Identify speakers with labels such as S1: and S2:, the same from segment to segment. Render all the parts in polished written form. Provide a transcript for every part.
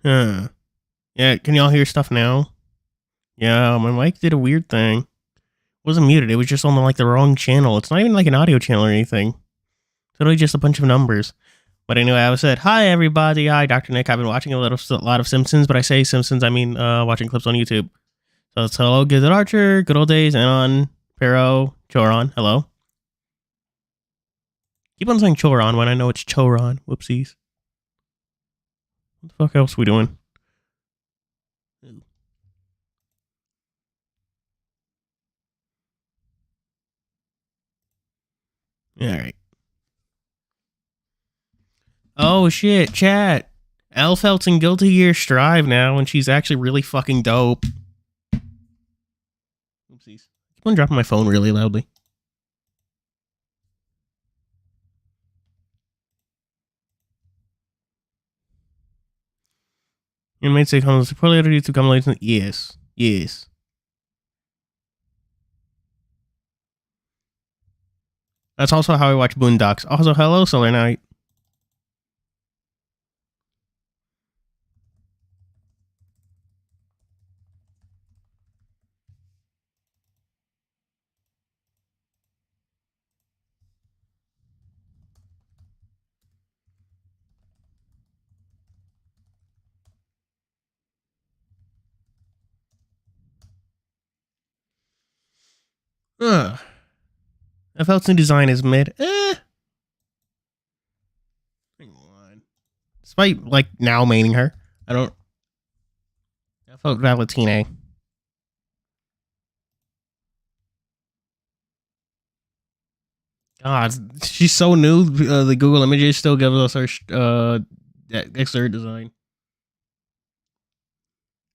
S1: Huh. Yeah, can y'all hear stuff now? Yeah, my mic did a weird thing. It wasn't muted, it was just on like the wrong channel. It's not even like an audio channel or anything. It's literally just a bunch of numbers. But anyway, I said, hi everybody, hi Dr. Nick. I've been watching a lot of Simpsons, but I say Simpsons, I mean watching clips on YouTube. So it's hello, Gizit Archer, Good Old Days, Anon, Pero, Choron, hello. Keep on saying Choron when I know it's Choron. Whoopsies. What the fuck else we doing? Alright. Oh shit, chat. Elfelt's in Guilty Gear Strive now, and she's actually really fucking dope. Oopsies. Keep on dropping my phone really loudly. Your mates say comments probably other YouTube come later. Yes. Yes. That's also how I watch Boondocks. Also, hello, Solar Knight. Ugh. Elfelt's new design is mid. Hang on. Despite, like, now maining her, I don't. Elfelt Valentina. God, she's so new. The Google Images still gives us her exterior design.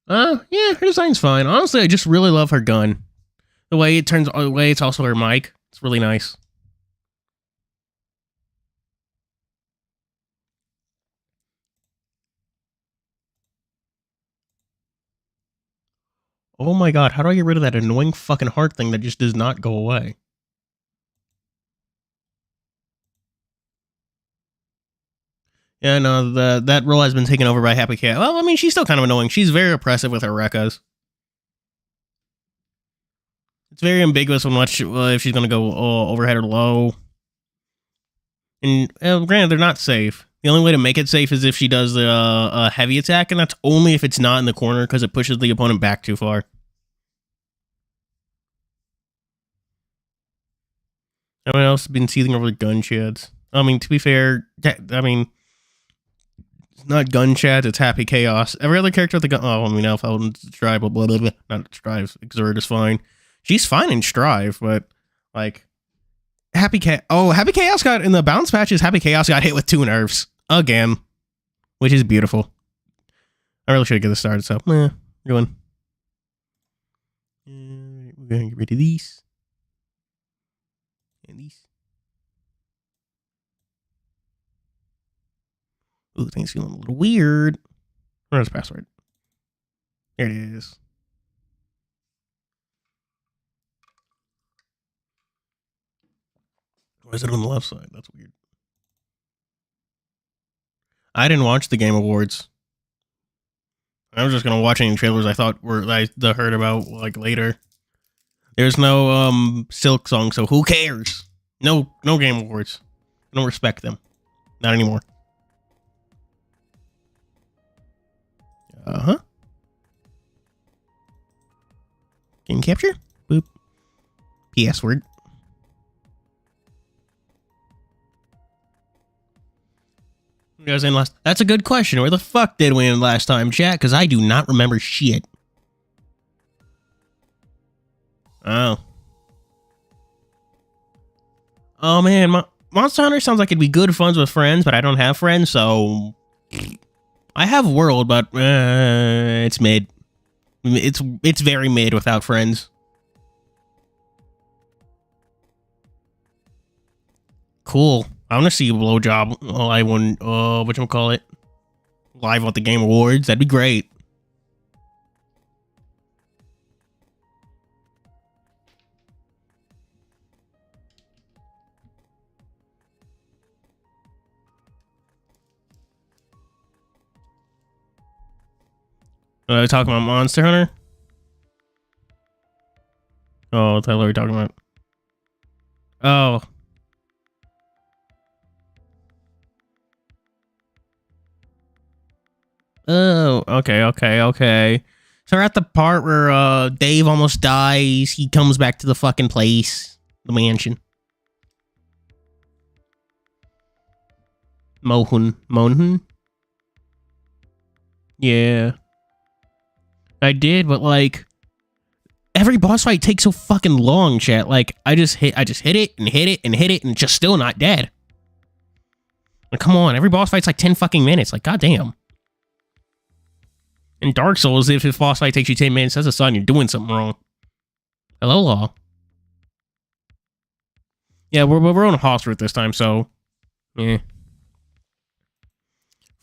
S1: Yeah, her design's fine. Honestly, I just really love her gun. The way it turns, the way it's also her mic. It's really nice. Oh my god, how do I get rid of that annoying fucking heart thing that just does not go away? Yeah, no, that role has been taken over by Happy Cat. Well, I mean, she's still kind of annoying. She's very oppressive with her Rekkas. It's very ambiguous on what if she's going to go overhead or low. And granted, they're not safe. The only way to make it safe is if she does a heavy attack, and that's only if it's not in the corner because it pushes the opponent back too far. Everyone else has been seething over the gun chads. I mean, to be fair, I mean, it's not gun chads, it's Happy Chaos. Every other character with the gun. Oh, I mean, Alpha, Strive, blah, blah, blah, blah. Not Strive, Exert is fine. She's fine in Strive, but, like, Happy Chaos got, in the bounce patches, Happy Chaos got hit with 2 nerfs. Again. Which is beautiful. I really should get this started, so, going. We're going to get rid of these. And these. Ooh, things feeling a little weird. Where's the password? There it is. Why is it on the left side? That's weird. I didn't watch the Game Awards. I was just gonna watch any trailers I thought were I heard about like later. There's no Silk song, so who cares? No Game Awards. I don't respect them. Not anymore. Uh-huh. Game capture? Boop. PS word. You guys in last? That's a good question. Where the fuck did we end last time, chat? Because I do not remember shit. Oh. Oh man, Monster Hunter sounds like it'd be good fun with friends, but I don't have friends, so I have World, but it's mid. It's very mid without friends. Cool. I want to see a blowjob. I won. Whatchamacallit? Live at the Game Awards. That'd be great. Are they talking about Monster Hunter? Oh, what the hell are we talking about? Oh. Oh, okay. So we're at the part where Dave almost dies. He comes back to the fucking place. The mansion. Mohun? Yeah. I did, but like every boss fight takes so fucking long, chat. Like I just hit it and it's just still not dead. Like, come on, every boss fight's like 10 fucking minutes. Like, goddamn. In Dark Souls, if a boss fight takes you 10 minutes, that's a sign you're doing something wrong. Hello, law. Yeah, we're on a house route this time, so yeah.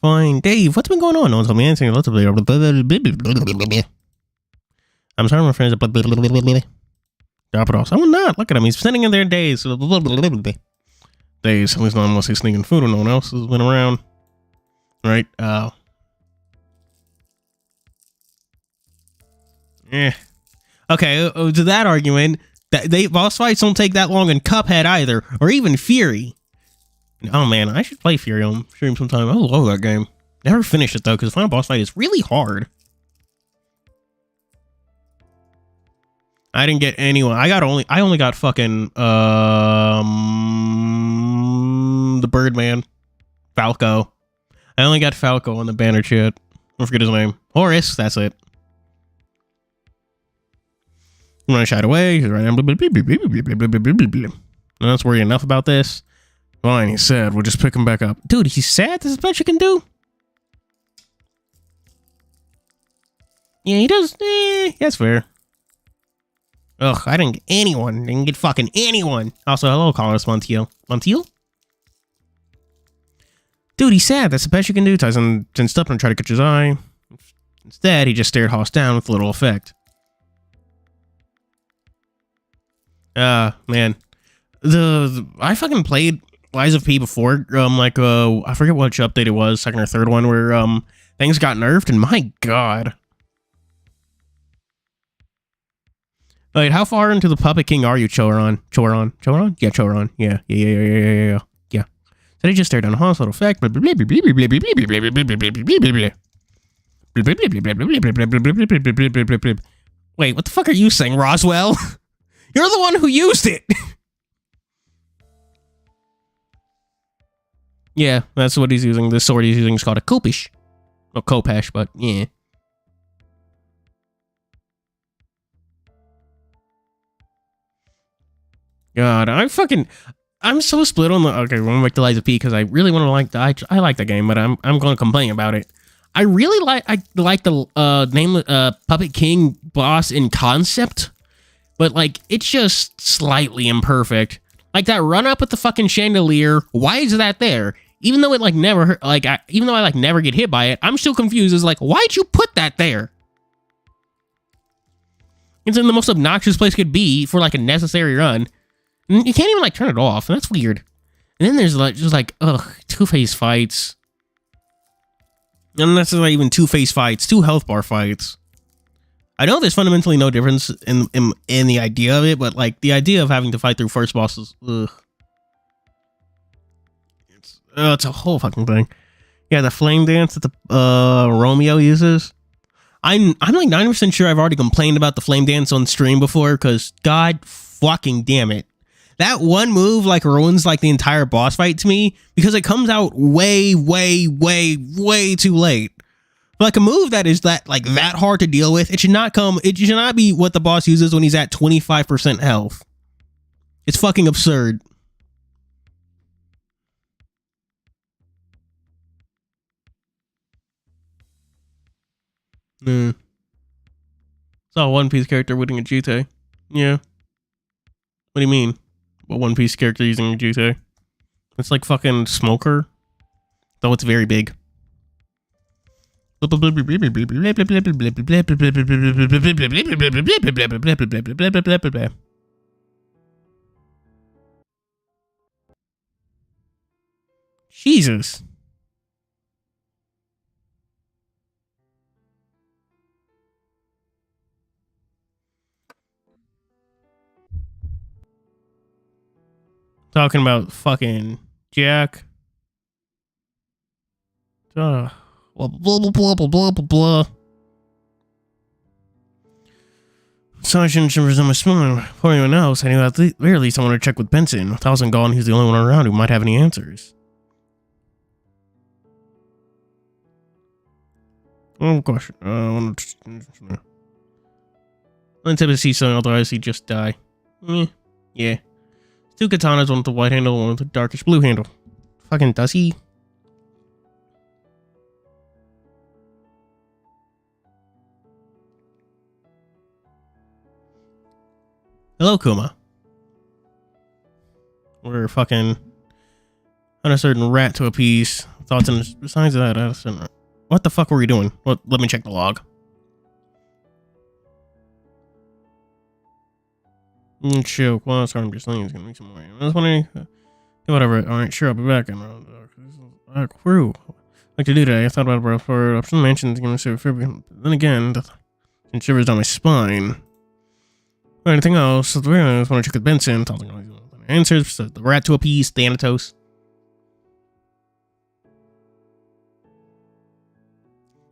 S1: Fine, Dave. What's been going on? No one's me answering. I'm sorry, my friends. Drop it off. I'm not. Look at him. He's sitting in there days. Days. At least not unless he's sneaking food or no one else has been around. Right? Yeah. Okay. To that argument, that boss fights don't take that long in Cuphead either, or even Fury. Oh man, I should play Fury on stream sometime. I love that game. Never finish it though, because the final boss fight is really hard. I didn't get anyone. I only got fucking the Birdman, Falco. I only got Falco on the banner chat. I forget his name. Horace. That's it. I'm gonna shy away. He's right. Let's worry enough about this. Fine, he's sad. We'll just pick him back up. Dude, he's sad? This is what you can do? Yeah, he does. That's fair. Ugh, I didn't get anyone. Didn't get fucking anyone. Also, hello, Carlos Montiel. Montiel? Dude, he's sad. That's the best you can do. Tyson tensed up and tried to catch his eye. Instead, he just stared Hoss down with little effect. Man. I fucking played Lies of P before. I forget which update it was, second or third one, where things got nerfed, and my god. Wait, how far into the Puppet King are you, Choron? Yeah, Choron. Yeah. So they just stared down a hospital effect. Wait, what the fuck are you saying, Roswell? You're the one who used it! Yeah, that's what he's using. The sword he's using is called a Kopish. Well, Kopesh, but yeah. God, I'm so split on the. Okay, we're gonna make the Lies of P because I really want to I like the game, but I'm gonna complain about it. I really like the name Puppet King boss in concept, but like it's just slightly imperfect. Like that run up with the fucking chandelier. Why is that there? Even though it like never even though I like never get hit by it, I'm still confused. It's like, why'd you put that there? It's in the most obnoxious place it could be for like a necessary run. And you can't even like turn it off, and that's weird. And then there's like just like two-face fights. And that's not even two-face fights, two health bar fights. I know there's fundamentally no difference in the idea of it, but like the idea of having to fight through first bosses, it's a whole fucking thing. Yeah, the flame dance that the Romeo uses. I'm like 90% sure I've already complained about the flame dance on stream before, because god fucking damn it. That one move like ruins like the entire boss fight to me because it comes out way too late. Like a move that is that hard to deal with, it should not be what the boss uses when he's at 25% health. It's fucking absurd. Saw a One Piece character winning a Jutei. Yeah. What do you mean? A One Piece character using a Jutei? It's like fucking Smoker. Though it's very big. Jesus. talking about fucking Jack. Blah, blah, blah, blah, blah, blah, blah, blah. Sergeant shivers on my spine. Before anyone else, I knew at the very least I wanted to check with Benson. With Thousand gone, he's the only one around who might have any answers. Oh gosh, let's have a see something, otherwise he'd just die. Yeah. Two katanas, one with the white handle, one with the darkish blue handle. Fucking does he? Hello, Kuma. We're fucking on a certain rat to appease. Thoughts and besides that, what the fuck were we doing? Well, let me check the log. Chill. Well, sorry, I'm just saying it's gonna be some more. I was wondering. Whatever. Alright, sure, I'll be back. And crew. Like to do today. I thought about it before. Option mentioned. Then again, and shivers down my spine. Or anything else? I just want to check with Benson. Answers. The rat to appease. Thanatos.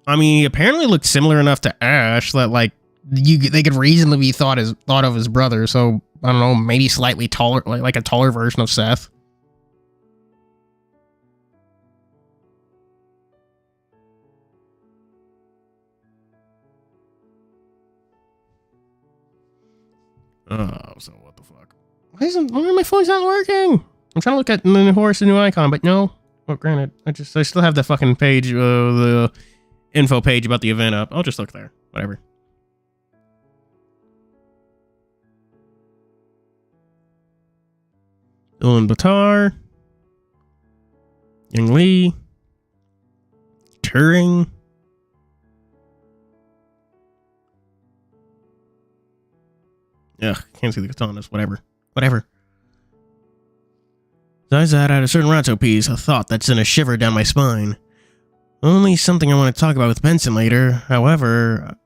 S1: I mean, he apparently looked similar enough to Ash that, like, they could reasonably be thought of his brother. So I don't know, maybe slightly taller, like a taller version of Seth. Oh, so what the fuck? Why my phone's not working? I'm trying to look at the horse, the new icon, but no. Well, granted, I still have the fucking page, the info page about the event up. I'll just look there. Whatever. Dylan Batar. Young Lee. Turing. Ugh, can't see the katanas. Whatever. Besides that, I had a certain Ranto piece, a thought that sent a shiver down my spine. Only something I want to talk about with Benson later. However,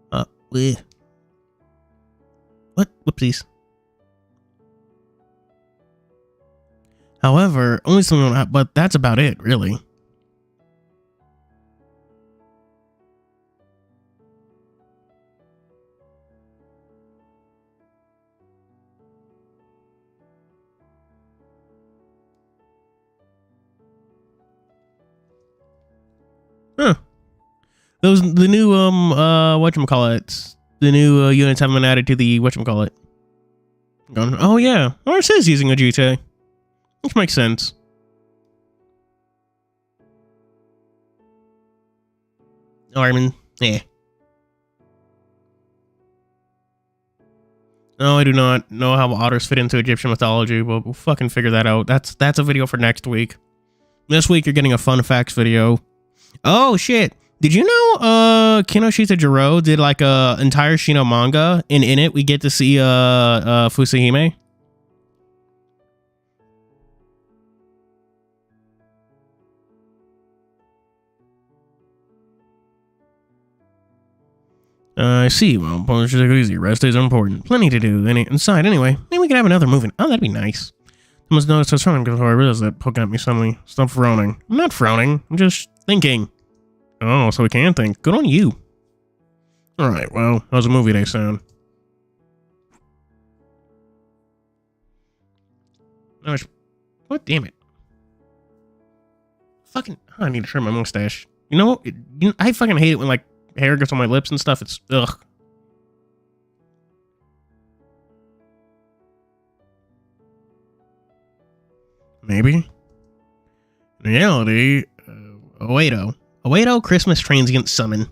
S1: what? Whoopsies. However, only something, but that's about it, really. Huh. Those the new whatchamacallit. The new units haven't been added to the whatchamacallit. Oh yeah. Ours is using a GTA. Which makes sense. Armin. Yeah. No, I do not know how otters fit into Egyptian mythology, but we'll fucking figure that out. That's a video for next week. This week you're getting a fun facts video. Oh shit. Did you know Kinoshita Jiro did like a entire Shino manga, and in it we get to see Fusahime? I see. Well, bonus is easy. Rest days are important. Plenty to do. Inside, anyway. Maybe we could have another movie. Oh, that'd be nice. I must notice I was frowning before I realized that poking at me suddenly. Stop frowning. I'm not frowning. I'm just thinking. Oh, so we can think. Good on you. Alright, well, how's a movie day sound? What? Damn it. Fucking. I need to trim my mustache. You know what? I fucking hate it when, like, hair gets on my lips and stuff. It's ugh. Maybe. In reality, Oedo Christmas Transient Summon.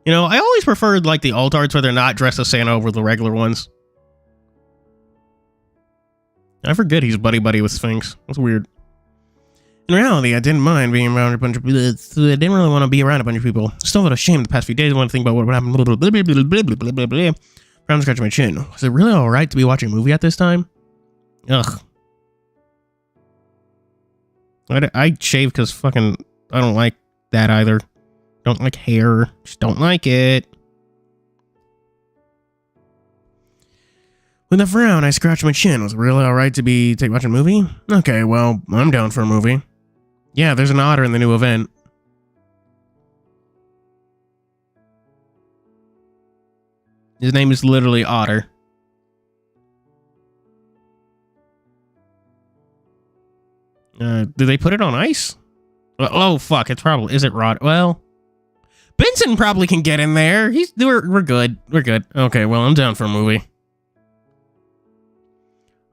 S1: You know, I always preferred like the alt arts where they're not dressed as Santa over the regular ones. I forget he's buddy with Sphinx. That's weird. In reality, I didn't mind being around a bunch of people. I didn't really want to be around a bunch of people. Still felt ashamed the past few days. I want to think about what happened. I'm scratching my chin. Was it really alright to be watching a movie at this time? Ugh. I shave because fucking I don't like that either. Don't like hair. Just don't like it. With a frown, I scratched my chin. Was it really alright to take watching a movie? Okay, well, I'm down for a movie. Yeah, there's an otter in the new event. His name is literally Otter. Did they put it on ice? Oh, fuck. It's probably... Is it Rod? Well... Benson probably can get in there. We're good. We're good. Okay, well, I'm down for a movie.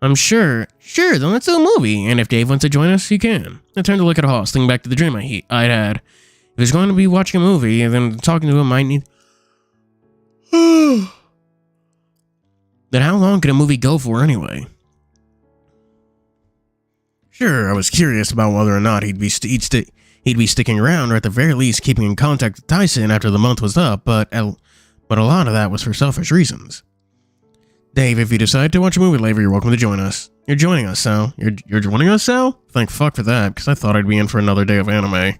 S1: I'm sure. Sure, then let's do a movie. And if Dave wants to join us, he can. I turned to look at Hoss, thinking back to the dream I'd had. If he's going to be watching a movie, then talking to him might need... Then how long could a movie go for anyway? Sure, I was curious about whether or not he'd be sticking around, or at the very least keeping in contact with Tyson after the month was up, but a lot of that was for selfish reasons. Dave, if you decide to watch a movie later, you're welcome to join us. You're joining us, Sal. You're joining us, Sal? Thank fuck for that, because I thought I'd be in for another day of anime.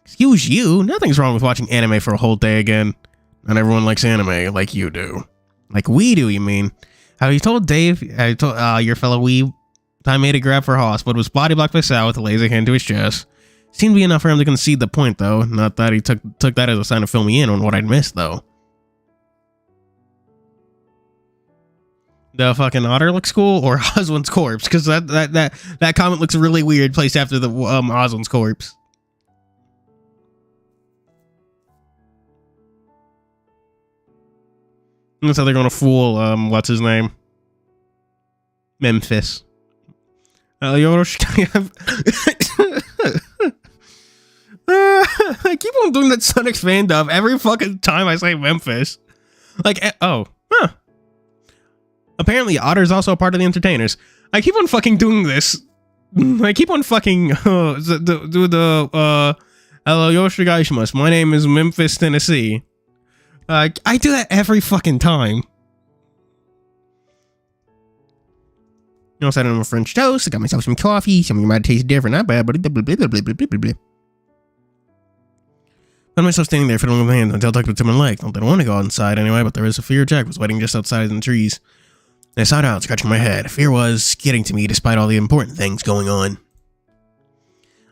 S1: Excuse you, nothing's wrong with watching anime for a whole day again. Not everyone likes anime like you do. Like we do, you mean? Have you told Dave, your fellow weeb, I made a grab for Hoss, but was body blocked by Sal with a laser hand to his chest. Seemed to be enough for him to concede the point, though. Not that he took that as a sign to fill me in on what I'd missed, though. The fucking otter looks cool, or Oswald's corpse, because that comment looks really weird placed after the Oswald's corpse. That's how they're gonna fool what's his name? Memphis. I keep on doing that Sonic fan dub every fucking time I say Memphis. Like, oh, huh. Apparently, Otter's also a part of the Entertainers. I keep on fucking doing this. I keep on fucking hello Yoshigaishimasu. My name is Memphis, Tennessee. I do that every fucking time. You know, I sat on a French toast. I got myself some coffee. Some of you might taste different. Not bad, but blah, blah, blah, blah, blah, blah, blah. Found myself standing there fiddling with my hands until I tucked it to my leg. Not that I want to go inside anyway, but there was a fear Jack was waiting just outside in the trees. I sat out, scratching my head. Fear was getting to me despite all the important things going on.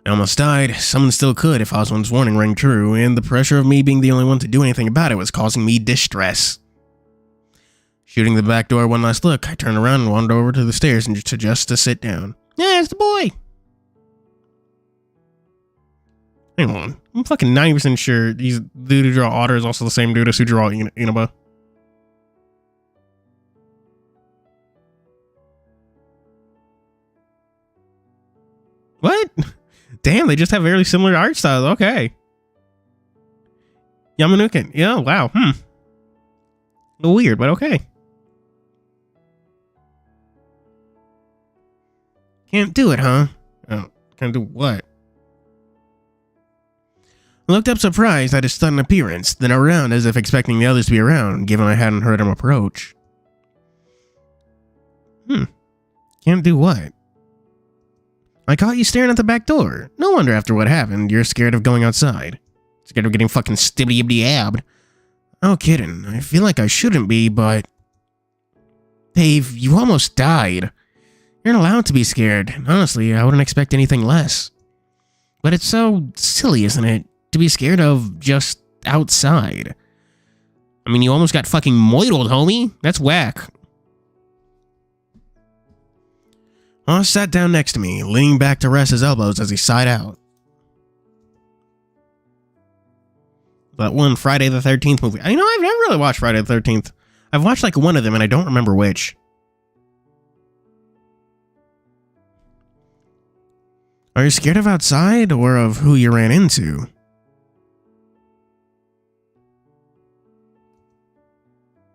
S1: I almost died. Someone still could if Oswald's warning rang true, and the pressure of me being the only one to do anything about it was causing me distress. Shooting the back door one last look, I turned around and wandered over to the stairs and just to sit down. Yeah, it's the boy. Hang on. I'm fucking 90% sure he's the dude who draw Otter is also the same dude as who draw Inaba. What? Damn, they just have very similar art styles. Okay. Yamanuken. Yeah, wow. A little weird, but okay. Can't do it, huh? Oh, can't do what? I looked up surprised at his sudden appearance, then around as if expecting the others to be around, given I hadn't heard him approach. Can't do what? I caught you staring at the back door. No wonder after what happened, you're scared of going outside. Scared of getting fucking stibbly-ibby-abbed. Oh, kidding. I feel like I shouldn't be, but... Dave, you almost died. You're not allowed to be scared. Honestly, I wouldn't expect anything less. But it's so silly, isn't it? To be scared of just outside. I mean, you almost got fucking moidled, homie. That's whack. Hoss sat down next to me, leaning back to rest his elbows as he sighed out. That one Friday the 13th movie. You know, I've never really watched Friday the 13th. I've watched like one of them and I don't remember which. Are you scared of outside or of who you ran into?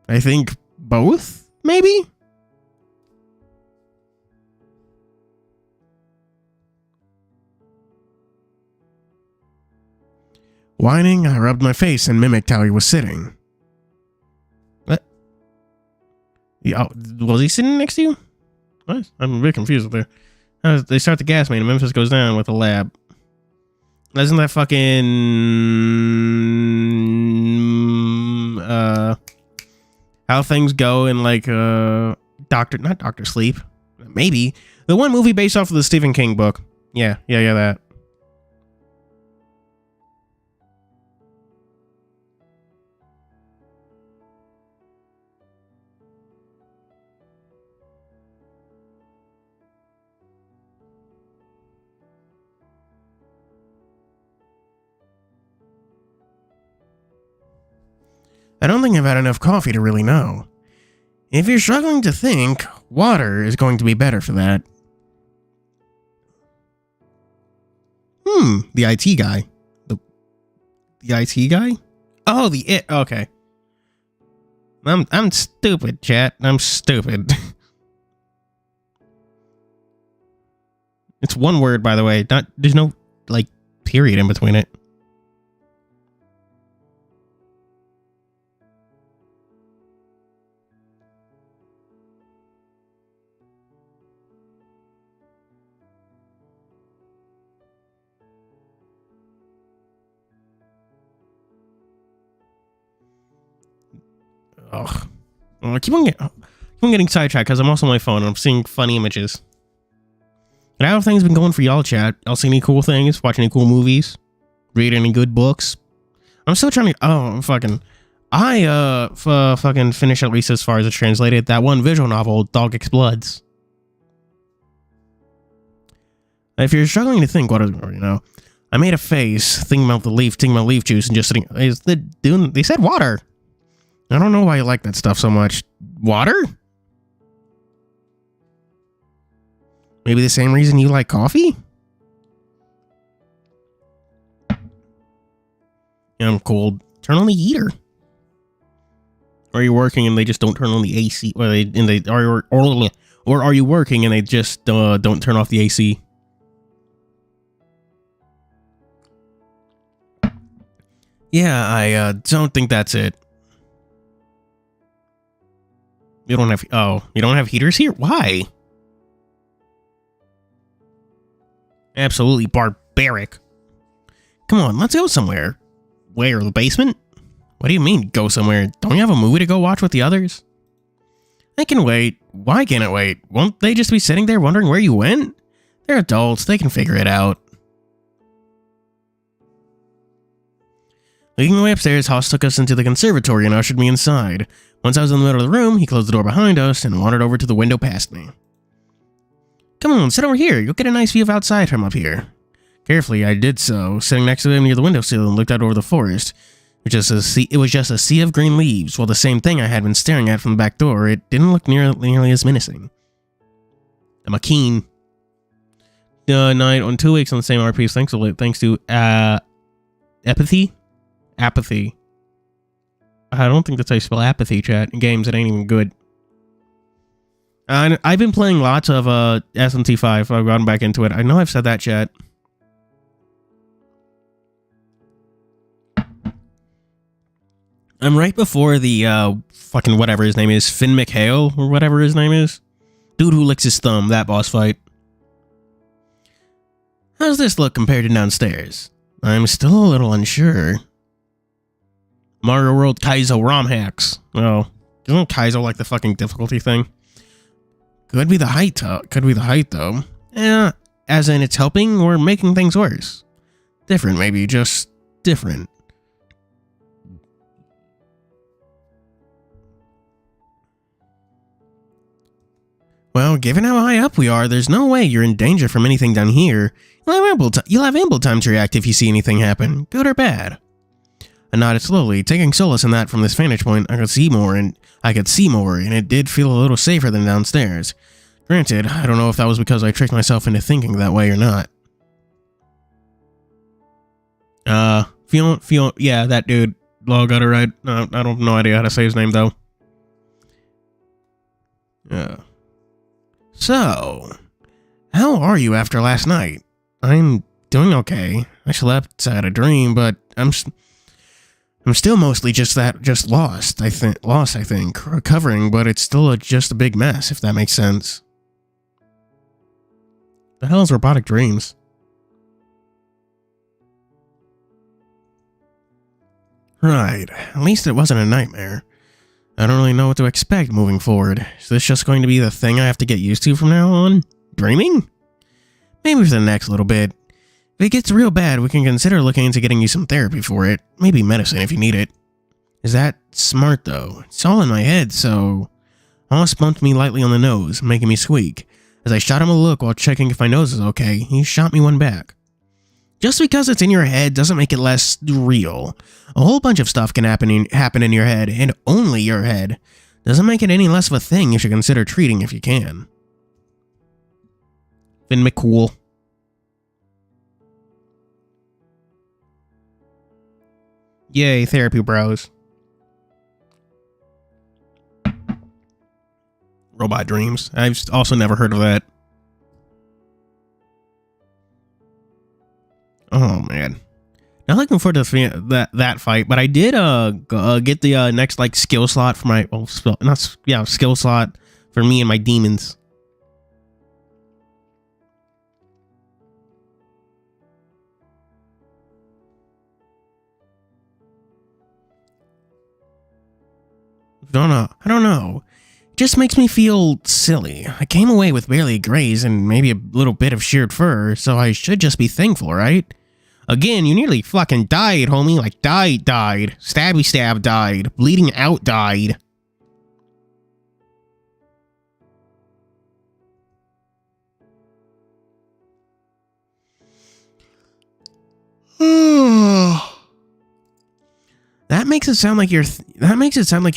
S1: I think both, maybe? Whining, I rubbed my face and mimicked how he was sitting. What? Yeah, was he sitting next to you? What? I'm a bit confused there. They start the gas main and Memphis goes down with a lab. Isn't that fucking how things go in like not Doctor Sleep, maybe the one movie based off of the Stephen King book. Yeah, that. I don't think I've had enough coffee to really know. If you're struggling to think, water is going to be better for that. The IT guy. The IT guy? Oh, okay. I'm stupid, chat. I'm stupid. It's one word, by the way. There's no like period in between it. Ugh. I keep on getting sidetracked because I'm also on my phone and I'm seeing funny images. And how have things been going for y'all, chat? Y'all see any cool things? Watch any cool movies? Read any good books? I'm still trying to. Oh, I fucking finished, at least as far as it's translated, that one visual novel, Dog Explodes. If you're struggling to think, I made a face thinking about leaf juice, and just sitting. They said water. I don't know why you like that stuff so much. Water? Maybe the same reason you like coffee? I'm cold. Turn on the heater. Or are you working and they just don't turn on the AC? Or are you working and they just don't turn off the AC? Yeah, I don't think that's it. You don't have heaters here? Why? Absolutely barbaric. Come on, let's go somewhere. Where, the basement? What do you mean, go somewhere? Don't you have a movie to go watch with the others? I can wait. Why can't it wait? Won't they just be sitting there wondering where you went? They're adults, they can figure it out. Leading the way upstairs, Haas took us into the conservatory and ushered me inside. Once I was in the middle of the room, he closed the door behind us and wandered over to the window past me. Come on, sit over here. You'll get a nice view of outside from up here. Carefully, I did so, sitting next to him near the windowsill and looked out over the forest. It was just a sea of green leaves, while the same thing I had been staring at from the back door, it didn't look nearly as menacing. I'm a keen. Night on 2 weeks on the same RPs, thanks to Apathy. I don't think that's how you spell apathy, chat. In games, it ain't even good. I've been playing lots of SMT5. I've gotten back into it. I know I've said that, chat. I'm right before the fucking whatever his name is, Finn McHale or whatever his name is. Dude who licks his thumb, that boss fight. How's this look compared to downstairs? I'm still a little unsure. Mario World Kaizo ROM hacks. Oh, isn't Kaizo like the fucking difficulty thing? Could be the height though. Yeah, as in it's helping or making things worse. Different, maybe, just different. Well, given how high up we are, there's no way you're in danger from anything down here. You'll have ample time to react if you see anything happen, good or bad. I nodded slowly, taking solace in that from this vantage point I could see more, and it did feel a little safer than downstairs. Granted, I don't know if that was because I tricked myself into thinking that way or not. Yeah, that dude. Law got it right. I don't have no idea how to say his name, though. Yeah. So, how are you after last night? I'm doing okay. I slept, I had a dream, but I'm still mostly just lost, I think. Recovering, but it's still just a big mess, if that makes sense. The hell is robotic dreams? Right. At least it wasn't a nightmare. I don't really know what to expect moving forward. Is this just going to be the thing I have to get used to from now on? Dreaming? Maybe for the next little bit. If it gets real bad, we can consider looking into getting you some therapy for it. Maybe medicine if you need it. Is that smart, though? It's all in my head, so... Hoss bumped me lightly on the nose, making me squeak. As I shot him a look while checking if my nose is okay, he shot me one back. Just because it's in your head doesn't make it less real. A whole bunch of stuff can happen in your head, and only your head. Doesn't make it any less of a thing you should consider treating if you can. Finn McCool. Yay, therapy bros. Robot Dreams. I've also never heard of that. Oh man, not looking forward to that fight. But I did get the next like skill slot for my skill slot for me and my demons. I don't know. It just makes me feel silly. I came away with barely a graze and maybe a little bit of sheared fur, so I should just be thankful, right? Again, you nearly fucking died, homie. Like, died. Stabby stab died. Bleeding out died. That makes it sound like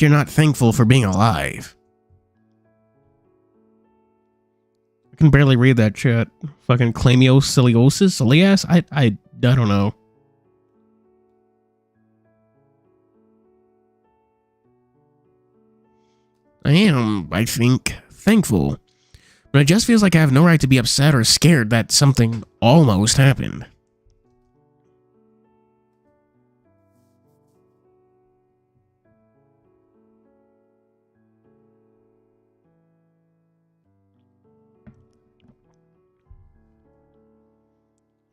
S1: you're not thankful for being alive. I can barely read that chat. Fucking clamiosiliosis, alias? I don't know. I am, I think, thankful. But it just feels like I have no right to be upset or scared that something almost happened.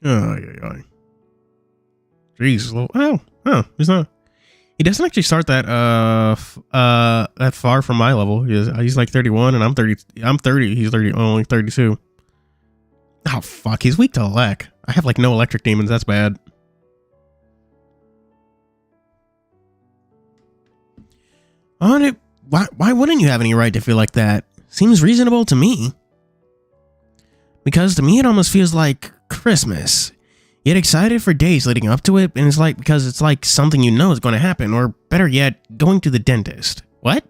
S1: Oh. Jeez. He's not. He doesn't actually start that that far from my level. He's like 31 and I'm 30. I'm 30. He's 30. Only 32. Oh fuck. He's weak to elect. I have like no electric demons. That's bad. Why wouldn't you have any right to feel like that? Seems reasonable to me. Because to me it almost feels like Christmas. You get excited for days leading up to it, and it's like because it's like something you know is going to happen, or better yet, going to the dentist. What?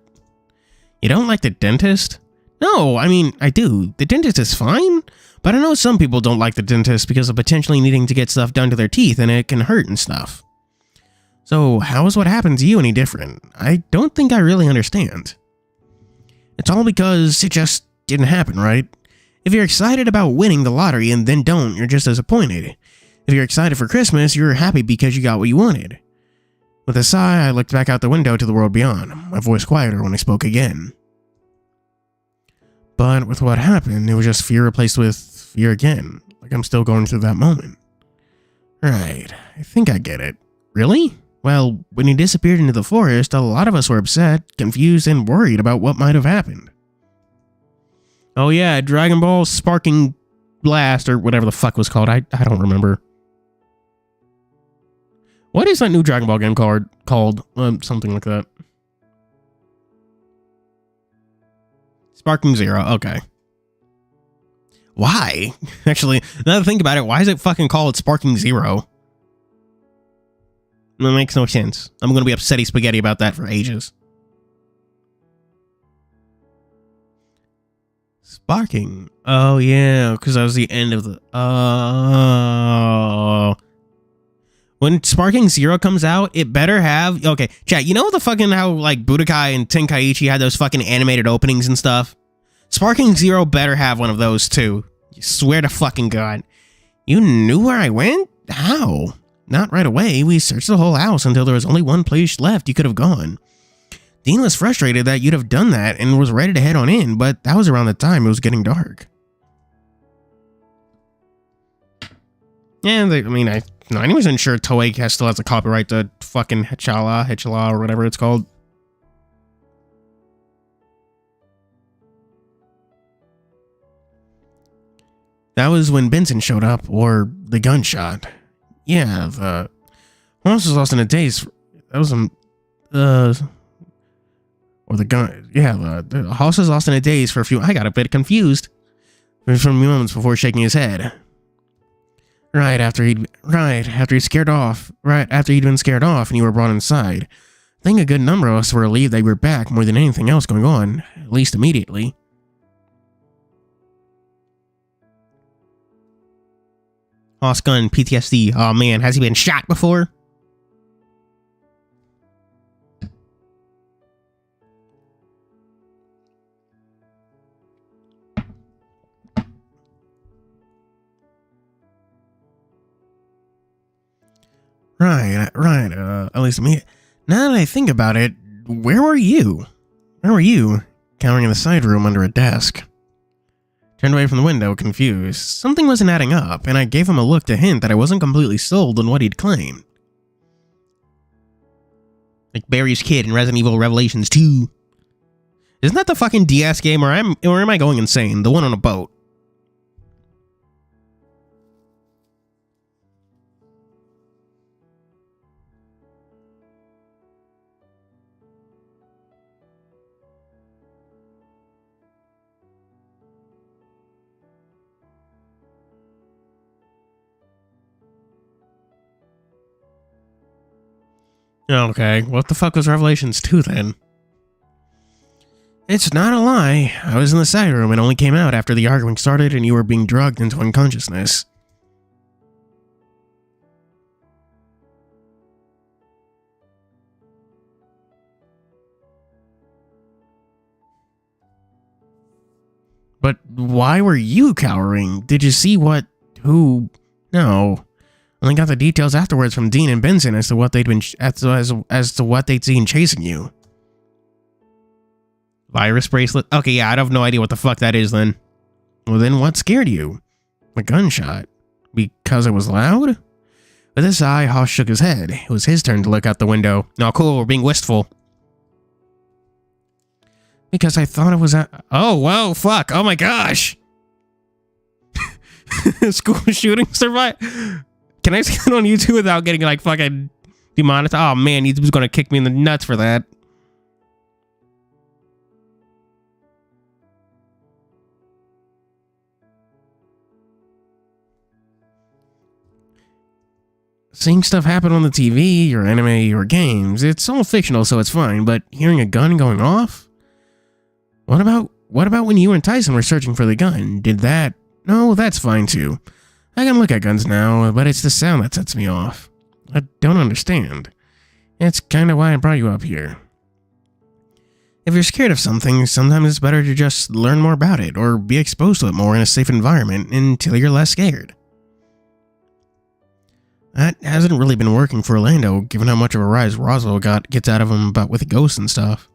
S1: You don't like the dentist? No, I mean, I do. The dentist is fine, but I know some people don't like the dentist because of potentially needing to get stuff done to their teeth, and it can hurt and stuff. So how is what happened to you any different? I don't think I really understand. It's all because it just didn't happen, right? If you're excited about winning the lottery and then don't, you're just disappointed. If you're excited for Christmas, you're happy because you got what you wanted. With a sigh, I looked back out the window to the world beyond, my voice quieter when I spoke again. But with what happened, it was just fear replaced with fear again, like I'm still going through that moment. Right, I think I get it. Really? Well, when he disappeared into the forest, a lot of us were upset, confused, and worried about what might have happened. Oh yeah, Dragon Ball Sparking Blast, or whatever the fuck was called. I don't remember. What is that new Dragon Ball game called? Something like that. Sparking Zero, okay. Why? Actually, now that I think about it, why is it fucking called Sparking Zero? That makes no sense. I'm gonna be upsetty spaghetti about that for ages. Sparking. Oh yeah, because that was the end of the. Oh. When Sparking Zero comes out, it better have. Okay, chat. You know the fucking how like Budokai and Tenkaichi had those fucking animated openings and stuff. Sparking Zero better have one of those too. You swear to fucking God. You knew where I went? How? Not right away. We searched the whole house until there was only one place left you could have gone. Dean was frustrated that you'd have done that and was ready to head on in, but that was around the time it was getting dark. Yeah, I mean, I'm not even sure Toei still has the copyright to fucking Hechala, or whatever it's called. That was when Benson showed up, or the gunshot. Yeah, the horse was lost in a daze. That was or the gun. Yeah, the horse was lost in a daze for a few. I got a bit confused for a few moments before shaking his head. Right after he'd been scared off, and you were brought inside. I think a good number of us were relieved that you were back more than anything else going on, at least immediately. Gun, PTSD. Oh man, has he been shot before? Right, at least me. Now that I think about it, where were you? Cowering in the side room under a desk. Turned away from the window, confused. Something wasn't adding up, and I gave him a look to hint that I wasn't completely sold on what he'd claimed. Like Barry's kid in Resident Evil Revelations 2. Isn't that the fucking DS game, or am I going insane? The one on a boat. Okay, what the fuck was Revelations 2 then? It's not a lie. I was in the side room and only came out after the arguing started and you were being drugged into unconsciousness. But why were you cowering? Did you see who? No. Only got the details afterwards from Dean and Benson as to what they'd been as to what they'd seen chasing you. Virus bracelet? Okay, yeah, I have no idea what the fuck that is then. Well then what scared you? A gunshot. Because it was loud? With this eye, Hoss shook his head. It was his turn to look out the window. No, cool, we're being wistful. Because I thought it was oh, whoa, fuck, oh my gosh! School shooting survived? Can I see it on YouTube without getting, like, fucking demonetized? Oh, man, YouTube's gonna kick me in the nuts for that. Seeing stuff happen on the TV, or anime, or games, it's all fictional, so it's fine, but hearing a gun going off? What about when you and Tyson were searching for the gun? Did that? No, that's fine, too. I can look at guns now, but it's the sound that sets me off. I don't understand. It's kind of why I brought you up here. If you're scared of something, sometimes it's better to just learn more about it, or be exposed to it more in a safe environment until you're less scared. That hasn't really been working for Orlando, given how much of a rise Roswell gets out of him about with ghosts and stuff.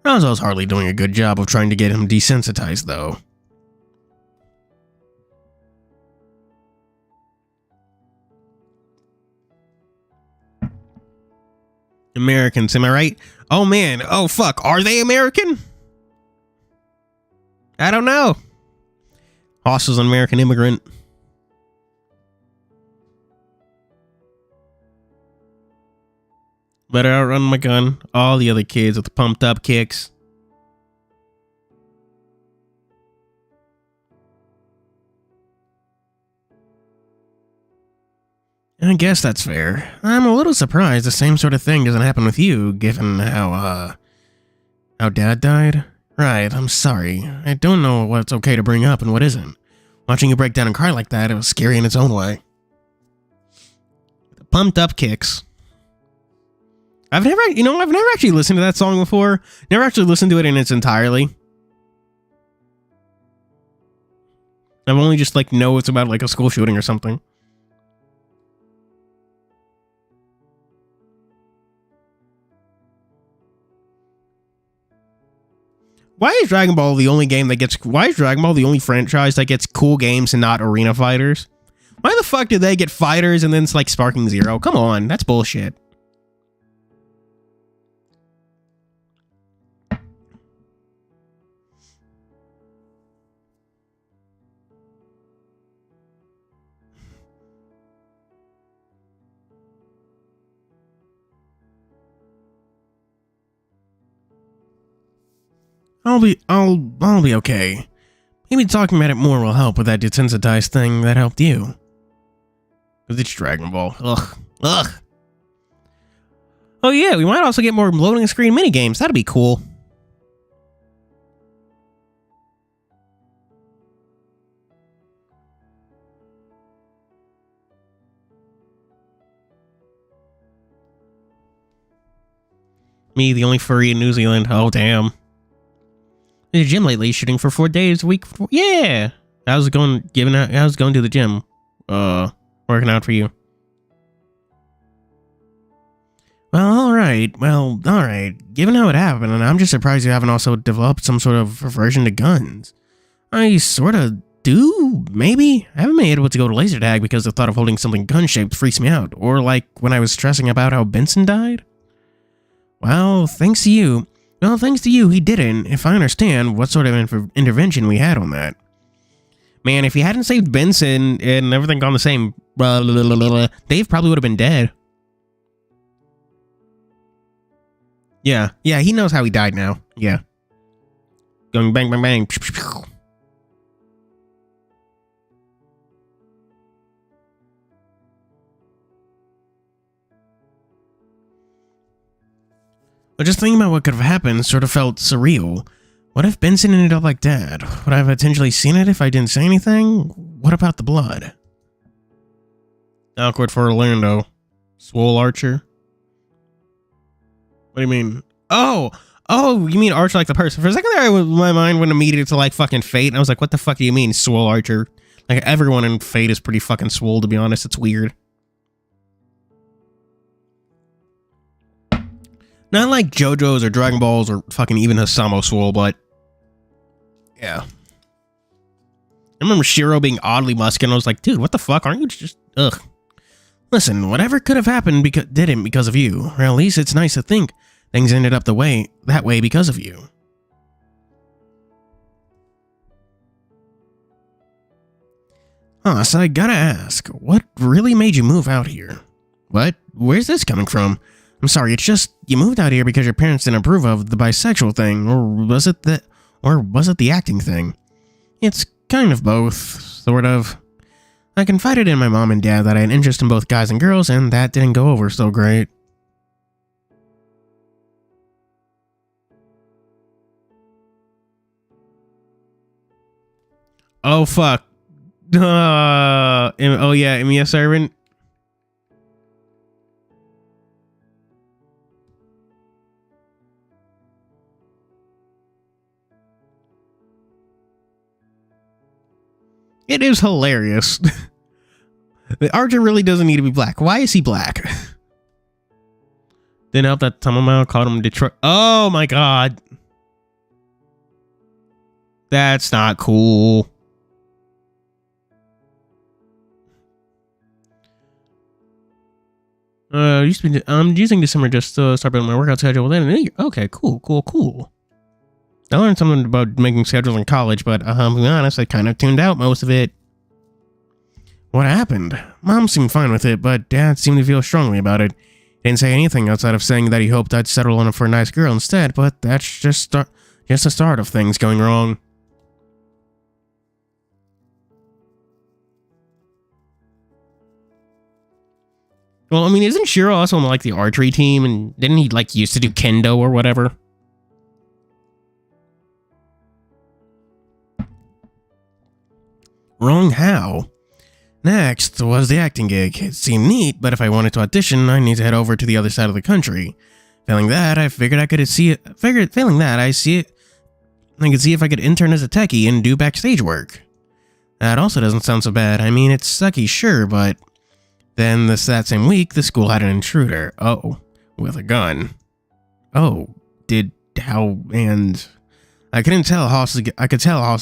S1: Roswell's hardly doing a good job of trying to get him desensitized, though. Americans, am I right? Oh man, oh fuck, are they American? I don't know. Hoss is an American immigrant. Better outrun my gun. All the other kids with the pumped up kicks. I guess that's fair. I'm a little surprised the same sort of thing doesn't happen with you, given how Dad died. Right, I'm sorry. I don't know what's okay to bring up and what isn't. Watching you break down and cry like that, it was scary in its own way. The pumped up kicks. I've never actually listened to that song before. Never actually listened to it in its entirety. I've only just know it's about a school shooting or something. Why is Dragon Ball the only franchise that gets cool games and not arena fighters? Why the fuck did they get fighters and then it's like Sparking Zero? Come on, that's bullshit. I'll be okay. Maybe talking about it more will help with that desensitized thing that helped you. Cause it's Dragon Ball. Ugh. Ugh. Oh yeah, we might also get more loading screen minigames. That'd be cool. Me, the only furry in New Zealand. Oh damn. In the gym lately, shooting for 4 days a week. Yeah, how's it going? How's it going to the gym? Working out for you. Well, all right. Given how it happened, and I'm just surprised you haven't also developed some sort of aversion to guns. I sort of do, maybe. I haven't been able to go to laser tag because the thought of holding something gun-shaped freaks me out. Or like when I was stressing about how Benson died. Well, thanks to you, he didn't, if I understand what sort of intervention we had on that. Man, if he hadn't saved Benson and everything gone the same, Dave probably would have been dead. Yeah, he knows how he died now. Yeah. Going bang, bang, bang. But just thinking about what could have happened sort of felt surreal. What if Benson ended up like Dad? Would I have potentially seen it if I didn't say anything? What about the blood? Awkward for Orlando. Swole Archer? What do you mean? Oh, you mean Archer like the person? For a second there, my mind went immediately to like fucking Fate, and I was like, what the fuck do you mean, Swole Archer? Like, everyone in Fate is pretty fucking swole, to be honest. It's weird. Not like JoJo's or Dragon Balls or fucking even Hasamo Swole, but yeah. I remember Shiro being oddly muscular, and I was like, dude, what the fuck? Aren't you just... Ugh. Listen, whatever could have happened didn't because of you. Or at least it's nice to think things ended up that way because of you. So I gotta ask, what really made you move out here? What? Where's this coming from? I'm sorry, it's just, you moved out here because your parents didn't approve of the bisexual thing, or was it the acting thing? It's kind of both, sort of. I confided in my mom and dad that I had an interest in both guys and girls, and that didn't go over so great. Oh, fuck. Oh yeah, Emiya Servant. It is hilarious. The Archer really doesn't need to be black. Why is he black? Didn't help that Tamamao called him Detroit. Oh my god. That's not cool. I'm using December just to start building my workout schedule. Then okay, cool. I learned something about making schedules in college, but to be honest, I kind of tuned out most of it. What happened? Mom seemed fine with it, but Dad seemed to feel strongly about it. He didn't say anything outside of saying that he hoped I'd settle on for a nice girl instead, but that's just the start of things going wrong. Well, I mean, isn't Shiro also on like the archery team, and didn't he like used to do kendo or whatever? Wrong how? Next was the acting gig. It seemed neat, but if I wanted to audition, I need to head over to the other side of the country. Failing that, I figured I could see it. Failing that, I could see if I could intern as a techie and do backstage work. That also doesn't sound so bad. I mean, it's sucky, sure, but then that same week, the school had an intruder. Oh, with a gun. Oh, and I could tell Hoss was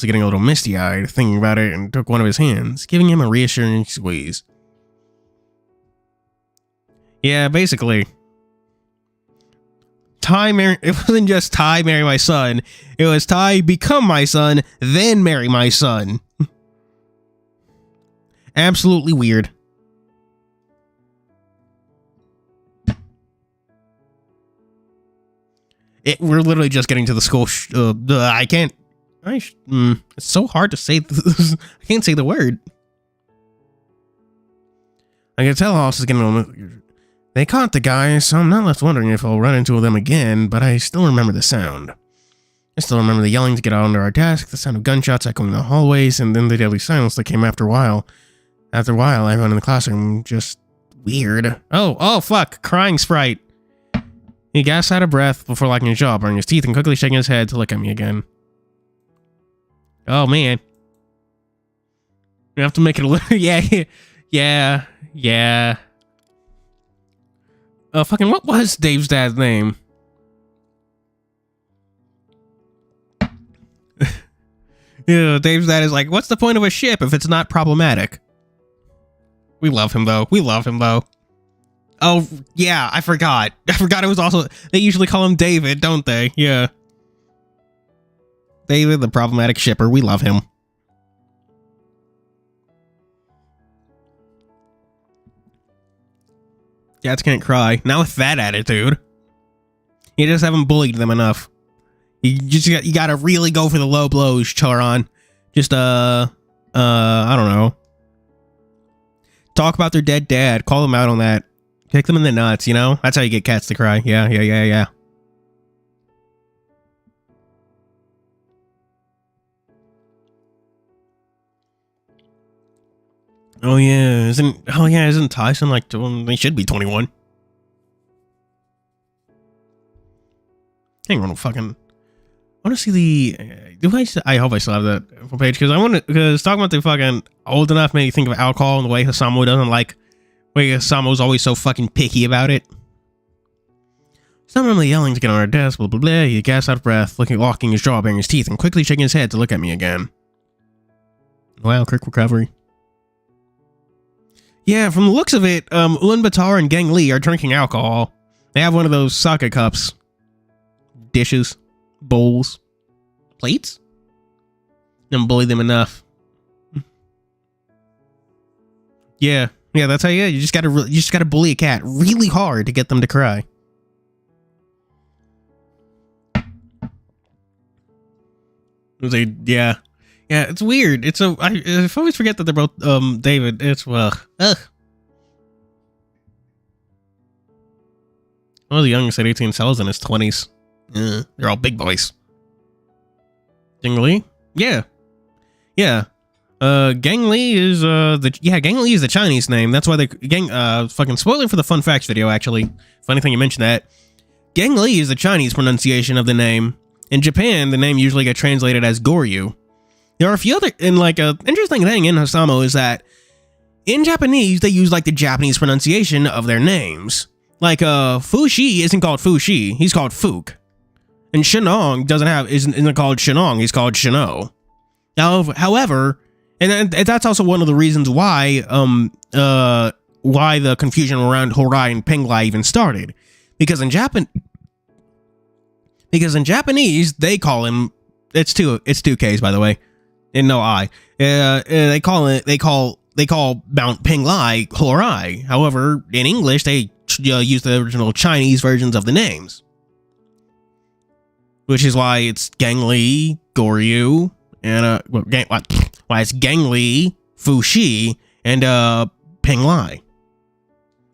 S1: getting a little misty-eyed, thinking about it, and took one of his hands, giving him a reassuring squeeze. Yeah, basically. It wasn't just Ty, marry my son. It was Ty, become my son, then marry my son. Absolutely weird. We're literally just getting to the school. It's so hard to say this. I can't say the word. I can tell Hoss is getting. They caught the guy, so I'm not left wondering if I'll run into them again, but I still remember the sound. I still remember the yelling to get out under our desk, the sound of gunshots echoing in the hallways, and then the deadly silence that came after a while. After a while, everyone in the classroom just weird. Oh, fuck, crying sprite. He gasped out of breath before locking his jaw, burning his teeth, and quickly shaking his head to look at me again. Oh, man. You have to make it a little... Yeah. Fucking, what was Dave's dad's name? Yeah, Dave's dad is like, what's the point of a ship if it's not problematic? We love him, though. Oh, yeah, I forgot. It was also... They usually call him David, don't they? Yeah. David, the problematic shipper. We love him. Cats can't cry. Not with that attitude. You just haven't bullied them enough. You gotta really go for the low blows, Charon. Just, I don't know. Talk about their dead dad. Call them out on that. Kick them in the nuts, you know? That's how you get cats to cry. Yeah. Oh yeah, isn't Tyson like, they should be 21. Hang on, I want to see I hope I still have that page, because talking about the fucking old enough made me think of alcohol and the way Hisamu doesn't like, Hisamu's always so fucking picky about it. Someone yelling to get on our desk, blah blah blah. He gasped out of breath, locking his jaw, baring his teeth, and quickly shaking his head to look at me again. Wow, quick recovery. Yeah, from the looks of it, Ulaanbaatar and Gang Lee are drinking alcohol. They have one of those sake cups. Dishes. Bowls. Plates? Don't bully them enough. Yeah, that's how you just gotta bully a cat really hard to get them to cry. Yeah, it's weird. I always forget that they're both David. It's ugh. One of the youngest at 18 sells in his 20s. They're all big boys. Gang Lee? Yeah. Gang Lee is Gang Lee is the Chinese name. That's why fucking spoiler for the fun facts video, actually. Funny thing you mentioned that. Gang Lee is the Chinese pronunciation of the name. In Japan, the name usually gets translated as Goryu. There are a few other, and interesting thing in Hisamu is that in Japanese, they use the Japanese pronunciation of their names. Fushi isn't called Fushi, he's called Fook. And Shenong isn't called Shenong, he's called Shino. However, and that's also one of the reasons why the confusion around Horai and Penglai even started. Because in Japanese, they call him, it's two K's, by the way, and no I. They call Mount Penglai Horai. However, in English, they use the original Chinese versions of the names, which is why it's Gang Lee, Goryu, and why it's Gang Lee, Fushi, and Penglai.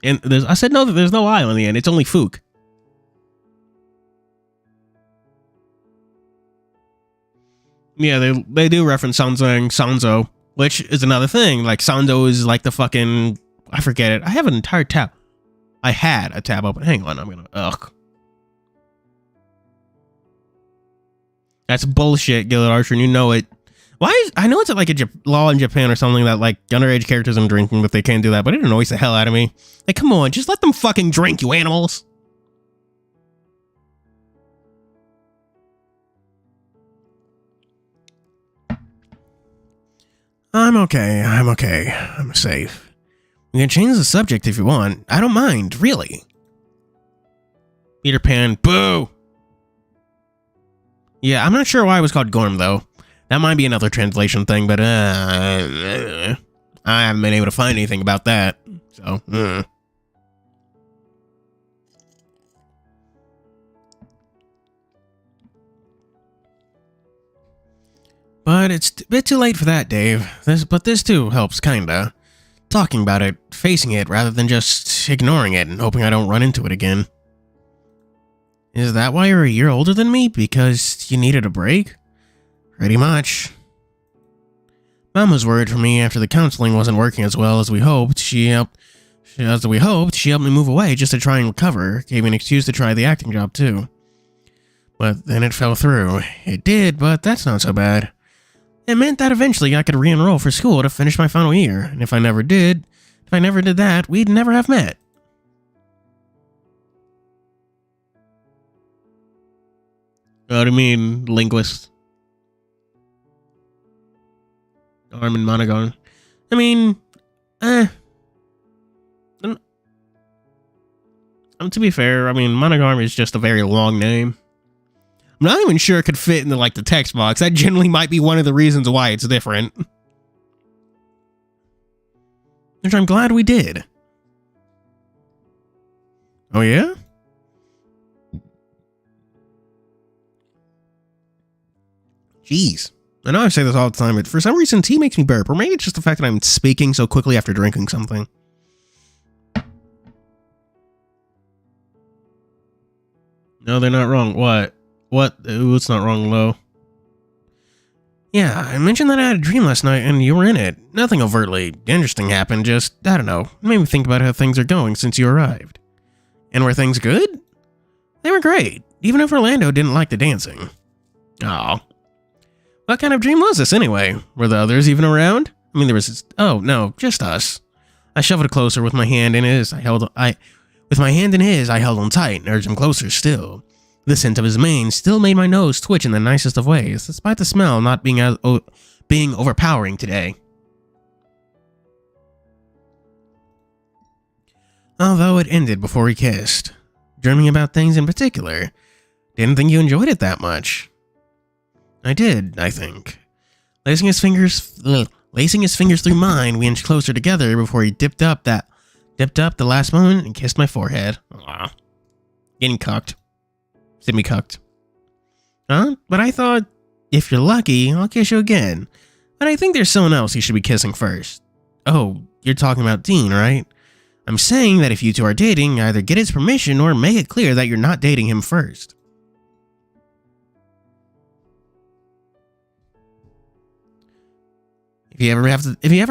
S1: And I said no, there's no I on the end. It's only Fook. Yeah, they do reference Sanzo, which is another thing. Sanzo is the fucking... I forget it. I have an entire tab. I had a tab open. Hang on, I'm gonna... Ugh. That's bullshit, Gillard Archer, and you know it. I know it's a law in Japan or something that underage characters are drinking, but they can't do that, but it annoys the hell out of me. Come on, just let them fucking drink, you animals. I'm okay. I'm okay. I'm safe. We can change the subject if you want. I don't mind, really. Peter Pan, boo! Yeah, I'm not sure why it was called Gorm, though. That might be another translation thing, but I haven't been able to find anything about that. So, But it's a bit too late for that, Dave. This too helps, kinda. Talking about it, facing it, rather than just ignoring it and hoping I don't run into it again. Is that why you're a year older than me? Because you needed a break? Pretty much. Mom was worried for me after the counseling wasn't working as well as we hoped. She helped me move away just to try and recover, gave me an excuse to try the acting job too. But then it fell through. It did, but that's not so bad. It meant that eventually I could re-enroll for school to finish my final year, and if I never did that, we'd never have met. What do you mean, linguist? Armin Monaghan. I mean, to be fair, I mean, Monaghan is just a very long name. I'm not even sure it could fit into, like, the text box. That generally might be one of the reasons why it's different. Which I'm glad we did. Oh, yeah? Jeez. I know I say this all the time, but for some reason, tea makes me burp. Or maybe it's just the fact that I'm speaking so quickly after drinking something. No, they're not wrong. What? What's not wrong, Lo? Yeah, I mentioned that I had a dream last night and you were in it. Nothing overtly interesting happened, just, I don't know, made me think about how things are going since you arrived. And were things good? They were great, even if Orlando didn't like the dancing. Oh. What kind of dream was this anyway? Were the others even around? I mean, there was, oh no, just us. I shoved it closer with my hand in his, I held on tight and urged him closer still. The scent of his mane still made my nose twitch in the nicest of ways, despite the smell not being overpowering today. Although it ended before we kissed. Dreaming about things in particular. Didn't think you enjoyed it that much. I did, I think. Lacing his fingers through mine, we inched closer together before he dipped up the last moment and kissed my forehead. Aww. Getting cucked. Semi-cucked. Huh? But I thought, if you're lucky, I'll kiss you again. But I think there's someone else you should be kissing first. Oh, you're talking about Dean, right? I'm saying that if you two are dating, either get his permission or make it clear that you're not dating him first. If you ever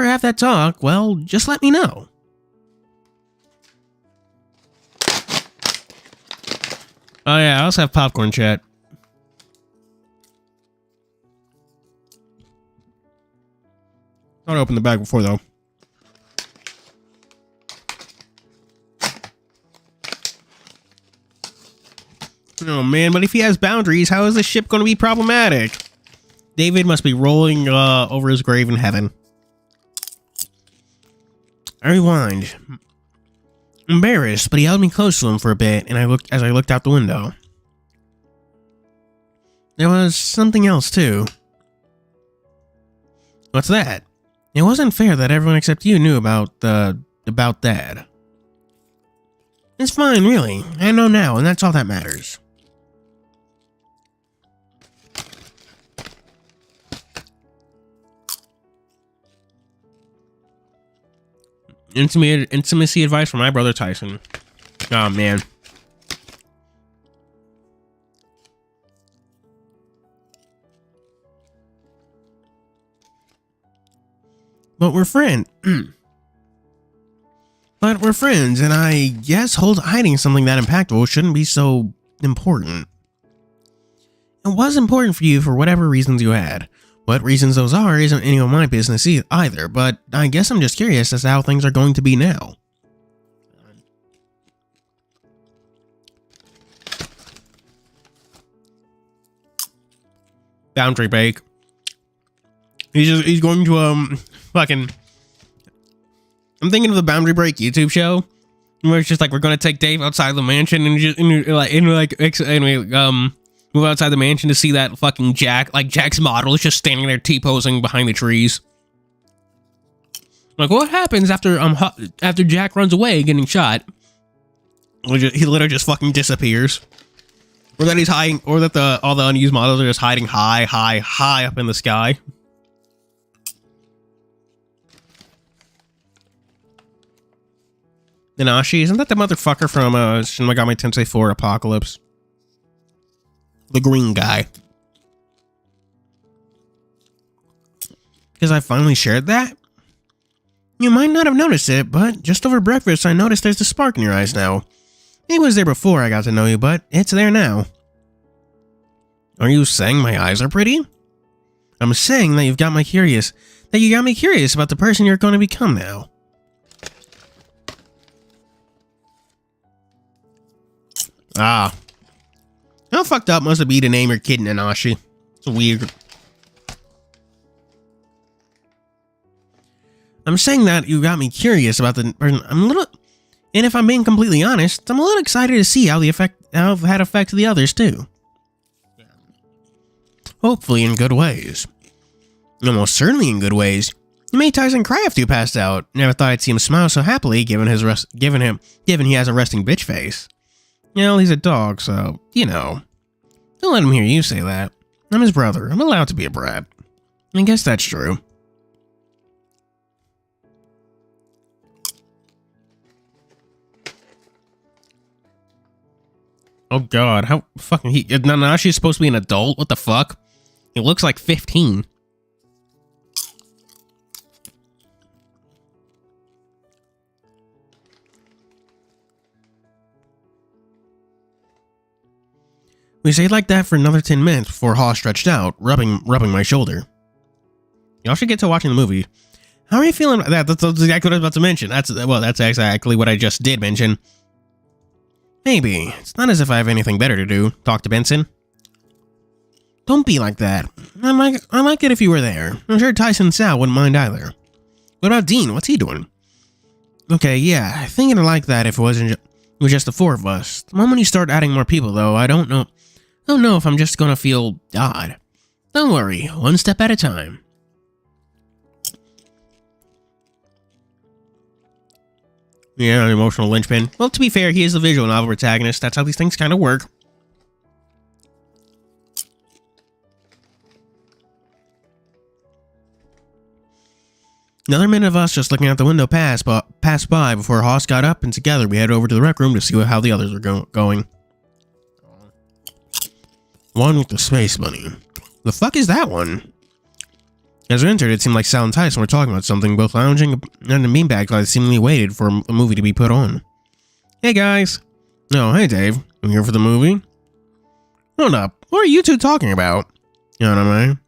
S1: have that talk, well, just let me know. Oh yeah, I also have popcorn chat. Don't open the bag before though. Oh man, but if he has boundaries, how is this ship going to be problematic? David must be rolling over his grave in heaven. I rewind. Embarrassed, but he held me close to him for a bit, and I looked out the window. There was something else too. What's that? It wasn't fair that everyone except you knew about Dad. It's fine, really. I know now, and that's all that matters. Intimacy advice from my brother Tyson. Oh man. But we're friends. But we're friends, and I guess hiding something that impactful shouldn't be so important. It was important for you for whatever reasons you had. What reasons those are isn't any of my business either, but I guess I'm just curious as to how things are going to be now. Boundary break. He's going to fucking. I'm thinking of the Boundary Break YouTube show where it's just like we're gonna take Dave outside the mansion and just move outside the mansion to see that fucking Jack, like Jack's model is just standing there T-posing behind the trees. Like, what happens after Jack runs away getting shot? He literally just fucking disappears. Or that he's hiding, or that all the unused models are just hiding high up in the sky. Nanashi, isn't that the motherfucker from Shin Megami Tensei 4 Apocalypse? The green guy. Because I finally shared that? You might not have noticed it, but just over breakfast I noticed there's a spark in your eyes now. It was there before I got to know you, but it's there now. Are you saying my eyes are pretty? I'm saying that you got me curious about the person you're going to become now. Ah. How fucked up must it be to name your kid Nanashi? It's weird. I'm saying that you got me curious about the person. And if I'm being completely honest, I'm a little excited to see how that affects the others too. Hopefully in good ways. Almost certainly in good ways. You made Tyson cry after you passed out. Never thought I'd see him smile so happily given he has a resting bitch face. You know, he's a dog, so, you know. Don't let him hear you say that. I'm his brother. I'm allowed to be a brat. I guess that's true. Oh god, how fucking Nanashi's supposed to be an adult? What the fuck? He looks like 15. We stayed like that for another 10 minutes before Haw stretched out, rubbing my shoulder. Y'all should get to watching the movie. How are you feeling about that? That's exactly what I was about to mention. That's exactly what I just did mention. Maybe. It's not as if I have anything better to do. Talk to Benson. Don't be like that. I like it if you were there. I'm sure Tyson Sal wouldn't mind either. What about Dean? What's he doing? Okay, yeah, I think I'd like that if it was just the four of us. The moment you start adding more people, though, I don't know if I'm just gonna feel odd. Don't worry, one step at a time. Yeah, an emotional linchpin. Well, to be fair, he is the visual novel protagonist. That's how these things kind of work. Another minute of us just looking out the window passed by before Hoss got up, and together we headed over to the rec room to see how the others were going. One with the space bunny. The fuck is that one? As we entered, it seemed like Sal and Tyson were talking about something, both lounging in the beanbag while they seemingly waited for a movie to be put on. Hey guys. Oh, hey Dave. You here for the movie? Hold up. What are you two talking about? You know what I mean?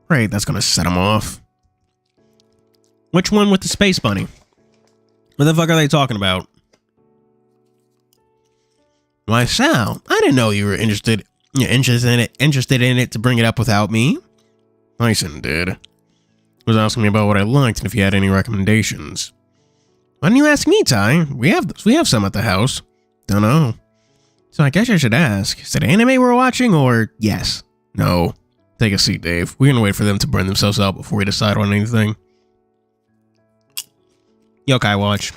S1: Great, that's gonna set them off. Which one with the space bunny? What the fuck are they talking about? Why, Sal, I didn't know you were interested in it to bring it up without me. Tyson did. Was asking me about what I liked and if you had any recommendations. Why didn't you ask me, Ty? We have some at the house. Dunno. So I guess I should ask. Is it anime we're watching or yes? No. Take a seat, Dave. We're gonna wait for them to burn themselves out before we decide on anything. Yokai Watch.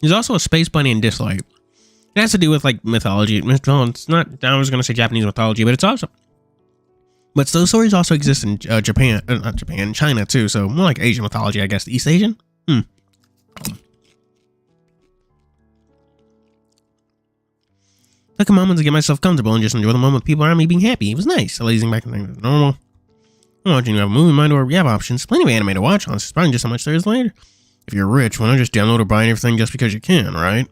S1: There's also a space bunny in Dislike. It has to do with like mythology. Well, it's not. I was gonna say Japanese mythology, but it's also. But those stories also exist in Japan, not Japan, China too. So more like Asian mythology, I guess. East Asian. Took a moment to get myself comfortable and just enjoy the moment with people around me being happy. It was nice. Lazing back and things normal. I'm watching you have a movie mind or we have options. Plenty of anime to watch on. It's probably just how much there is later. If you're rich, why not just download or buy everything just because you can, right?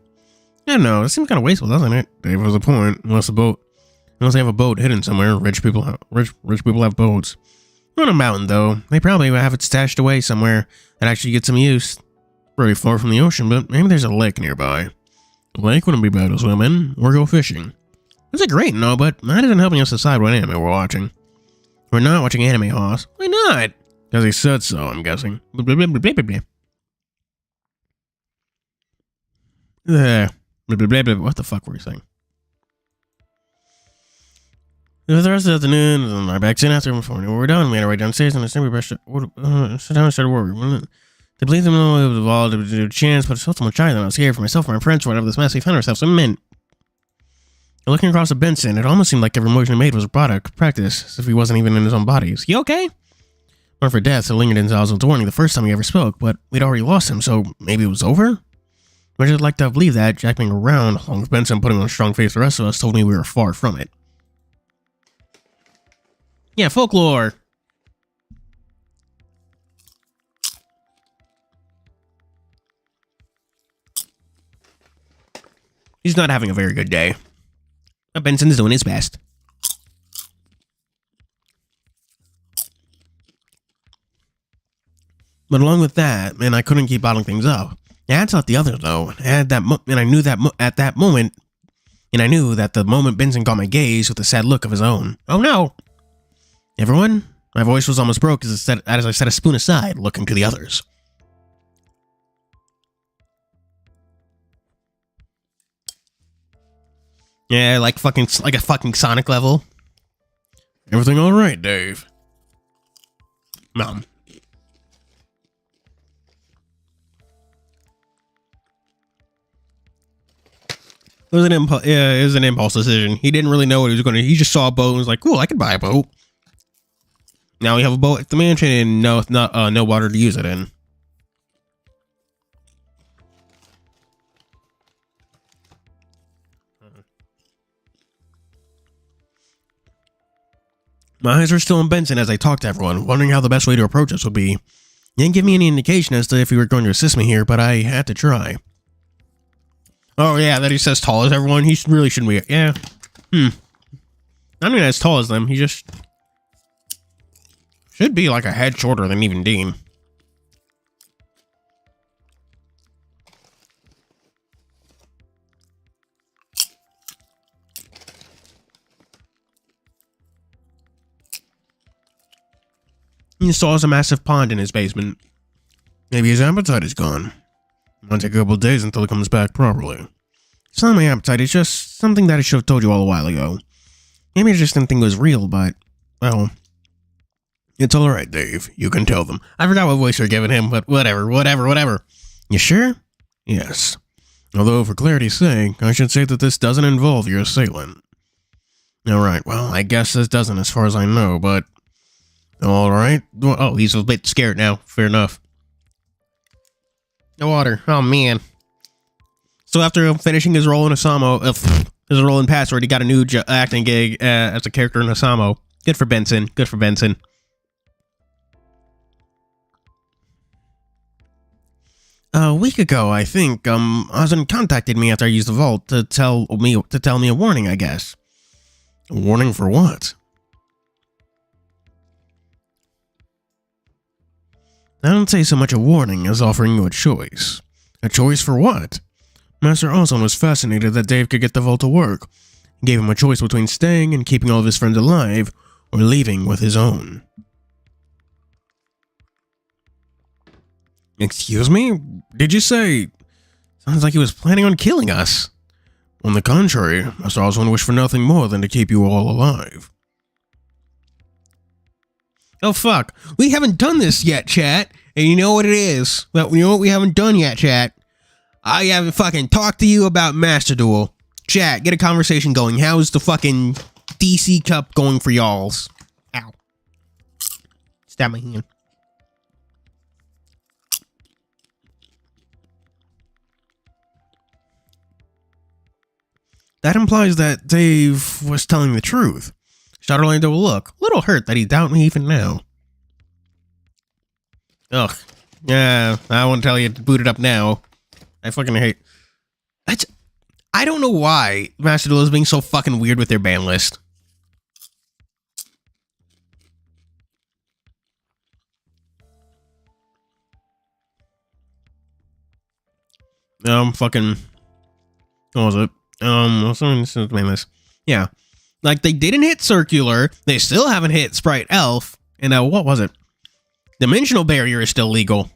S1: I don't know. It seems kind of wasteful, doesn't it? Dave has a point. Unless they have a boat hidden somewhere. Rich people have boats. On a mountain, though. They probably have it stashed away somewhere that actually gets some use. Pretty far from the ocean, but maybe there's a lake nearby. The lake wouldn't be bad to swim in or go fishing. It's great, no, but that isn't helping us decide what anime we're watching. We're not watching Anime Hoss. Why not? Because he said so, I'm guessing. There. What the fuck were we saying? The rest of the afternoon, I back in after morning. We're done. We had to write downstairs and I brushed it. Sit down and started working. To believe them all, it was evolved to do a chance, but it's so much higher than I was scared for myself and my friends, whatever this mess we found ourselves in. Looking across at Benson, it almost seemed like every motion he made was a product, practice, as if he wasn't even in his own body. Is he okay? Or for death, so lingered in Zal's warning the first time he ever spoke, but we'd already lost him, so maybe it was over? I'd just like to believe that, Jack being around, along with Benson putting on a strong face, the rest of us told me we were far from it. Yeah, folklore! He's not having a very good day. But Benson's doing his best. But along with that, man, I couldn't keep bottling things up. I had to let the others know. And I knew that at that moment, and I knew that the moment Benson caught my gaze with a sad look of his own. Oh no! Everyone? My voice was almost broke as I set a spoon aside, looking to the others. Yeah, like a fucking Sonic level. Everything all right, Dave? Mom. It was an impulse decision. He didn't really know what he was going to. He just saw a boat and was like, "Cool, I could buy a boat." Now we have a boat at the mansion and no water to use it in. My eyes were still on Benson as I talked to everyone, wondering how the best way to approach this would be. He didn't give me any indication as to if he were going to assist me here, but I had to try. Oh yeah, that he's as tall as everyone. He really shouldn't be. Yeah. Not even as tall as them. He just should be like a head shorter than even Dean. He saw a massive pond in his basement. Maybe his appetite is gone. It might take a couple of days until it comes back properly. It's not my appetite, it's just something that I should have told you all a while ago. Maybe I just didn't think it was real, but, well, it's alright, Dave. You can tell them. I forgot what voice you're giving him, but whatever. You sure? Yes. Although, for clarity's sake, I should say that this doesn't involve your assailant. Alright, well, I guess this doesn't as far as I know, but... Alright. Oh, he's a bit scared now. Fair enough. No water. Oh, man. So after finishing his role in Asamo, his role in Password, he got a new acting gig as a character in Asamo. Good for Benson. Good for Benson. A week ago, I think, Ozan contacted me after I used the vault to tell me a warning, I guess. A warning for what? I don't say so much a warning as offering you a choice. A choice for what? Master Ozan was fascinated that Dave could get the vault to work. He gave him a choice between staying and keeping all of his friends alive, or leaving with his own. Excuse me? Did you say... Sounds like he was planning on killing us. On the contrary, Master Ozan wished for nothing more than to keep you all alive. Oh fuck, we haven't done this yet, chat. And you know what it is? Well, you know what we haven't done yet, chat? I haven't fucking talked to you about Master Duel. Chat, get a conversation going. How's the fucking DC Cup going for y'alls? Ow. Stab my hand. That implies that Dave was telling the truth. Shot Orlando a look. A little hurt that he doubt me even now. Ugh. Yeah, I won't tell you to boot it up now. I fucking hate... I don't know why Master Duel is being so fucking weird with their ban list. Fucking... What was it? What's the ban list? Yeah. Like, they didn't hit Circular. They still haven't hit Sprite Elf. And what was it? Dimensional Barrier is still legal.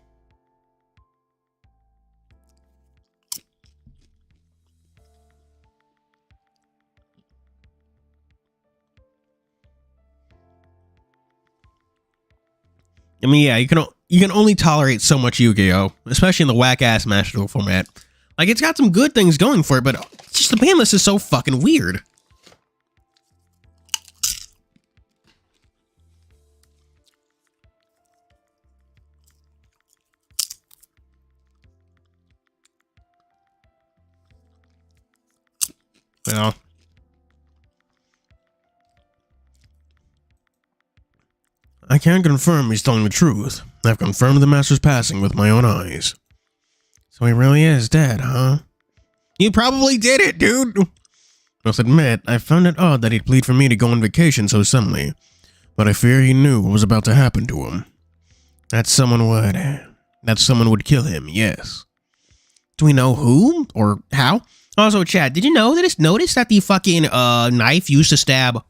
S1: I mean, yeah, you can only tolerate so much Yu-Gi-Oh, especially in the whack-ass Master Duel format. Like, it's got some good things going for it, but just the ban list is so fucking weird. Well, I can't confirm he's telling the truth. I've confirmed the Master's passing with my own eyes. So he really is dead, huh? You probably did it, dude! Must admit, I found it odd that he'd plead for me to go on vacation so suddenly, but I fear he knew what was about to happen to him. That someone would kill him, yes. Do we know who? Or how? Also, Chad, did you notice that the fucking knife used to stab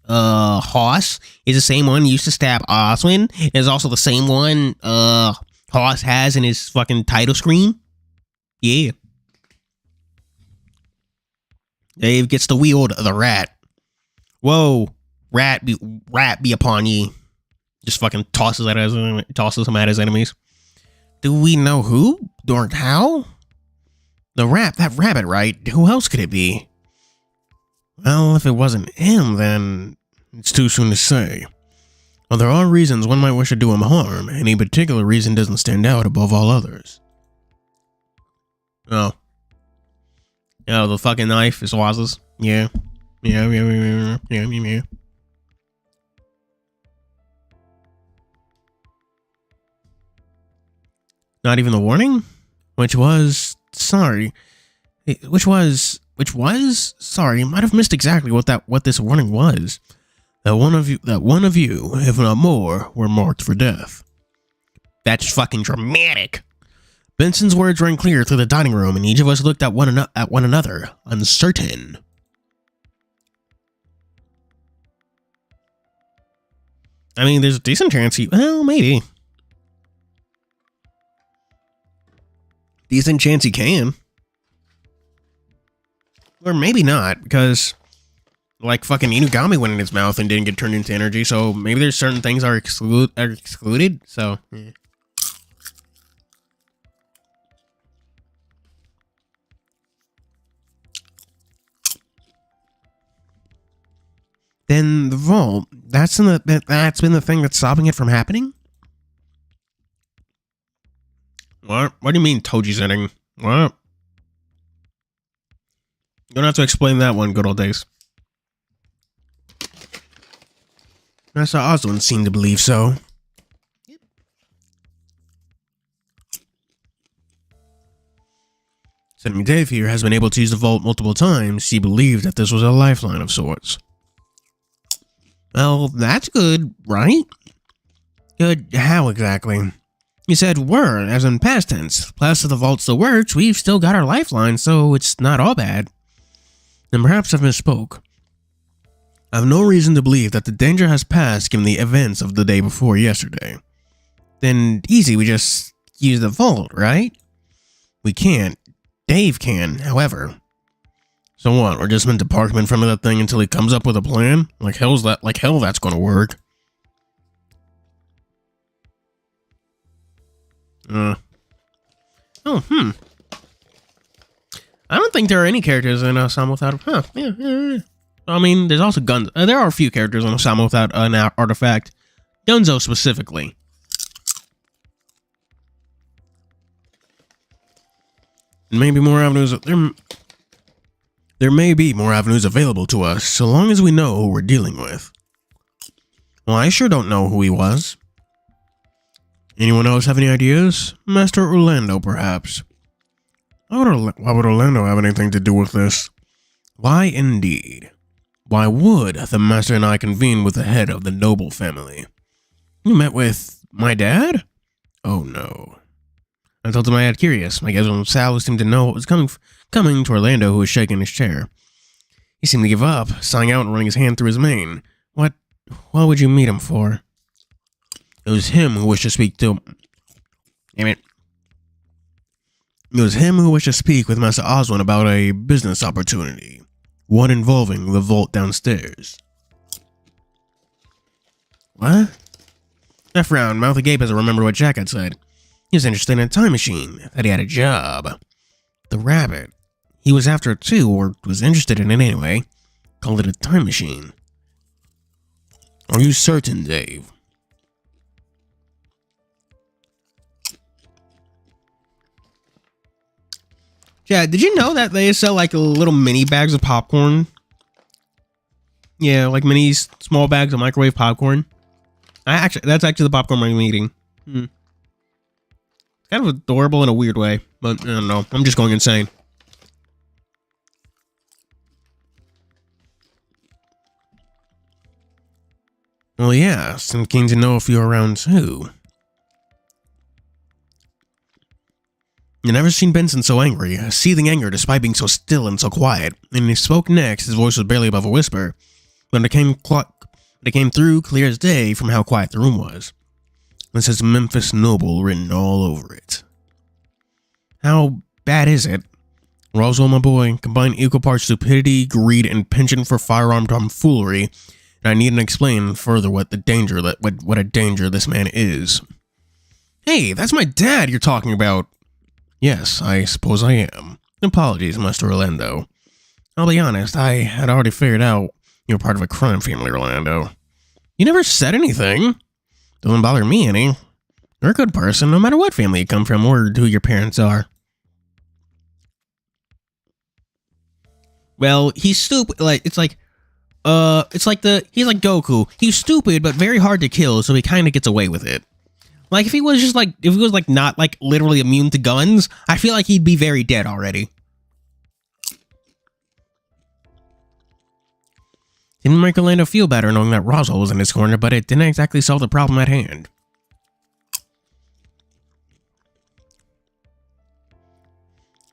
S1: Hoss is the same one used to stab Oswin? Is also the same one Hoss has in his fucking title screen? Yeah. Dave gets to wield the rat. Whoa, rat be upon ye. Just fucking tosses him at his enemies. Do we know who or how? That rabbit, right? Who else could it be? Well, if it wasn't him, then it's too soon to say. Well, there are reasons one might wish to do him harm. Any particular reason doesn't stand out above all others. Oh. Oh, the fucking knife is Waz's. Yeah. Yeah. Not even the warning? Which was... Sorry. Sorry, might have missed exactly what this warning was. That one of you, if not more, were marked for death. That's fucking dramatic. Benson's words rang clear through the dining room, and each of us looked at one another, uncertain. I mean, there's a decent chance well, maybe. Decent chance he can. Or maybe not, because like fucking Inugami went in his mouth and didn't get turned into energy, so maybe there's certain things are excluded, so yeah. Then the vault, that's been the thing that's stopping it from happening? What? What do you mean Toji's ending? What? You don't have to explain that one, good old days. Master Oswin seemed to believe so. Yep. Enemy Dave here has been able to use the vault multiple times. He believed that this was a lifeline of sorts. Well, that's good, right? Good how exactly? You said were, as in past tense. Plus, if the vault still works, we've still got our lifeline, so it's not all bad. And perhaps I've misspoke. I have no reason to believe that the danger has passed given the events of the day before yesterday. Then, easy, we just use the vault, right? We can't. Dave can, however. So what, we're just meant to park him in front of that thing until he comes up with a plan? Like hell that's gonna work. I don't think there are any characters in Osama without yeah. I mean, there's also guns. There are a few characters in Osama without an artifact. Gunzo specifically. Maybe more avenues. There may be more avenues available to us, so long as we know who we're dealing with. Well, I sure don't know who he was. Anyone else have any ideas? Master Orlando, perhaps. Why would Orlando have anything to do with this? Why indeed? Why would the Master and I convene with the head of the noble family? You met with my dad? Oh no. I told him I had curious. I guess when Sal seemed to know what was coming to Orlando, who was shaking his chair. He seemed to give up, sighing out and running his hand through his mane. What would you meet him for? It was him who wished to speak to... Damn it. It was him who wished to speak with Master Oswin about a business opportunity. One involving the vault downstairs. What? I frowned, mouth agape as I remembered what Jack had said. He was interested in a time machine, that he had a job. The rabbit. He was after it too, or was interested in it anyway. Called it a time machine. Are you certain, Dave? Yeah, did you know that they sell like little mini bags of popcorn? Yeah, like small bags of microwave popcorn. That's actually the popcorn I'm eating. It's kind of adorable in a weird way, but I don't know. I'm just going insane. Well, yes, I'm keen to know if you're around too. I've never seen Benson so angry, a seething anger despite being so still and so quiet. And when he spoke next, his voice was barely above a whisper, but it came through clear as day from how quiet the room was. It says Memphis Noble written all over it. How bad is it? Roswell, my boy, combine equal parts stupidity, greed, and penchant for firearm tomfoolery, and I needn't explain further what a danger this man is. Hey, that's my dad you're talking about. Yes, I suppose I am. Apologies, Master Orlando. I'll be honest, I had already figured out you're part of a crime family, Orlando. You never said anything. Doesn't bother me any. You're a good person, no matter what family you come from or who your parents are. Well, he's stupid. He's like Goku. He's stupid, but very hard to kill, so he kind of gets away with it. Like, if he was not, like, literally immune to guns, I feel like he'd be very dead already. Didn't make Orlando feel better knowing that Roswell was in his corner, but it didn't exactly solve the problem at hand.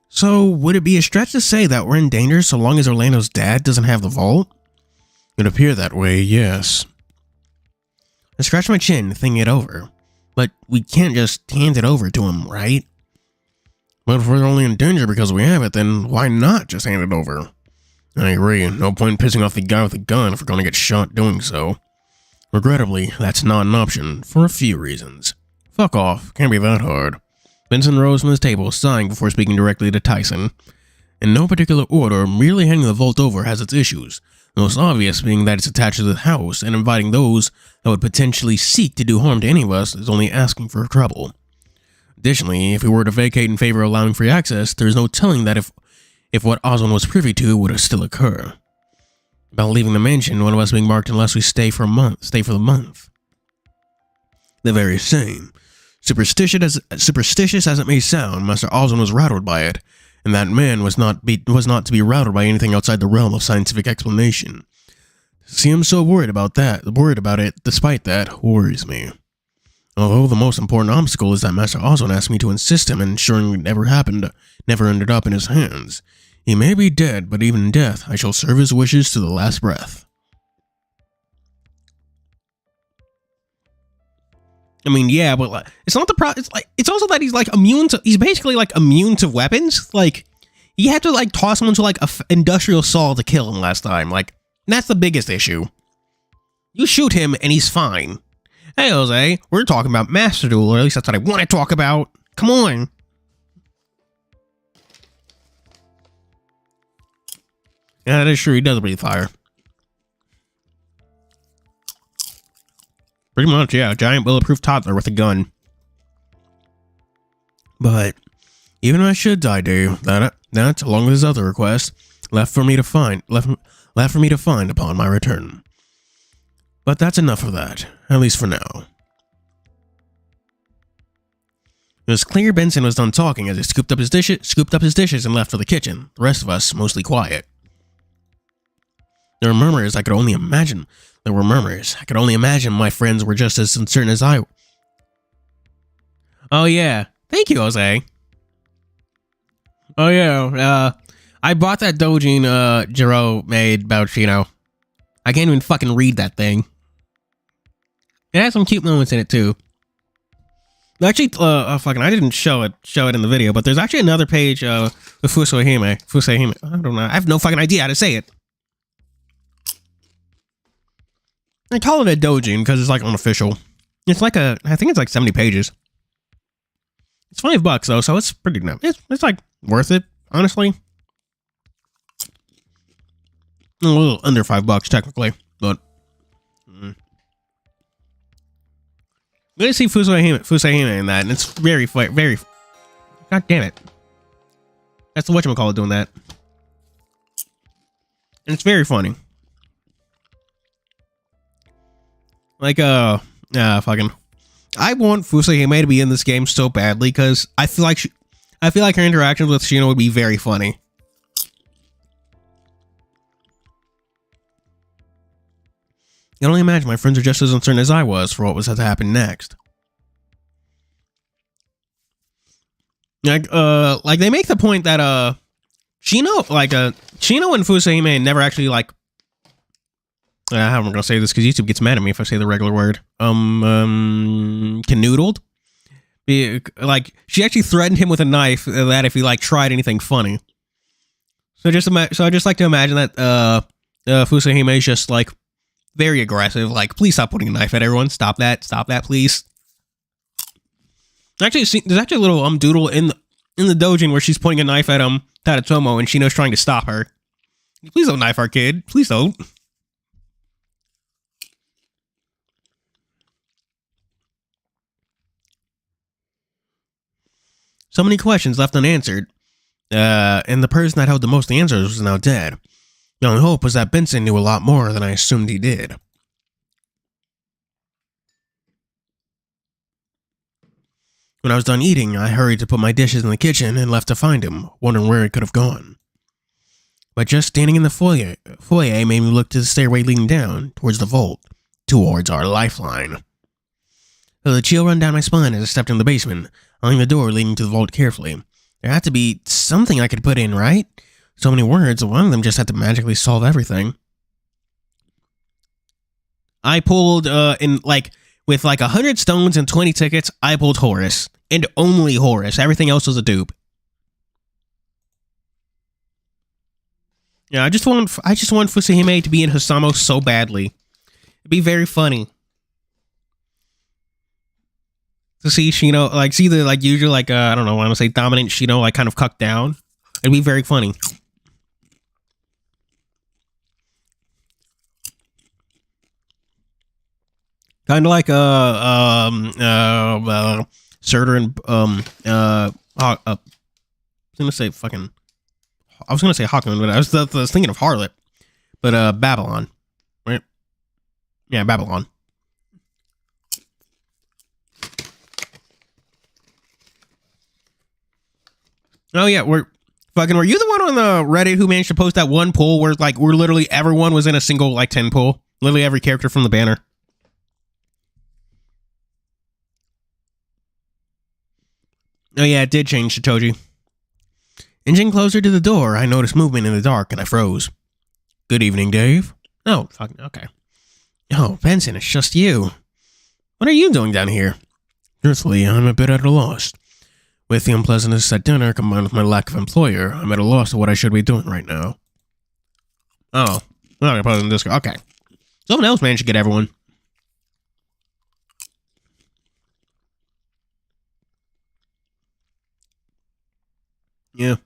S1: So, would it be a stretch to say that we're in danger so long as Orlando's dad doesn't have the vault? It would appear that way, yes. I scratched my chin, thinking it over. But we can't just hand it over to him, right? But if we're only in danger because we have it, then why not just hand it over? I agree, no point pissing off the guy with the gun if we're going to get shot doing so. Regrettably, that's not an option, for a few reasons. Fuck off, can't be that hard. Benson rose from his table, sighing before speaking directly to Tyson. In no particular order, merely handing the vault over has its issues. The most obvious being that it's attached to the house, and inviting those that would potentially seek to do harm to any of us is only asking for trouble. Additionally, if we were to vacate in favor of allowing free access, there is no telling that if what Oswin was privy to would still occur. About leaving the mansion, one of us being marked unless we stay for the month. The very same. Superstitious as it may sound, Master Oswin was rattled by it, and that man was not to be routed by anything outside the realm of scientific explanation. To see him so worried about it, despite that, worries me. Although the most important obstacle is that Master Oswin asked me to insist him in ensuring it never ended up in his hands. He may be dead, but even in death, I shall serve his wishes to the last breath. I mean, yeah, but like, it's not the problem. It's also that he's basically immune to weapons. Like, he had to toss him into a industrial saw to kill him last time. Like, that's the biggest issue. You shoot him and he's fine. Hey, Jose, we're talking about Master Duel, or at least that's what I want to talk about. Come on. Yeah, that is true. He does breathe fire. Pretty much, yeah. A giant bulletproof toddler with a gun. But even if I should die, Dave, that along with his other request, left for me to find upon my return. But that's enough of that, at least for now. It was clear Benson was done talking as he scooped up his dishes and left for the kitchen. The rest of us mostly quiet. There were murmurs I could only imagine. My friends were just as uncertain as I. Oh yeah, thank you, Jose. Oh yeah, I bought that doujin Jiro made about Shino. I can't even fucking read that thing. It has some cute moments in it too. Actually, fucking, I didn't show it in the video, but there's actually another page with Fusahime. I don't know. I have no fucking idea how to say it. I call it a doujin because it's like unofficial. It's like I think it's like 70 pages. It's $5 though, so it's pretty nice. It's like worth it, honestly. A little under $5 technically, but good to see Fusahime in that, and it's very. God damn it! That's the whatchamacallit doing that, and it's very funny. Like fucking. I want Fusahime to be in this game so badly because I feel like her interactions with Shino would be very funny. I can only imagine my friends are just as uncertain as I was for what was to happen next. Like they make the point that Shino and Fusahime never actually like. How am I gonna say this? Because YouTube gets mad at me if I say the regular word. Canoodled. Like she actually threatened him with a knife that if he like tried anything funny. So I just like to imagine that Fusahime is just like very aggressive. Like, please stop putting a knife at everyone. Stop that, please. Actually, there's actually a little doodle in the doujin where she's pointing a knife at Tadatomo and Shino's trying to stop her. Please don't knife our kid. Please don't. So many questions left unanswered, and the person that held the most answers was now dead. The only hope was that Benson knew a lot more than I assumed he did. When I was done eating, I hurried to put my dishes in the kitchen and left to find him, wondering where he could have gone. But just standing in the foyer made me look to the stairway leading down, towards the vault, towards our lifeline. The chill ran down my spine as I stepped in the basement, eyeing the door leading to the vault carefully. There had to be something I could put in, right? So many words, one of them just had to magically solve everything. I pulled, with 100 stones and 20 tickets, I pulled Horus. And only Horus. Everything else was a dupe. Yeah, I just want Fusahime to be in Hisamo so badly. It'd be very funny. To see Shino, see the, usual, I don't know, I want to say dominant Shino, kind of cucked down. It'd be very funny. Kind of like Surtur and I was gonna say Hawkman, but I was thinking of Harlot, but Babylon, right? Yeah, Babylon. Oh yeah, were you the one on the Reddit who managed to post that one poll where literally everyone was in a single 10 poll, literally every character from the banner? Oh yeah, it did change to Toji. Inching closer to the door, I noticed movement in the dark and I froze. Good evening, Dave. Oh, fucking okay. Oh, Benson, it's just you. What are you doing down here? Truthfully, I'm a bit at a loss. With the unpleasantness at dinner combined with my lack of employer, I'm at a loss of what I should be doing right now. Oh, I'm not gonna put it in this. Okay. Someone else managed to get everyone. Yeah.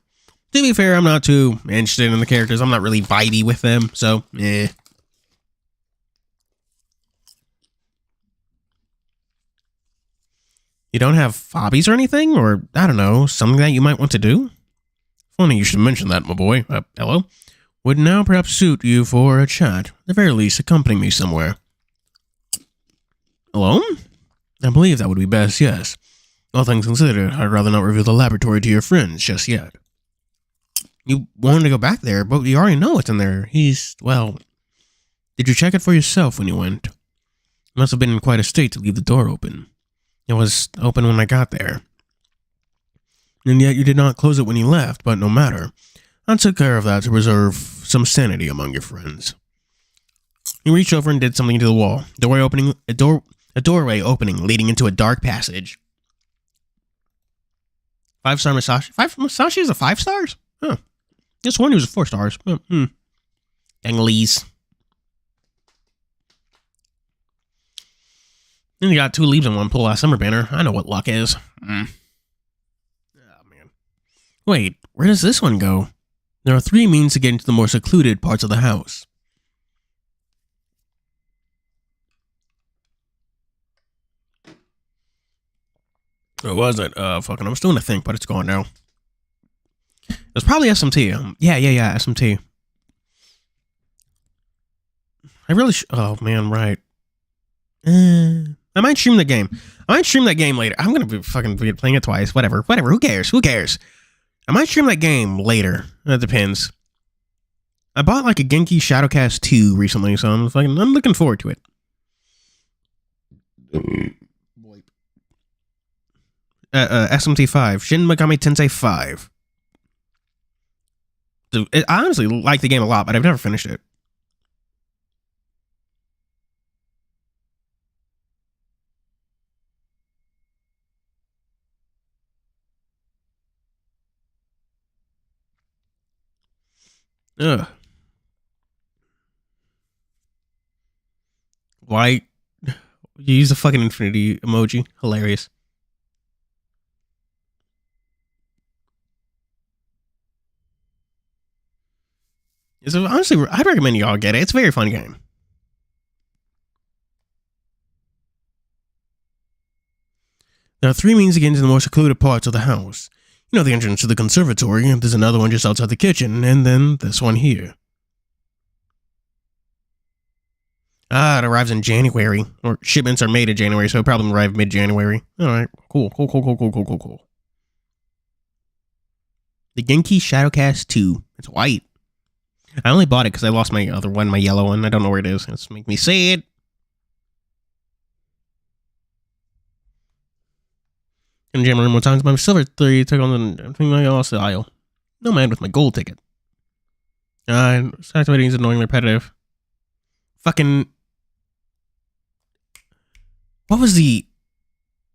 S1: To be fair, I'm not too interested in the characters. I'm not really vibey with them, so, eh. You don't have hobbies or anything? Or, I don't know, something that you might want to do? Funny you should mention that, my boy. Hello? Would now perhaps suit you for a chat. At the very least, accompany me somewhere. Alone? I believe that would be best, yes. All things considered, I'd rather not reveal the laboratory to your friends just yet. You wanted to go back there, but you already know what's in there. Well... Did you check it for yourself when you went? You must have been in quite a state to leave the door open. It was open when I got there. And yet you did not close it when you left, but no matter. I took care of that to preserve some sanity among your friends. He reached over and did something to the wall. A doorway opening leading into a dark passage. 5-star Masashi? Masashi is a 5 stars? Huh. This one was 4 stars. Dangleese. Then you got 2 leaves in one pull last summer banner. I know what luck is. Oh, man. Wait, where does this one go? There are 3 means to get into the more secluded parts of the house. Or was it? Fucking, I'm still gonna think, but it's gone now. It's probably SMT. Yeah, SMT. I really oh, man, right. I might stream the game. I might stream that game later. I'm gonna be fucking playing it twice. Whatever. Who cares? I might stream that game later. That depends. I bought like a Genki Shadowcast 2 recently, so I'm looking forward to it. SMT 5. Shin Megami Tensei 5. So, I honestly like the game a lot, but I've never finished it. Ugh. Why? You use the fucking infinity emoji. Hilarious. So honestly, I'd recommend y'all get it. It's a very fun game. There are 3 means to get into the more secluded parts of the house. You know, the entrance to the conservatory, there's another one just outside the kitchen, and then this one here. It arrives in January. Or shipments are made in January, so it'll probably arrive mid-January. Alright, cool. The Genki Shadowcast 2. It's white. I only bought it because I lost my other one, my yellow one. I don't know where it is. It's make me sad. And jam more times. My silver 3 took on the thing I lost the aisle. No man with my gold ticket. Activating is annoyingly repetitive. Fucking. What was the.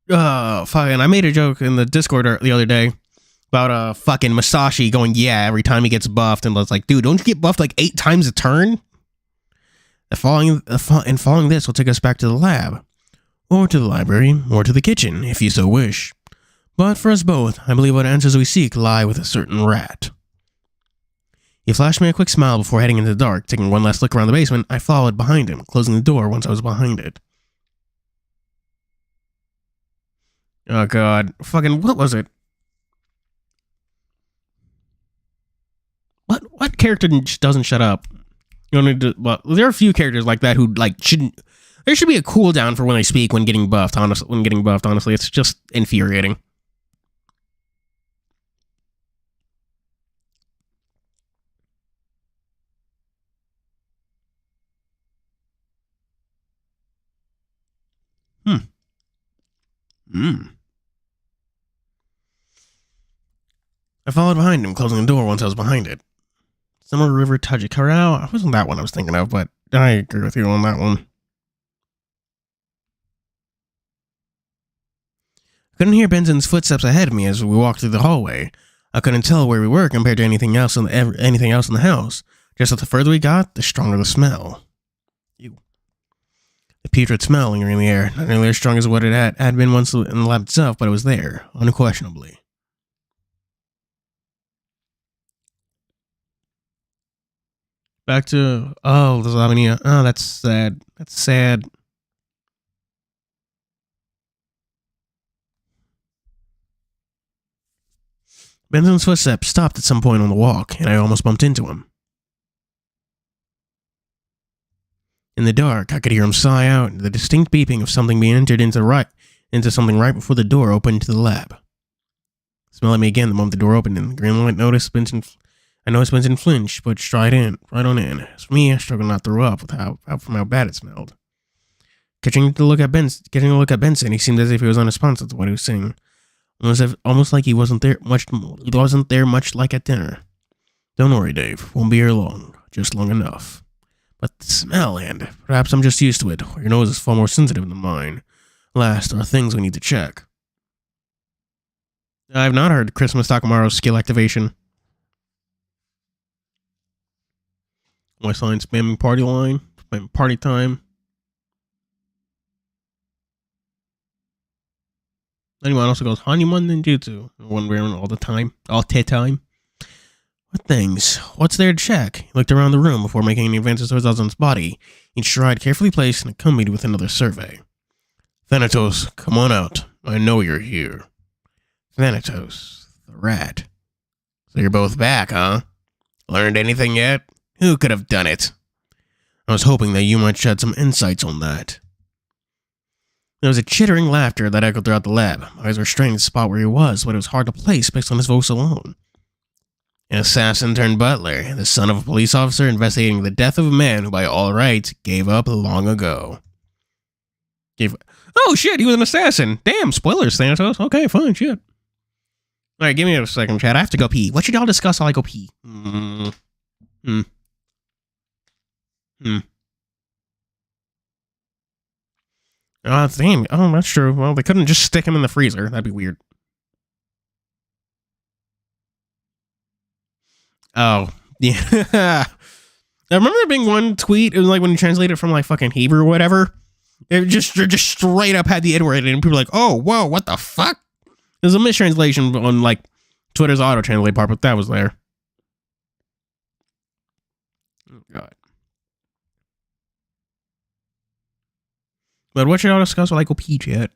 S1: Fucking. I made a joke in the Discord the other day about fucking Masashi going every time he gets buffed, and I was like, dude, don't you get buffed like 8 times a turn? Following this will take us back to the lab, or to the library, or to the kitchen, if you so wish. But for us both, I believe what answers we seek lie with a certain rat. He flashed me a quick smile before heading into the dark. Taking one last look around the basement, I followed behind him, closing the door once I was behind it. Oh god, fucking, what was it? What character doesn't shut up? You don't need to. Well, there are a few characters like that who shouldn't. There should be a cooldown for when they speak when getting buffed. Honestly, it's just infuriating. I followed behind him, closing the door once I was behind it. Summer River Tajikara. It wasn't that one I was thinking of, but I agree with you on that one. I couldn't hear Benson's footsteps ahead of me as we walked through the hallway. I couldn't tell where we were compared to anything else in the house. Just that the further we got, the stronger the smell. Ew. The putrid smell lingering in the air, not nearly as strong as what it had been once in the lab itself, but it was there, unquestionably. Back to, the Lavania. Oh, that's sad. That's sad. Benson's footsteps stopped at some point on the walk, and I almost bumped into him. In the dark, I could hear him sigh out, the distinct beeping of something being entered into something right before the door opened to the lab. Smell at me again the moment the door opened, and the green light I noticed Benson flinch, but stride on in. As for me, I struggled not to throw up from how bad it smelled. Getting a look at Benson, he seemed as if he was unresponsive to what he was saying. Almost like he wasn't there much like at dinner. Don't worry, Dave. Won't be here long. Just long enough. But the smell, and perhaps I'm just used to it, or your nose is far more sensitive than mine. Last, there are things we need to check. I've not heard Christmas Takamaro's skill activation. West line spamming party line. Spamming party time. Anyone also goes Hanumon Ninjutsu. One wearing all the time. All the time. What things? What's there to check? He looked around the room before making any advances to his husband's body, each stride carefully placed and accompanied with another survey. Thanatos, come on out. I know you're here. Thanatos, the rat. So you're both back, huh? Learned anything yet? Who could have done it? I was hoping that you might shed some insights on that. There was a chittering laughter that echoed throughout the lab. My eyes were strained to spot where he was, but it was hard to place based on his voice alone. An assassin turned butler, the son of a police officer investigating the death of a man who by all rights gave up long ago. Oh shit, he was an assassin. Damn, spoilers, Thanatos. Okay, fine, shit. Alright, give me a second, chat. I have to go pee. What should y'all discuss while I go pee? Oh, damn. Oh, that's true. Well, they couldn't just stick him in the freezer. That'd be weird. Oh, yeah. I remember there being one tweet, it was like when you translate it from like fucking Hebrew or whatever, it just straight up had the N-word in it, and people were like, oh, whoa, what the fuck? There's a mistranslation on like Twitter's auto-translate part, but that was there. Oh, God. But what should I discuss with Michael Peach yet?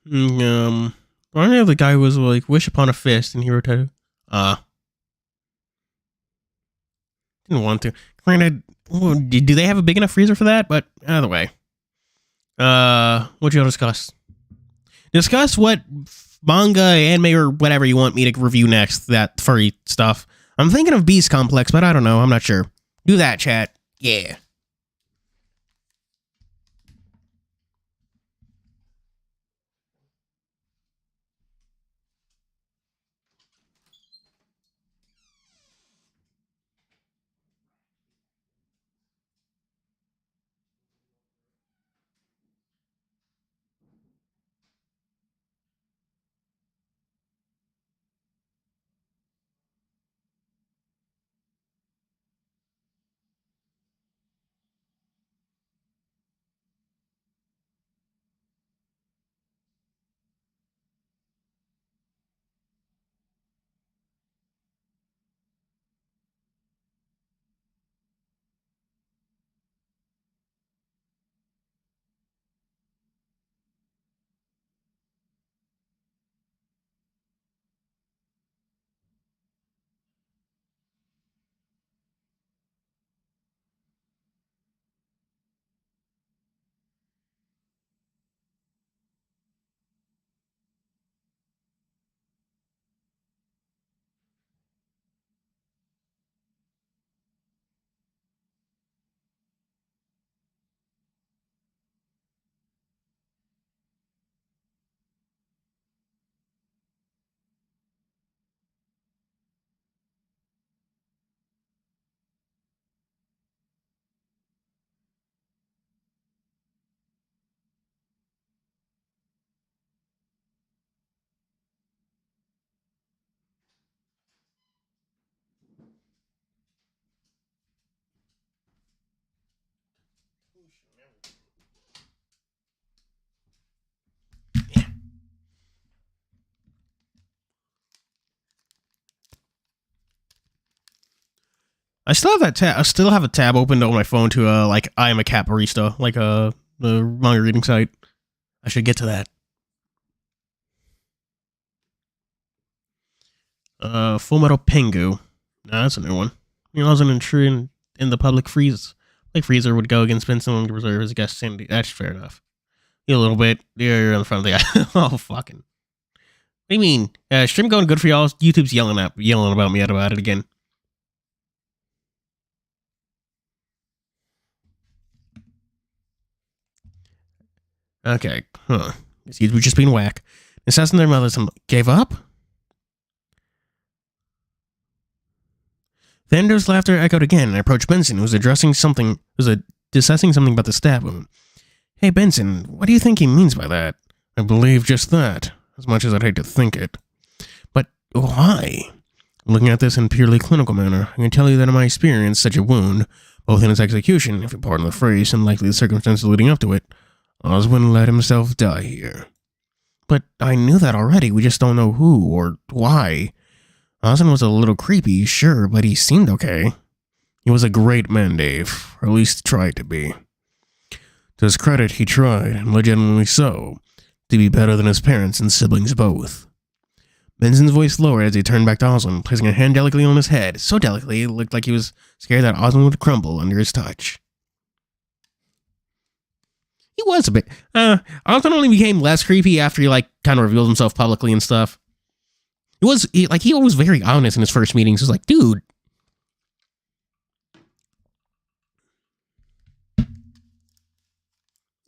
S1: I don't know, the guy was like, wish upon a fist and hero tattoo. Didn't want to. Granted, do they have a big enough freezer for that? But either way. What you want to discuss? Discuss what manga, anime, or whatever you want me to review next. That furry stuff. I'm thinking of Beast Complex, but I don't know. I'm not sure. Do that, chat. Yeah. I still have that tab. I still have a tab open on my phone to like I am a cat barista, like the manga reading site. I should get to that. Full Metal Pingu. Nah, that's a new one. He wasn't intrude in the public freeze. Like freezer would go against Vincent to reserve his guest sanity. That's fair enough. A little bit. You're in front of the guy. Oh fucking. What do you mean? Stream going good for y'all? YouTube's yelling about me about it again. Okay, huh. He's just being whack. Assessing their mothers gave up? Thanatos' laughter echoed again and approached Benson, who was discussing something about the stab wound. Hey, Benson, what do you think he means by that? I believe just that, as much as I'd hate to think it. But why? Looking at this in a purely clinical manner, I can tell you that in my experience, such a wound, both in its execution, if you pardon the phrase, and likely the circumstances leading up to it, Oswin let himself die here. But I knew that already, we just don't know who or why. Oswin was a little creepy, sure, but he seemed okay. He was a great man, Dave, or at least tried to be. To his credit, he tried, and legitimately so, to be better than his parents and siblings both. Benson's voice lowered as he turned back to Oswin, placing a hand delicately on his head, so delicately it looked like he was scared that Oswin would crumble under his touch. He was a bit. Oswin only became less creepy after he, kind of revealed himself publicly and stuff. He was very honest in his first meetings. He was like, dude.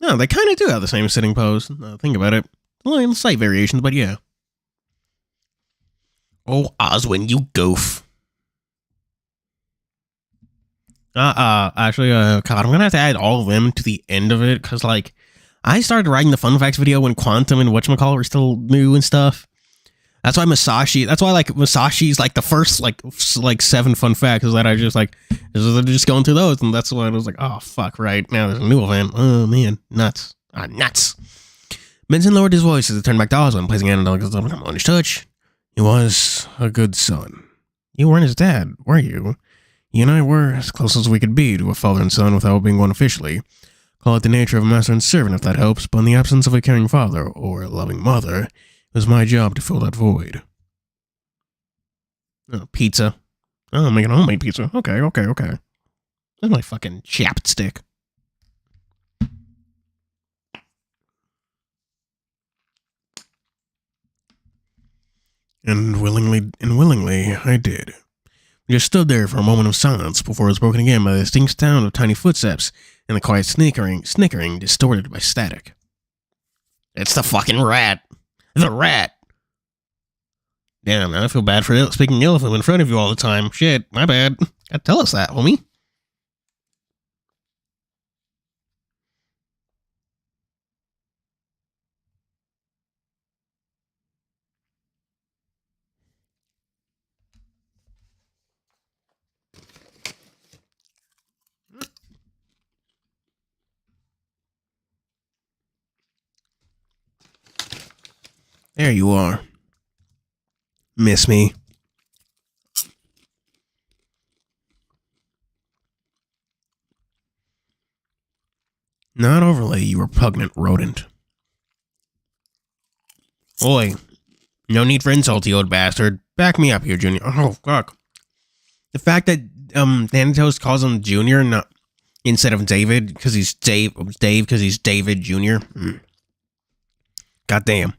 S1: No, they kind of do have the same sitting pose. Think about it. Little slight variations, but yeah. Oh, Oswin, you goof. Actually, God, I'm gonna have to add all of them to the end of it, because, I started writing the fun facts video when Quantum and whatchamacallit were still new and stuff. That's why Masashi's, the first, 7 fun facts is that I just going through those, and that's why I was like, oh, fuck, right, now there's a new event. Oh, man, nuts. Nuts. Benson lowered his voice as he turned back to Oswin, placing a hand on his touch. He was a good son. You weren't his dad, were you? You and I were as close as we could be to a father and son without being one officially. Call it the nature of a master and servant if that helps, but in the absence of a caring father or a loving mother, it was my job to fill that void. Oh, pizza. Oh, I'm making homemade pizza. Okay. That's my fucking chapstick. And willingly, I did. We just stood there for a moment of silence before it was broken again by the distinct sound of tiny footsteps and the quiet snickering distorted by static. It's the fucking rat! The rat! Damn, I feel bad for speaking ill of him in front of you all the time. Shit, my bad. Gotta tell us that, homie. There you are. Miss me. Not overly, you repugnant rodent. Oi. No need for insult, you old bastard. Back me up here, Junior. Oh, fuck. The fact that Thanatos calls him Junior instead of David because he's Dave because he's David Jr. Goddamn.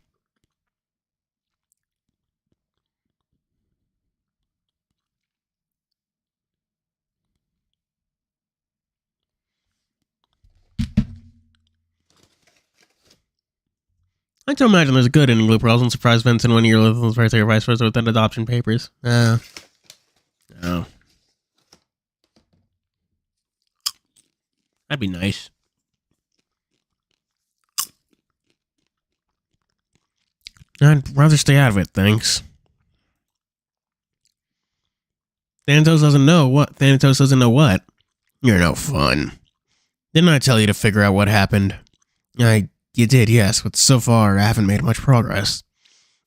S1: I can imagine there's a good ending loop where I was surprised Benson when you're with first or vice versa with the adoption papers. No. That'd be nice. I'd rather stay out of it, thanks. Thanatos doesn't know what? You're no fun. Didn't I tell you to figure out what happened? You did, yes, but so far I haven't made much progress.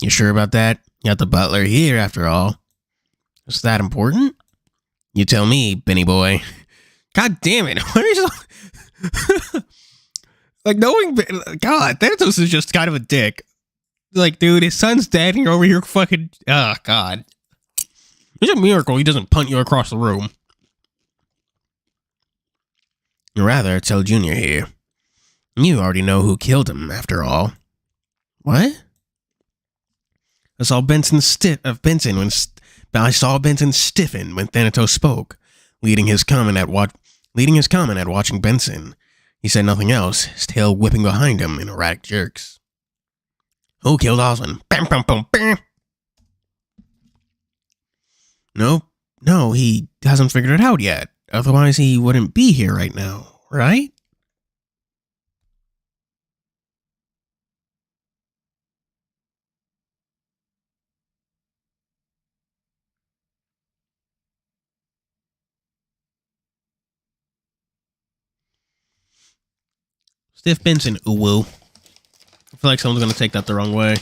S1: You sure about that? You got the butler here, after all. Is that important? You tell me, Benny boy. God damn it. What are you so... knowing... God, Thanatos is just kind of a dick. Dude, his son's dead and you're over here fucking... Oh, God. It's a miracle he doesn't punt you across the room. Rather, tell Junior here. You already know who killed him, after all. What? I saw Benson stiffen when Thanatos spoke, leading his comment at watching Benson. He said nothing else, his tail whipping behind him in erratic jerks. Who killed Oswin? Bam, bam, bam, bam. No, he hasn't figured it out yet. Otherwise, he wouldn't be here right now, right? Stiff Benson, ooh-woo. I feel like someone's gonna take that the wrong way.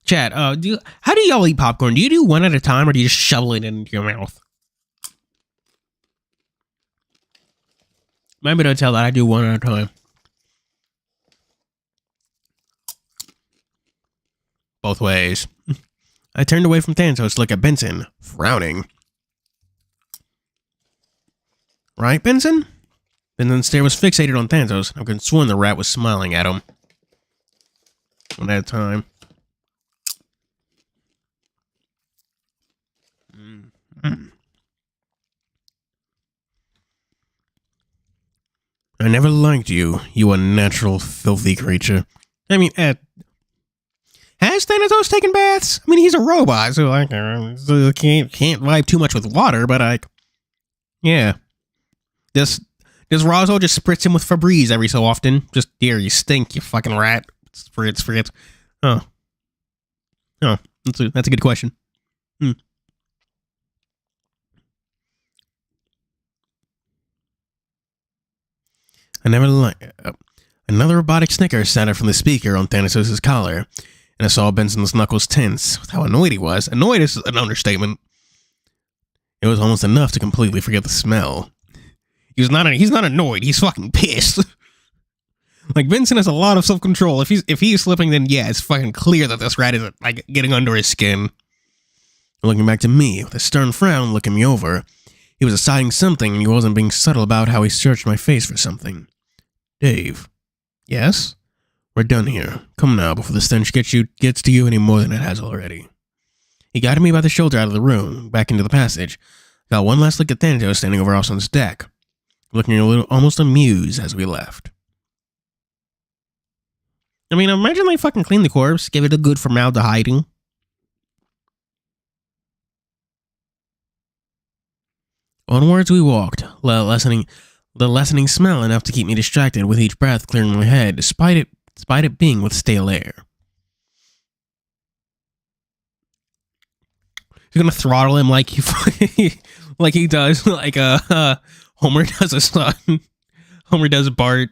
S1: Chat, how do y'all eat popcorn? Do you do one at a time, or do you just shovel it into your mouth? Maybe don't tell that I do one at a time. Both ways. I turned away from Thanatos to look at Benson, frowning. Right, Benson? Benson's stare was fixated on Thanatos. I could have sworn the rat was smiling at him. One at a time. I never liked you, you unnatural, filthy creature. I mean, has Thanatos taken baths? I mean, he's a robot, so like, so can't vibe too much with water, but like, yeah. Does Rosal just spritz him with Febreze every so often? Just, here, you stink, you fucking rat. Spritz. Oh, that's a good question. I never liked... Another robotic snicker sounded from the speaker on Thanatos' collar, and I saw Benson's knuckles tense with how annoyed he was. Annoyed is an understatement. It was almost enough to completely forget the smell. He's not annoyed, he's fucking pissed. Like, Benson has a lot of self-control. If he's slipping, then yeah, it's fucking clear that this rat is, like, getting under his skin. Looking back to me, with a stern frown looking me over, he was deciding something and he wasn't being subtle about how he searched my face for something. Dave. Yes? We're done here. Come now, before the stench gets to you any more than it has already. He guided me by the shoulder out of the room, back into the passage. Got one last look at Thanatos standing over Austin's deck, looking a little almost amused as we left. I mean, imagine they fucking clean the corpse, give it a good formaldehyding. Onwards we walked, the lessening smell enough to keep me distracted with each breath clearing my head, despite it being with stale air. He's gonna throttle him like he does, like Homer does a son. Homer does Bart.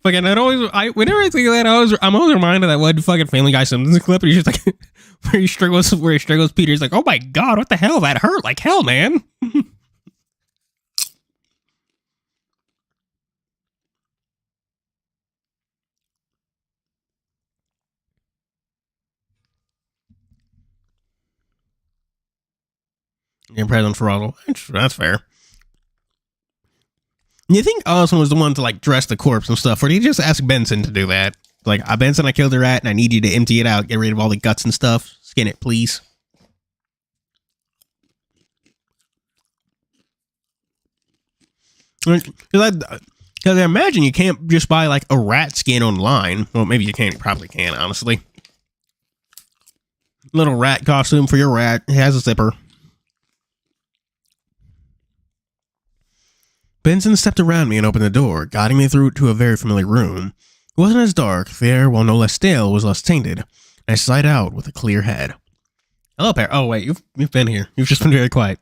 S1: Fucking, whenever I think of that, I'm always reminded of that one fucking Family Guy Simpsons clip, and he's just like, where he struggles Peter. He's like, oh my god, what the hell? That hurt like hell, man. You're present for Rosal. That's fair. You think Oswin was the one to like dress the corpse and stuff, or did he just ask Benson to do that? Like, Benson, I killed the rat and I need you to empty it out, get rid of all the guts and stuff. Skin it, please. Because I imagine you can't just buy like a rat skin online. Well, maybe you can. You probably can, honestly. Little rat costume for your rat. It has a zipper. Benson stepped around me and opened the door, guiding me through to a very familiar room. It wasn't as dark. The air, while no less stale, was less tainted. And I sighed out with a clear head. Hello, Pear. Oh, wait. You've been here. You've just been very quiet.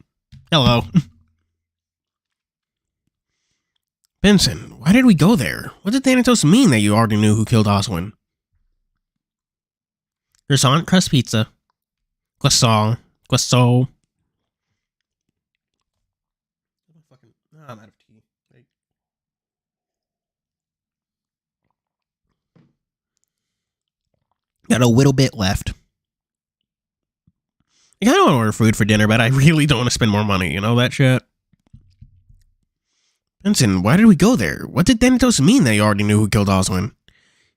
S1: Hello. Benson, why did we go there? What did Thanatos mean that you already knew who killed Oswin? Croissant crust pizza. Croissant. I'm out of tea. Got a little bit left. I kind of want to order food for dinner, but I really don't want to spend more money. You know that shit? Benson, why did we go there? What did Thanatos mean that you already knew who killed Oswin?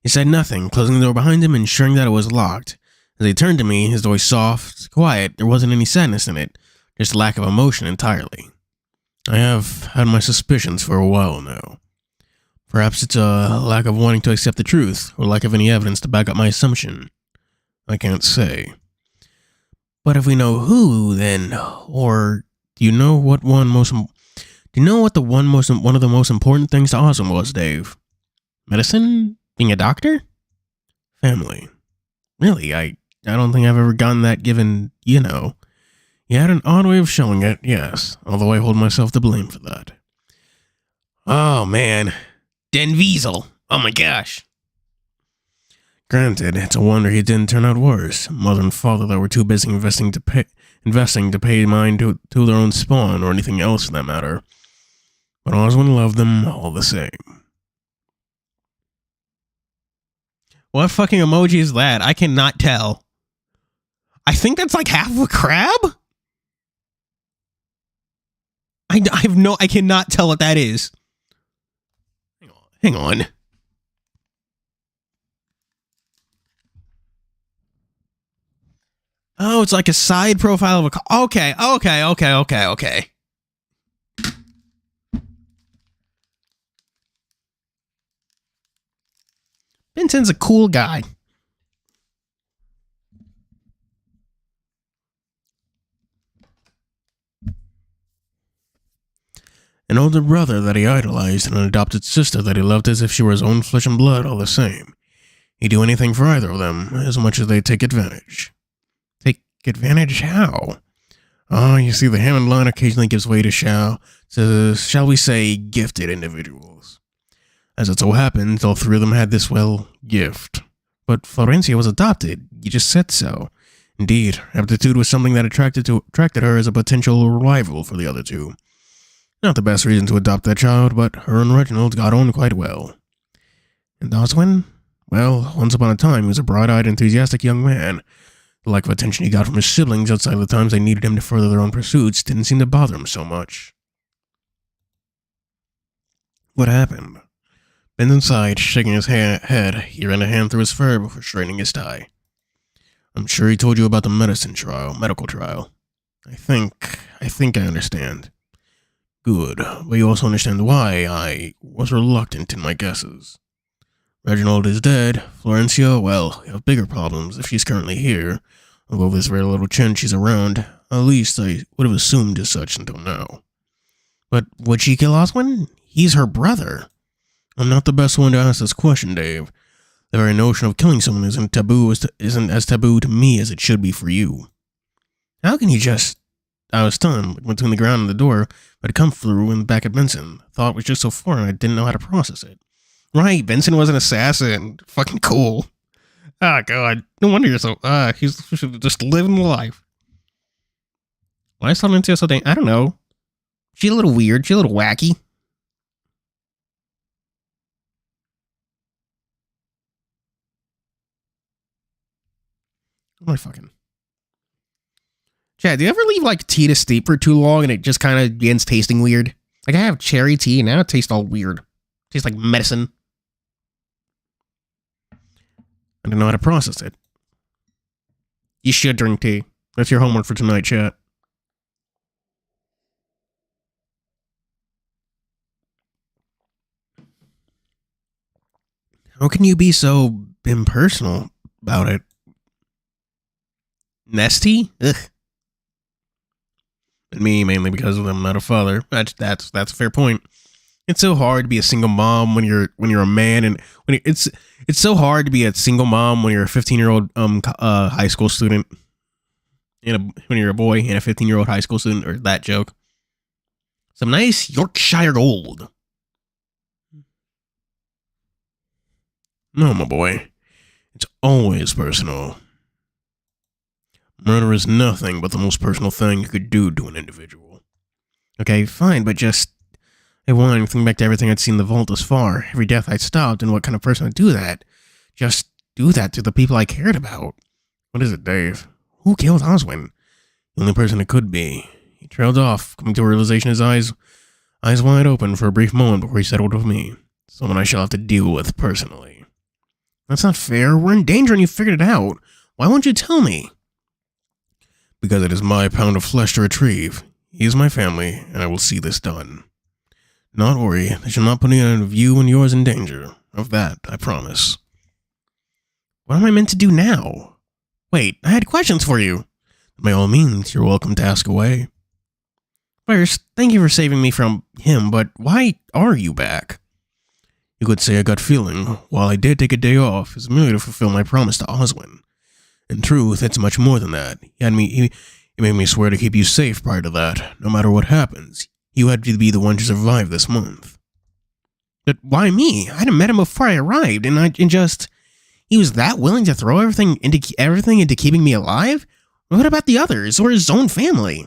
S1: He said nothing, closing the door behind him and ensuring that it was locked. As he turned to me, his voice soft, quiet, there wasn't any sadness in it, just lack of emotion entirely. I have had my suspicions for a while now. Perhaps it's a lack of wanting to accept the truth, or lack of any evidence to back up my assumption. I can't say. But if we know who, then, or do you know what one of the most important things to Oswin was, Dave? Medicine? Being a doctor? Family. Really, I don't think I've ever gotten that given, you know. He had an odd way of showing it, yes, although I hold myself to blame for that. Oh, man. Den Wiesel. Oh my gosh. Granted, it's a wonder he didn't turn out worse. Mother and father that were too busy investing to pay mind to their own spawn or anything else for that matter. But Oswin loved them all the same. What fucking emoji is that? I cannot tell. I think that's like half of a crab? I cannot tell what that is. Hang on. Oh, it's like a side profile of a... Okay. Vincent's a cool guy. An older brother that he idolized and an adopted sister that he loved as if she were his own flesh and blood all the same. He'd do anything for either of them, as much as they'd take advantage. Take advantage how? Oh, you see, the Hammond line occasionally gives way to shall we say, gifted individuals. As it so happened, all three of them had this, well, gift. But Florencia was adopted. You just said so. Indeed, aptitude was something that attracted her as a potential rival for the other two. Not the best reason to adopt that child, but her and Reginald got on quite well. And Oswin? Well, once upon a time, he was a bright-eyed, enthusiastic young man. The lack of attention he got from his siblings outside of the times they needed him to further their own pursuits didn't seem to bother him so much. What happened? Benson sighed, shaking his head. He ran a hand through his fur before straightening his tie. I'm sure he told you about the medical trial. I think I understand. Good, but you also understand why I was reluctant in my guesses. Reginald is dead. Florencia, well, you have bigger problems if she's currently here. Although there's very little chance she's around. At least I would have assumed as such until now. But would she kill Oswin? He's her brother. I'm not the best one to ask this question, Dave. The very notion of killing someone isn't as taboo to me as it should be for you. How can you just... I was stunned, between the ground and the door, but it come through and back at Benson. Thought it was just so foreign I didn't know how to process it. Right, Benson was an assassin. Fucking cool. Ah, God. No wonder you're so... he's just living the life. Why is Florencia so dang... I don't know. She's a little weird. She's a little wacky. Oh my fucking... Chad, do you ever leave like tea to steep for too long and it just kind of begins tasting weird? Like I have cherry tea and now it tastes all weird. It tastes like medicine. I don't know how to process it. You should drink tea. That's your homework for tonight, chat. How can you be so impersonal about it? Nesty? Ugh. And me, mainly because I'm not a father. That's a fair point. It's so hard to be a single mom when you're a man, and it's so hard to be a single mom when you're a 15-year-old high school student, when you're a boy and a 15-year-old high school student, or that joke. Some nice Yorkshire Gold. No, my boy, it's always personal. Murder is nothing but the most personal thing you could do to an individual. Okay, fine, but just... I want to think back to everything I'd seen in the vault thus far, every death I'd stopped, and what kind of person would do that. Just do that to the people I cared about. What is it, Dave? Who killed Oswin? The only person it could be. He trailed off, coming to a realization, his eyes wide open for a brief moment before he settled with me. Someone I shall have to deal with personally. That's not fair. We're in danger and you figured it out. Why won't you tell me? Because it is my pound of flesh to retrieve. He is my family, and I will see this done. Not worry, they shall not put any of you and yours in danger. Of that, I promise. What am I meant to do now? Wait, I had questions for you. By all means, you're welcome to ask away. First, thank you for saving me from him, but why are you back? You could say a gut feeling. While I did take a day off, it's merely to fulfill my promise to Oswin. In truth, it's much more than that. He made me swear to keep you safe prior to that. No matter what happens, you had to be the one to survive this month. But why me? I hadn't met him before I arrived, he was that willing to throw everything into keeping me alive? What about the others, or his own family?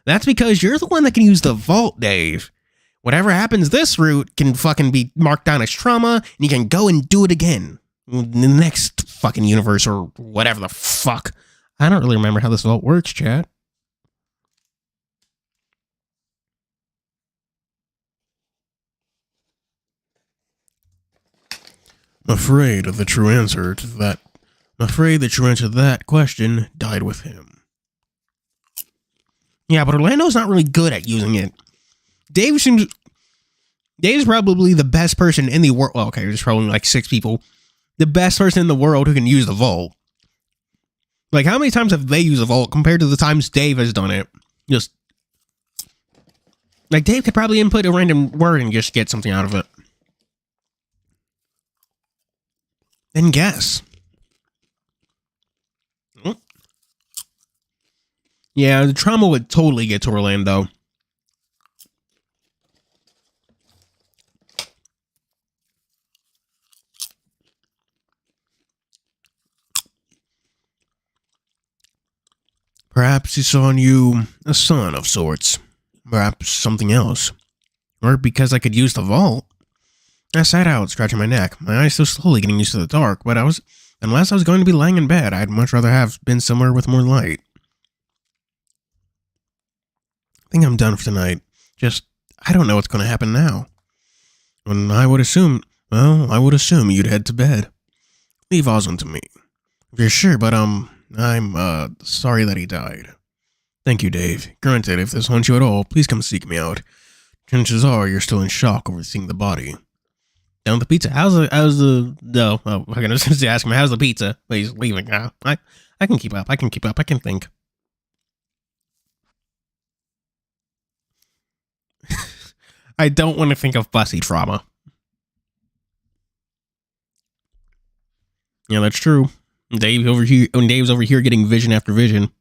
S1: That's because you're the one that can use the vault, Dave. Whatever happens this route can fucking be marked down as trauma, and you can go and do it again. In the next fucking universe, or whatever the fuck. I don't really remember how this vault works, chat. I'm afraid the true answer to that question died with him. Yeah, but Orlando's not really good at using it. Dave's probably the best person in the world. Well, okay, there's probably like 6 people. The best person in the world who can use the vault. Like, how many times have they used the vault compared to the times Dave has done it? Just, like, Dave could probably input a random word and just get something out of it. Then guess. Yeah, the trauma would totally get to Orlando. Perhaps he saw in you a son of sorts. Perhaps something else. Or because I could use the vault. I sat out, scratching my neck, my eyes still slowly getting used to the dark, but unless I was going to be lying in bed, I'd much rather have been somewhere with more light. I think I'm done for tonight. I don't know what's going to happen now. And I would assume you'd head to bed. Leave Oswin to me. If you're sure, but I'm sorry that he died. Thank you, Dave. Granted, if this haunts you at all, please come seek me out. Chances are you're still in shock over seeing the body. Down the pizza. How's the I'm gonna just ask him, how's the pizza? But he's leaving now. I can keep up. I can think. I don't want to think of Bussy trauma. Yeah, that's true. Dave's over here getting vision after vision.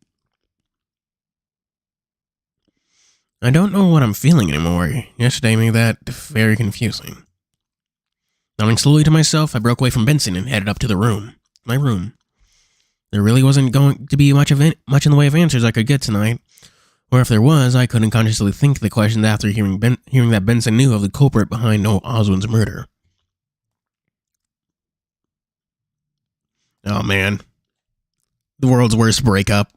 S1: I don't know what I'm feeling anymore. Yesterday made that very confusing. Nodding slowly to myself, I broke away from Benson and headed up to my room. There really wasn't going to be much in the way of answers I could get tonight. Or if there was, I couldn't consciously think the questions after hearing that Benson knew of the culprit behind Oswin's murder. Oh man. The world's worst breakup.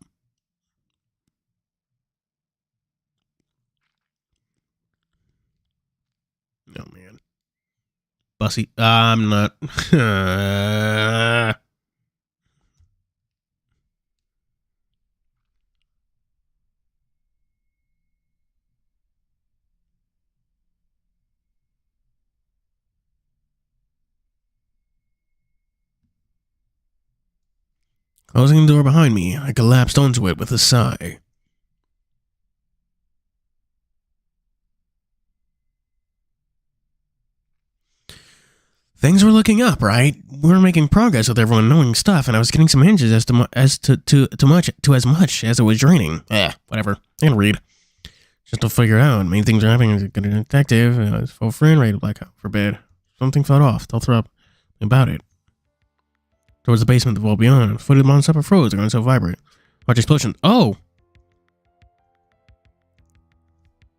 S1: Oh man. Bussy. I'm not. Closing the door behind me, I collapsed onto it with a sigh. Things were looking up, right? We were making progress with everyone knowing stuff, and I was getting some hinges as much as it was draining. Whatever. I can read. Just to figure out. Main things are happening. Get a detective. His full friend ready to blackout for bed. Something fell off. They'll throw up about it. Towards the basement, the vault beyond. Footed on separate froze. They're going so vibrant. Watch explosion. Oh!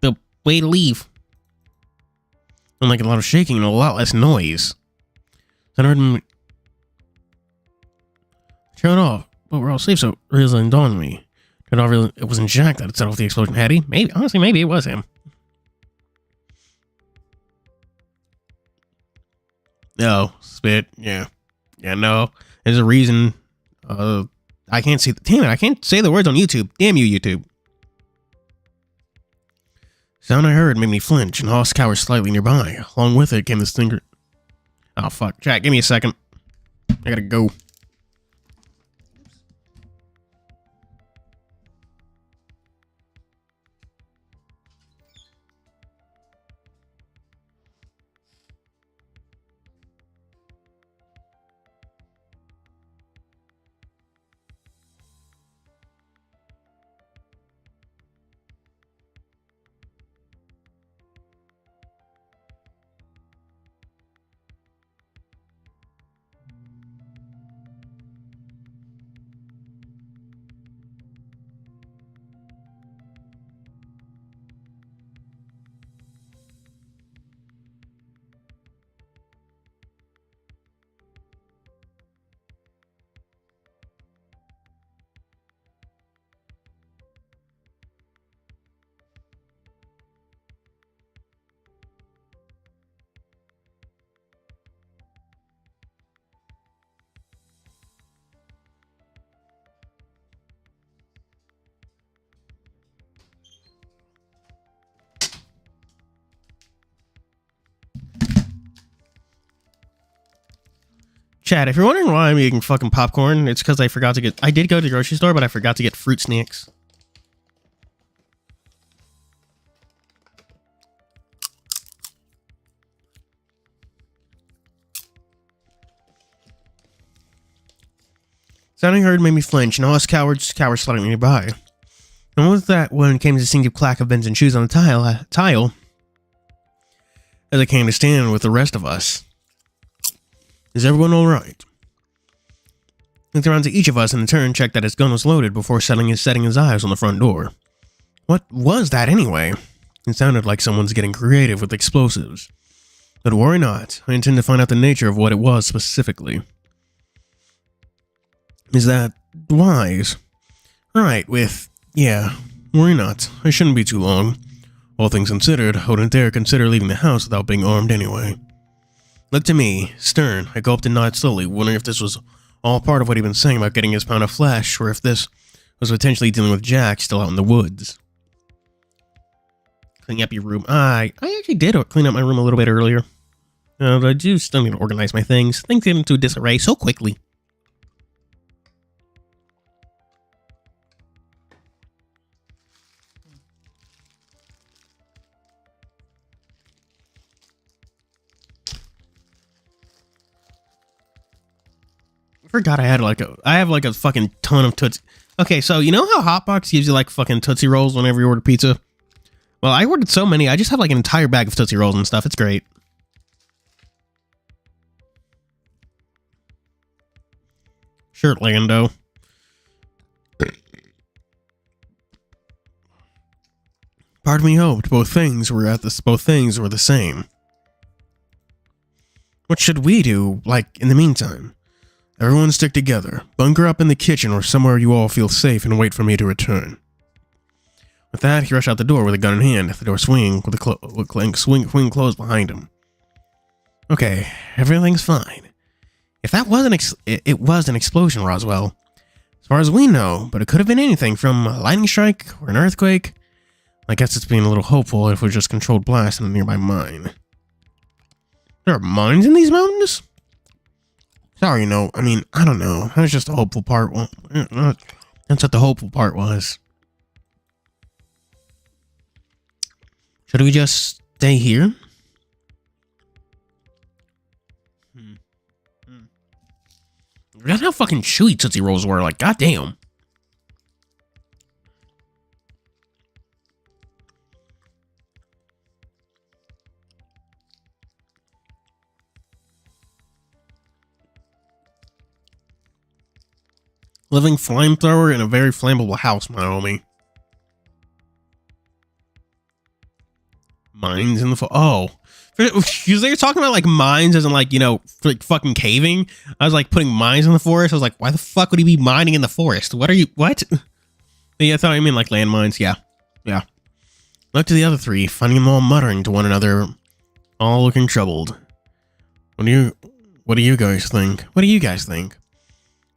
S1: The way to leave. I'm like a lot of shaking and a lot less noise. Then I heard him turn it off, but we're all safe, so it really dawned on me. It wasn't Jack that had set off the explosion, had he? Maybe it was him. No, spit, yeah. Yeah, no. There's a reason. I can't say, damn it, I can't say the words on YouTube. Damn you, YouTube. Sound I heard made me flinch, and Hoss cowered slightly nearby. Along with it came the stinger. Oh, fuck. Chat, give me a second. I gotta go. Chat, if you're wondering why I'm eating fucking popcorn, it's because I forgot to get... I did go to the grocery store, but I forgot to get fruit snacks. Sounding heard made me flinch, and Hoss cowered slightly nearby. And with that, when it came to the distinctive clack of Benson's shoes on the tile, as I came to stand with the rest of us. Is everyone alright? Looked around to each of us and in turn checked that his gun was loaded before setting his eyes on the front door. What was that anyway? It sounded like someone's getting creative with explosives. But worry not, I intend to find out the nature of what it was specifically. Is that wise? Right, yeah, worry not, I shouldn't be too long. All things considered, I wouldn't dare consider leaving the house without being armed anyway. Looked to me, stern. I gulped and nodded slowly, wondering if this was all part of what he'd been saying about getting his pound of flesh, or if this was potentially dealing with Jack still out in the woods. Cleaning up your room. I actually did clean up my room a little bit earlier. But I do still need to organize my things. Things get into disarray so quickly. Forgot I have like a fucking ton of Tootsie. Okay, so you know how Hotbox gives you like fucking Tootsie Rolls whenever you order pizza? Well, I ordered so many, I just have like an entire bag of Tootsie Rolls and stuff. It's great. Shirt Lando. Part of me hoped both things were the same. What should we do, like, in the meantime? Everyone stick together. Bunker up in the kitchen or somewhere you all feel safe and wait for me to return. With that, he rushed out the door with a gun in hand, the door swinging with the swing closed behind him. Okay, everything's fine. If that was it was an explosion, Roswell. As far as we know, but it could have been anything from a lightning strike or an earthquake. I guess it's being a little hopeful if it was just controlled blast in a nearby mine. There are mines in these mountains? Sorry, no. I mean, I don't know. That was just the hopeful part. Well, that's what the hopeful part was. Should we just stay here? That's how fucking chewy Tootsie Rolls were. Like, goddamn. Living flamethrower in a very flammable house, my homie. Mines in the oh. Because they were talking about like mines as in like, you know, like fucking caving. I was like putting mines in the forest. I was like, why the fuck would he be mining in the forest? What? Yeah, I thought I mean like landmines. Yeah. Look to the other three, finding them all muttering to one another, all looking troubled. What do you guys think? What do you guys think?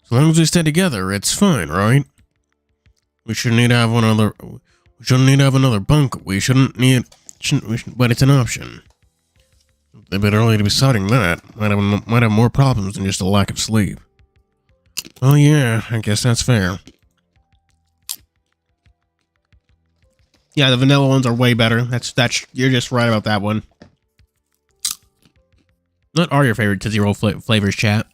S1: As long as we stay together, it's fine, right? We should need to have one We shouldn't need to have another bunk. We shouldn't, but it's an option. A bit early to be deciding that. Might have more problems than just a lack of sleep. Oh yeah, I guess that's fair. Yeah, the vanilla ones are way better. You're just right about that one. What are your favorite Tootsie Roll flavors, chat?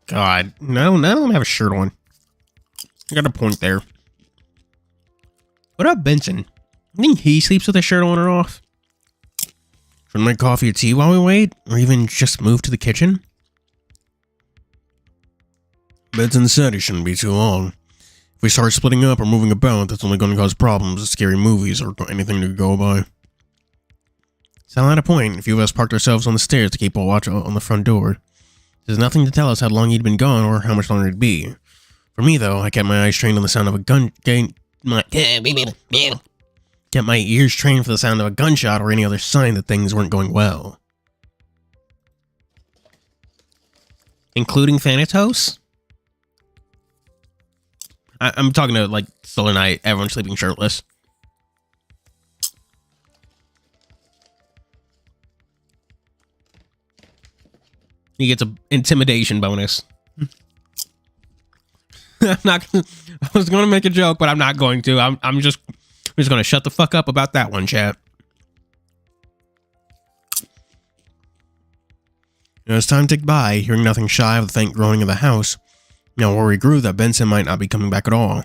S1: God, no, none of them have a shirt on. I got a point there. What about Benson? I think he sleeps with a shirt on or off. Should we make coffee or tea while we wait? Or even just move to the kitchen? Benson said it shouldn't be too long. If we start splitting up or moving about, that's only going to cause problems with scary movies or anything to go by. So at a point, a few of us parked ourselves on the stairs to keep a watch on the front door. There's nothing to tell us how long he'd been gone or how much longer it'd be. For me, though, I kept my eyes trained on the sound of a kept my ears trained for the sound of a gunshot or any other sign that things weren't going well. Including Thanatos? I'm talking to, like, Solar Knight, everyone sleeping shirtless. He gets an intimidation bonus. I was going to make a joke, but I'm not going to. I'm just going to shut the fuck up about that one, chat. As time ticked by, hearing nothing shy of the faint groaning of the house, now worry grew that Benson might not be coming back at all.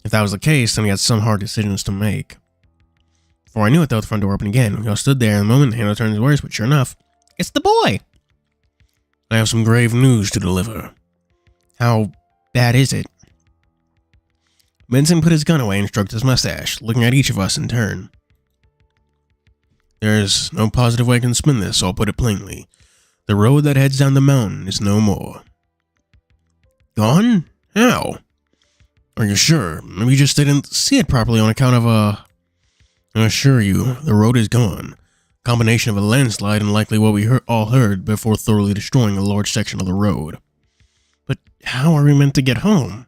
S1: If that was the case, then we had some hard decisions to make. Before I knew it, though, the front door opened again. We all stood there in a moment, Hannah turned his words, but sure enough, it's the boy! I have some grave news to deliver. How bad is it? Benson put his gun away and stroked his mustache, looking at each of us in turn. There's no positive way I can spin this, so I'll put it plainly. The road that heads down the mountain is no more. Gone? How? Are you sure? Maybe you just didn't see it properly on account of I assure you, the road is gone. Combination of a landslide and likely what we all heard before thoroughly destroying a large section of the road. But how are we meant to get home?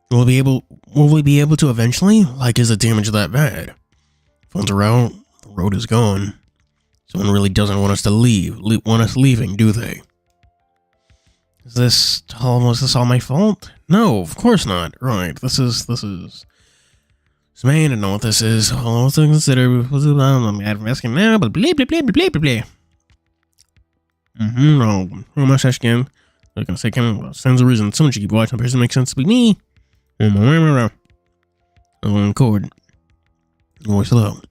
S1: Will we be able to eventually? Like, is the damage that bad? Phones are out, the road is gone. Someone really doesn't want us to want us leaving, do they? Was this all my fault? No, of course not. Right, this is... Man, I don't know what this is. I'll also consider... I'm asking now, but blah, blah, blah, blah, blah, blah. No. Oh, mustache again. I was gonna say, stands a reason. Someone should keep watching. The person makes sense to be me. On cord. Voice hello.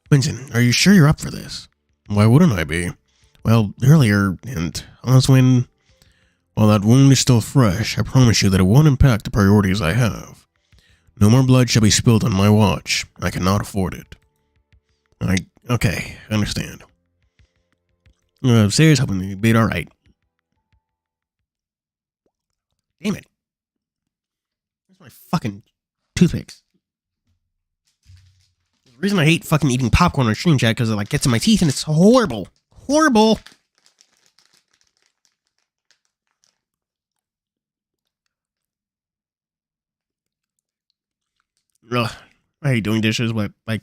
S1: Benson, are you sure you're up for this? Why wouldn't I be? Well, earlier, and honestly, while that wound is still fresh, I promise you that it won't impact the priorities I have. No more blood shall be spilled on my watch. I cannot afford it. Okay, I understand. Serious hoping you'd be alright. Damn it. Where's my fucking toothpicks? The reason I hate fucking eating popcorn on stream chat because it like gets in my teeth and it's horrible. Horrible. Ugh, I hate doing dishes, but like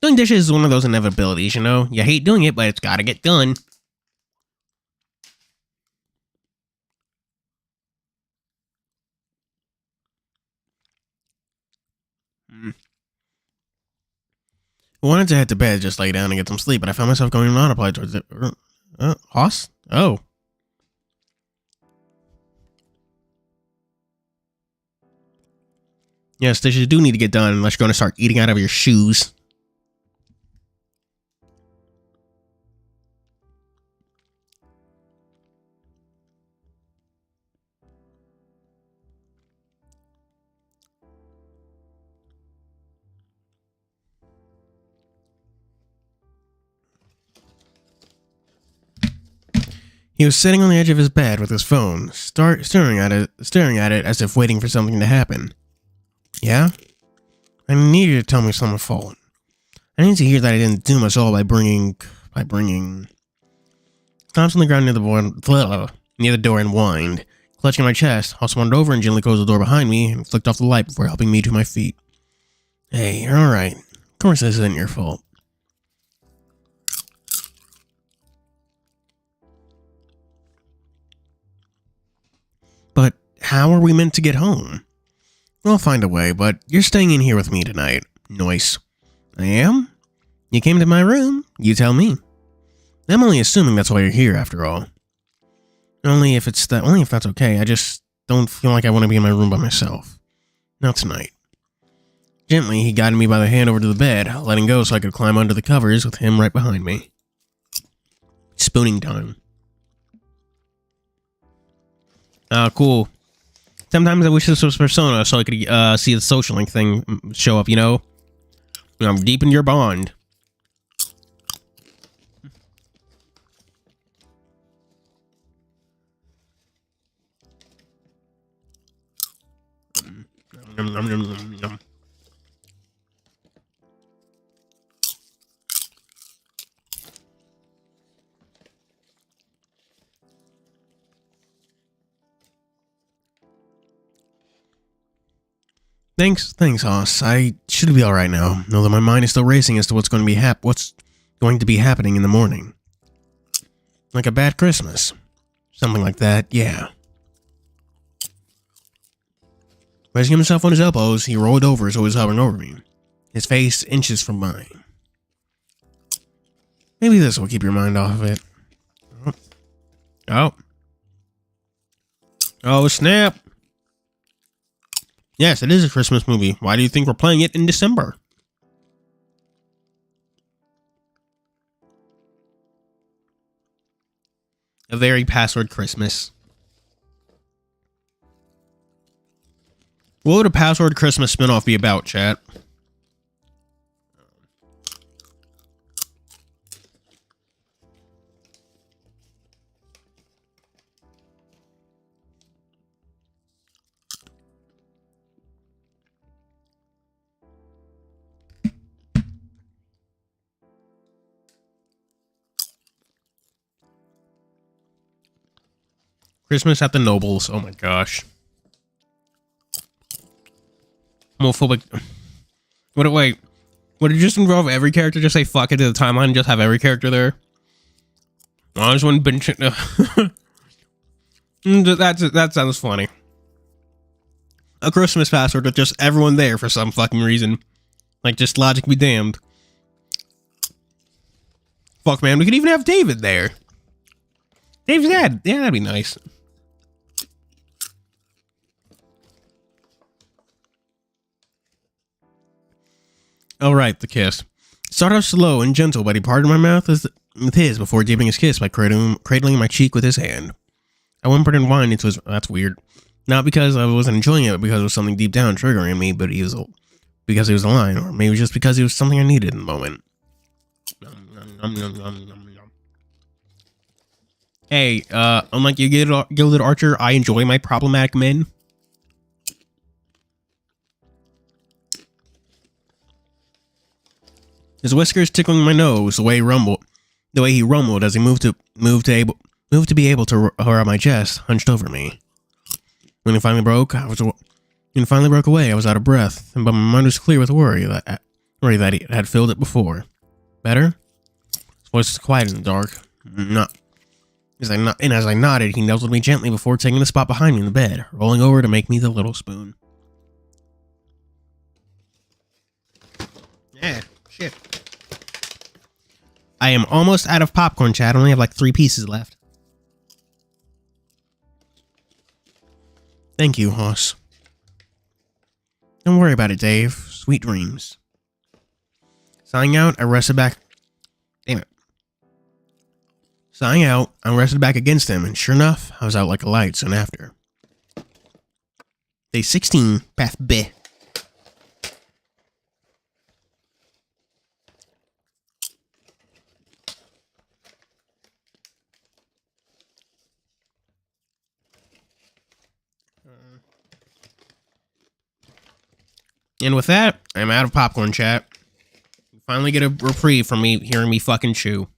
S1: doing dishes is one of those inevitabilities, you know? You hate doing it, but it's gotta get done. I wanted to head to bed, just lay down and get some sleep, but I found myself going on autopilot towards it. Hoss? Oh. Yes, dishes do need to get done unless you're going to start eating out of your shoes. He was sitting on the edge of his bed with his phone, staring at it as if waiting for something to happen. Yeah? I need you to tell me someone fallen. I need to hear that I didn't do much all by bringing... Stomps on the ground near the door and whined. Clutching my chest, Hoss wandered over and gently closed the door behind me and flicked off the light before helping me to my feet. Hey, you're alright. Of course this isn't your fault. But how are we meant to get home? We'll find a way, but you're staying in here with me tonight. Nice. I am? You came to my room. You tell me. I'm only assuming that's why you're here, after all. Only if that's okay. I just don't feel like I want to be in my room by myself. Not tonight. Gently, he guided me by the hand over to the bed, letting go so I could climb under the covers with him right behind me. Spooning time. Cool. Sometimes I wish this was Persona so I could see the social link thing show up, you know? I'm deep in your bond. Thanks, Hoss. I should be all right now, although my mind is still racing as to what's going to be happening in the morning. Like a bad Christmas. Something like that, yeah. Raising himself on his elbows, he rolled over as he was hovering over me, his face inches from mine. Maybe this will keep your mind off of it. Oh. Oh, snap. Yes, it is a Christmas movie. Why do you think we're playing it in December? A very password Christmas. What would a password Christmas spinoff be about, chat? Christmas at the Nobles. Oh my gosh. Homophobic. Wait. Would it just involve every character just say fuck it to the timeline and just have every character there? I just wouldn't bench it. That sounds funny. A Christmas password with just everyone there for some fucking reason. Like, just logic be damned. Fuck, man. We could even have David there. Dave's dad. Yeah, that'd be nice. Alright, the kiss. Started off slow and gentle, but he parted my mouth with his before deepening his kiss by cradling my cheek with his hand. I whimpered and whined into his... That's weird. Not because I wasn't enjoying it, but because it was something deep down triggering me, but because he was a line, or maybe just because he was something I needed in the moment. Hey, unlike you, Gilded Archer, I enjoy my problematic men. His whiskers tickling my nose, the way he rumbled as he moved to be able to around my chest, hunched over me. When it finally broke away, I was out of breath, but my mind was clear with worry that it had filled it before. Better? His voice was quiet in the dark. As I nodded, he nuzzled me gently before taking the spot behind me in the bed, rolling over to make me the little spoon. Yeah, shit. I am almost out of popcorn, chat. I only have like 3 pieces left. Thank you, Hoss. Don't worry about it, Dave. Sweet dreams. Sighing out, I rested back. Damn it. Sighing out, I rested back against him, and sure enough, I was out like a light soon after. Day 16, Path B. And with that, I'm out of popcorn, chat. Finally get a reprieve from me hearing me fucking chew.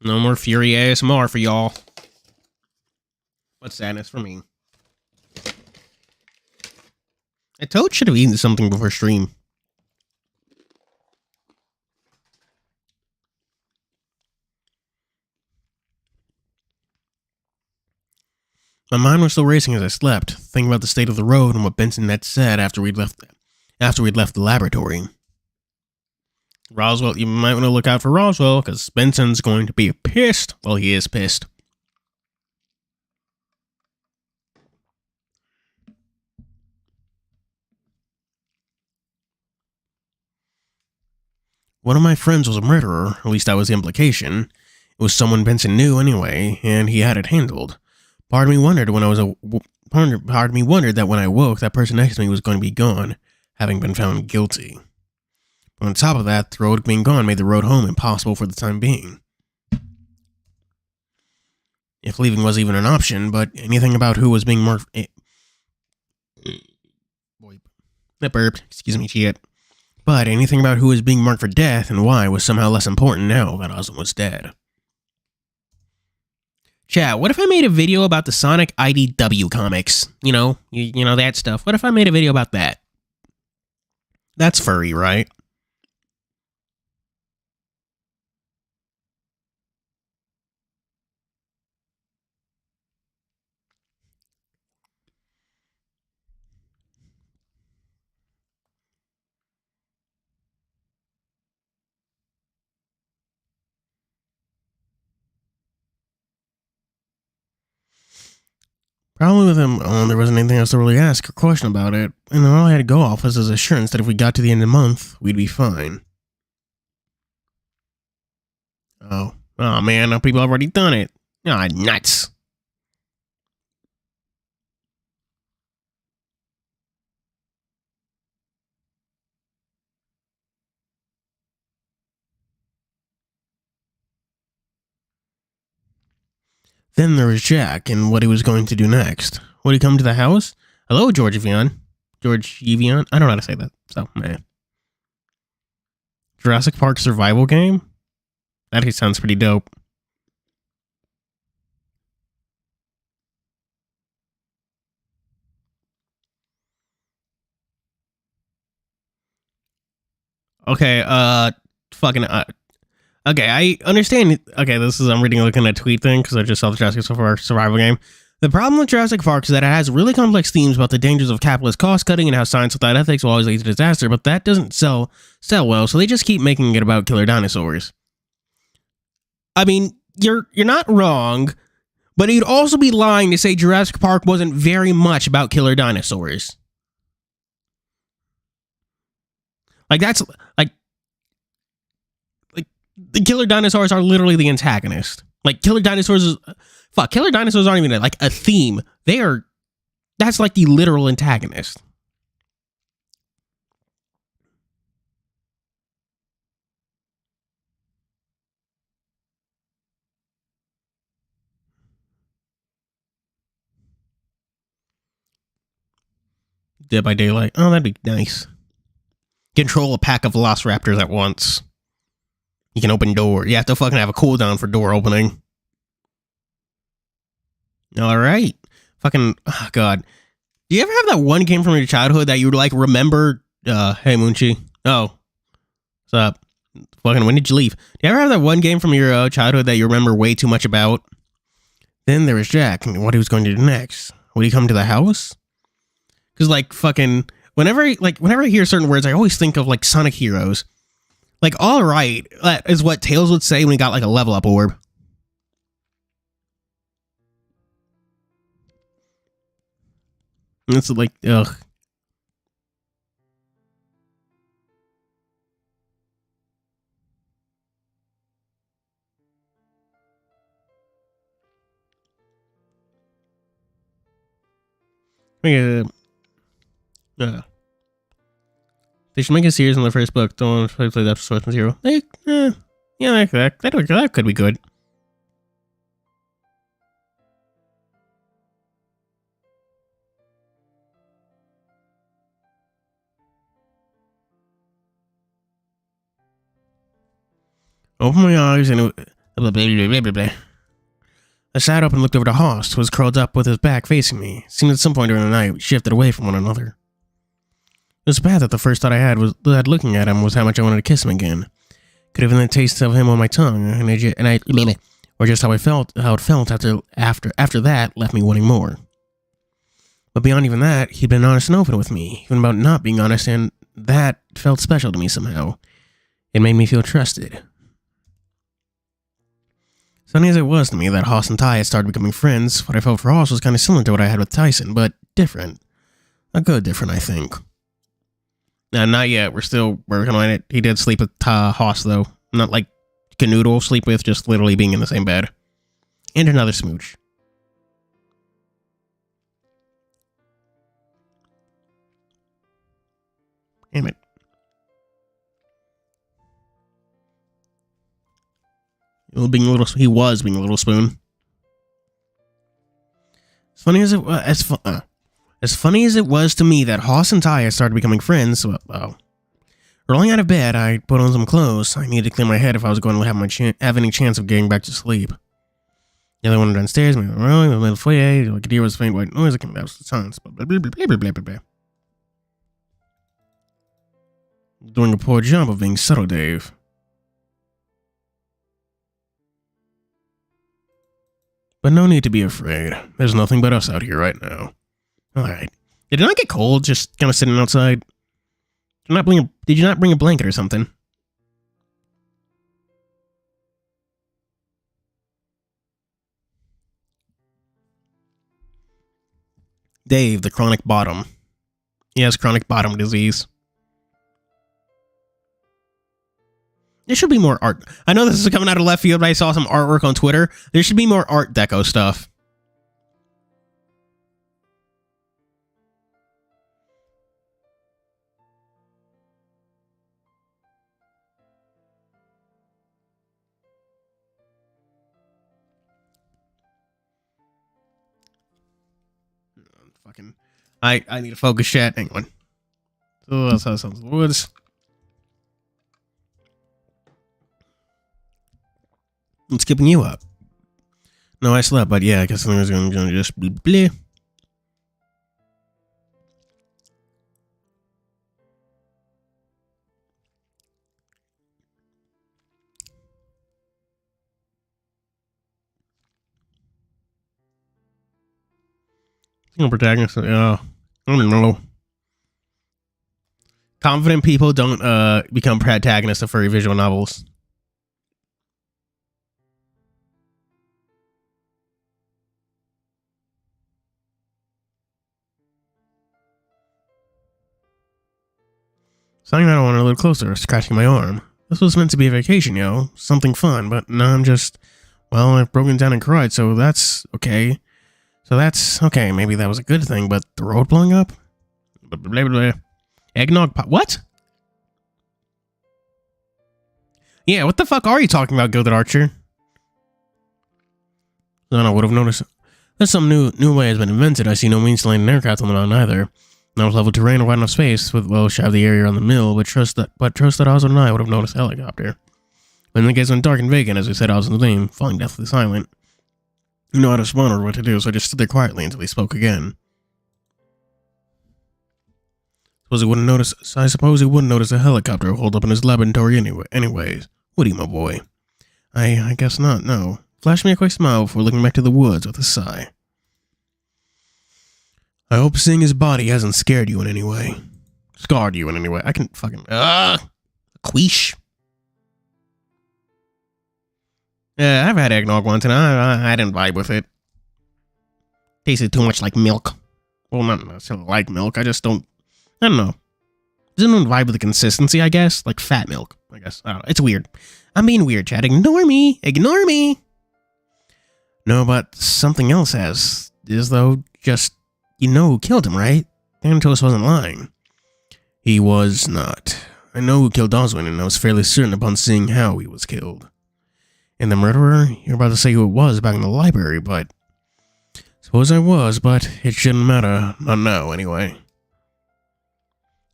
S1: No more Fury ASMR for y'all. What sadness for me. A Toad should have eaten something before stream. My mind was still racing as I slept, thinking about the state of the road and what Benson had said after we'd left the laboratory. Roswell, you might want to look out for Roswell, because Benson's going to be pissed. Well, he is pissed. One of my friends was a murderer, at least that was the implication. It was someone Benson knew anyway, and he had it handled. Part of me wondered that when I woke, that person next to me was going to be gone, having been found guilty. But on top of that, the road being gone made the road home impossible for the time being. If leaving was even an option, but anything about who was being marked... That burped. Excuse me, shit. But anything about who was being marked for death and why was somehow less important now that Osmond was dead. Chat, what if I made a video about the Sonic IDW comics? You know that stuff. What if I made a video about that? That's furry, right? Probably with him, there wasn't anything else to really ask or question about it, and all I had to go off was his assurance that if we got to the end of the month, we'd be fine. Oh man, now people have already done it. Ah, nuts. Then there was Jack and what he was going to do next. Would he come to the house? Hello, George Evian. George Evian? I don't know how to say that, so, man. Jurassic Park survival game? That sounds pretty dope. Okay, okay, I understand. Okay, I'm looking at a tweet thing because I just saw the Jurassic Park survival game. The problem with Jurassic Park is that it has really complex themes about the dangers of capitalist cost cutting and how science without ethics will always lead to disaster, but that doesn't sell well, so they just keep making it about killer dinosaurs. I mean, you're not wrong, but you'd also be lying to say Jurassic Park wasn't very much about killer dinosaurs. Like, that's like the killer dinosaurs are literally the antagonist. Like, killer dinosaurs aren't even like a theme. That's like the literal antagonist. Dead by Daylight. Oh, that'd be nice. Control a pack of velociraptors at once. You can open door. You have to fucking have a cooldown for door opening. Alright. Fucking, oh god. Do you ever have that one game from your childhood that you like remember? Hey Moonchi. Oh. What's up? Fucking, when did you leave? Do you ever have that one game from your childhood that you remember way too much about? Then there was Jack and what he was going to do next. Would he come to the house? Because, like, fucking, whenever I hear certain words, I always think of, like, Sonic Heroes. Like, alright, that is what Tails would say when he got, like, a level up orb. And it's like, ugh. They should make a series on the first book. Don't play that Source Material. That could be good. I opened my eyes and it... I sat up and looked over to Host, who was curled up with his back facing me. It seemed at some point during the night we shifted away from one another. It was bad that the first thought I had looking at him was how much I wanted to kiss him again. Could have been the taste of him on my tongue, or just how it felt after that left me wanting more. But beyond even that, he'd been honest and open with me, even about not being honest, and that felt special to me somehow. It made me feel trusted. Funny as it was to me that Hoss and Ty had started becoming friends, what I felt for Hoss was kind of similar to what I had with Tyson, but different. A good different, I think. Nah, not yet. We're still working on it. He did sleep with Hoss, though. Not like canoodle sleep with, just literally being in the same bed. And another smooch. Damn it. He was being a little spoon. As funny as it was to me that Hoss and Ty had started becoming friends, rolling out of bed, I put on some clothes. I needed to clear my head if I was going to have any chance of getting back to sleep. The other one downstairs, in the middle foyer, I could hear was faint white noise that came out of the silence. Doing a poor job of being subtle, Dave. But no need to be afraid. There's nothing but us out here right now. Alright. Did it not get cold just kind of sitting outside? Did you not bring a blanket or something? Dave, the chronic bottom. He has chronic bottom disease. There should be more art. I know this is coming out of left field, but I saw some artwork on Twitter. There should be more Art Deco stuff. I need a focus chat. Hang on. So that's how it sounds. Woods. I'm skipping you up. No, I slept, but yeah, I guess I was going to just bleh. Protagonist, I don't know. Confident people don't become protagonists of furry visual novels. Something I don't want a little closer, scratching my arm. This was meant to be a vacation, yo. Something fun, but now I'm just... Well, I've broken down and cried, so that's okay. Okay, maybe that was a good thing, but the road blowing up? Blah, blah, blah, blah. Eggnog pot. What? Yeah, what the fuck are you talking about, Gilded Archer? None I would have noticed. There's some new way has been invented. I see no means to land an aircraft on the mountain either. Not level terrain or wide enough space with shove the area on the mill, but trust that Oswald and I would have noticed a helicopter. When the gates went dark and vacant, as we said, I was in the name, falling deathly silent. You know how to respond or what to do, so I just stood there quietly until he spoke again. I suppose he wouldn't notice a helicopter holed up in his laboratory anyways. Would he, my boy? I guess not, no. Flashed me a quick smile before looking back to the woods with a sigh. I hope seeing his body hasn't scared you in any way. Scarred you in any way. I can fucking... Queesh. Yeah, I've had eggnog once, and I didn't vibe with it. Tasted too much like milk. Well, not necessarily like milk, I don't know. Didn't vibe with the consistency, I guess. Like fat milk, I guess. I don't know. It's weird. I'm being weird, Chad. Ignore me. Ignore me. No, but something else has. Is, though, just... You know who killed him, right? Thanatos wasn't lying. He was not. I know who killed Oswin, and I was fairly certain upon seeing how he was killed. And the murderer? You're about to say who it was back in the library, but... Suppose I was, but it shouldn't matter. Not now, anyway.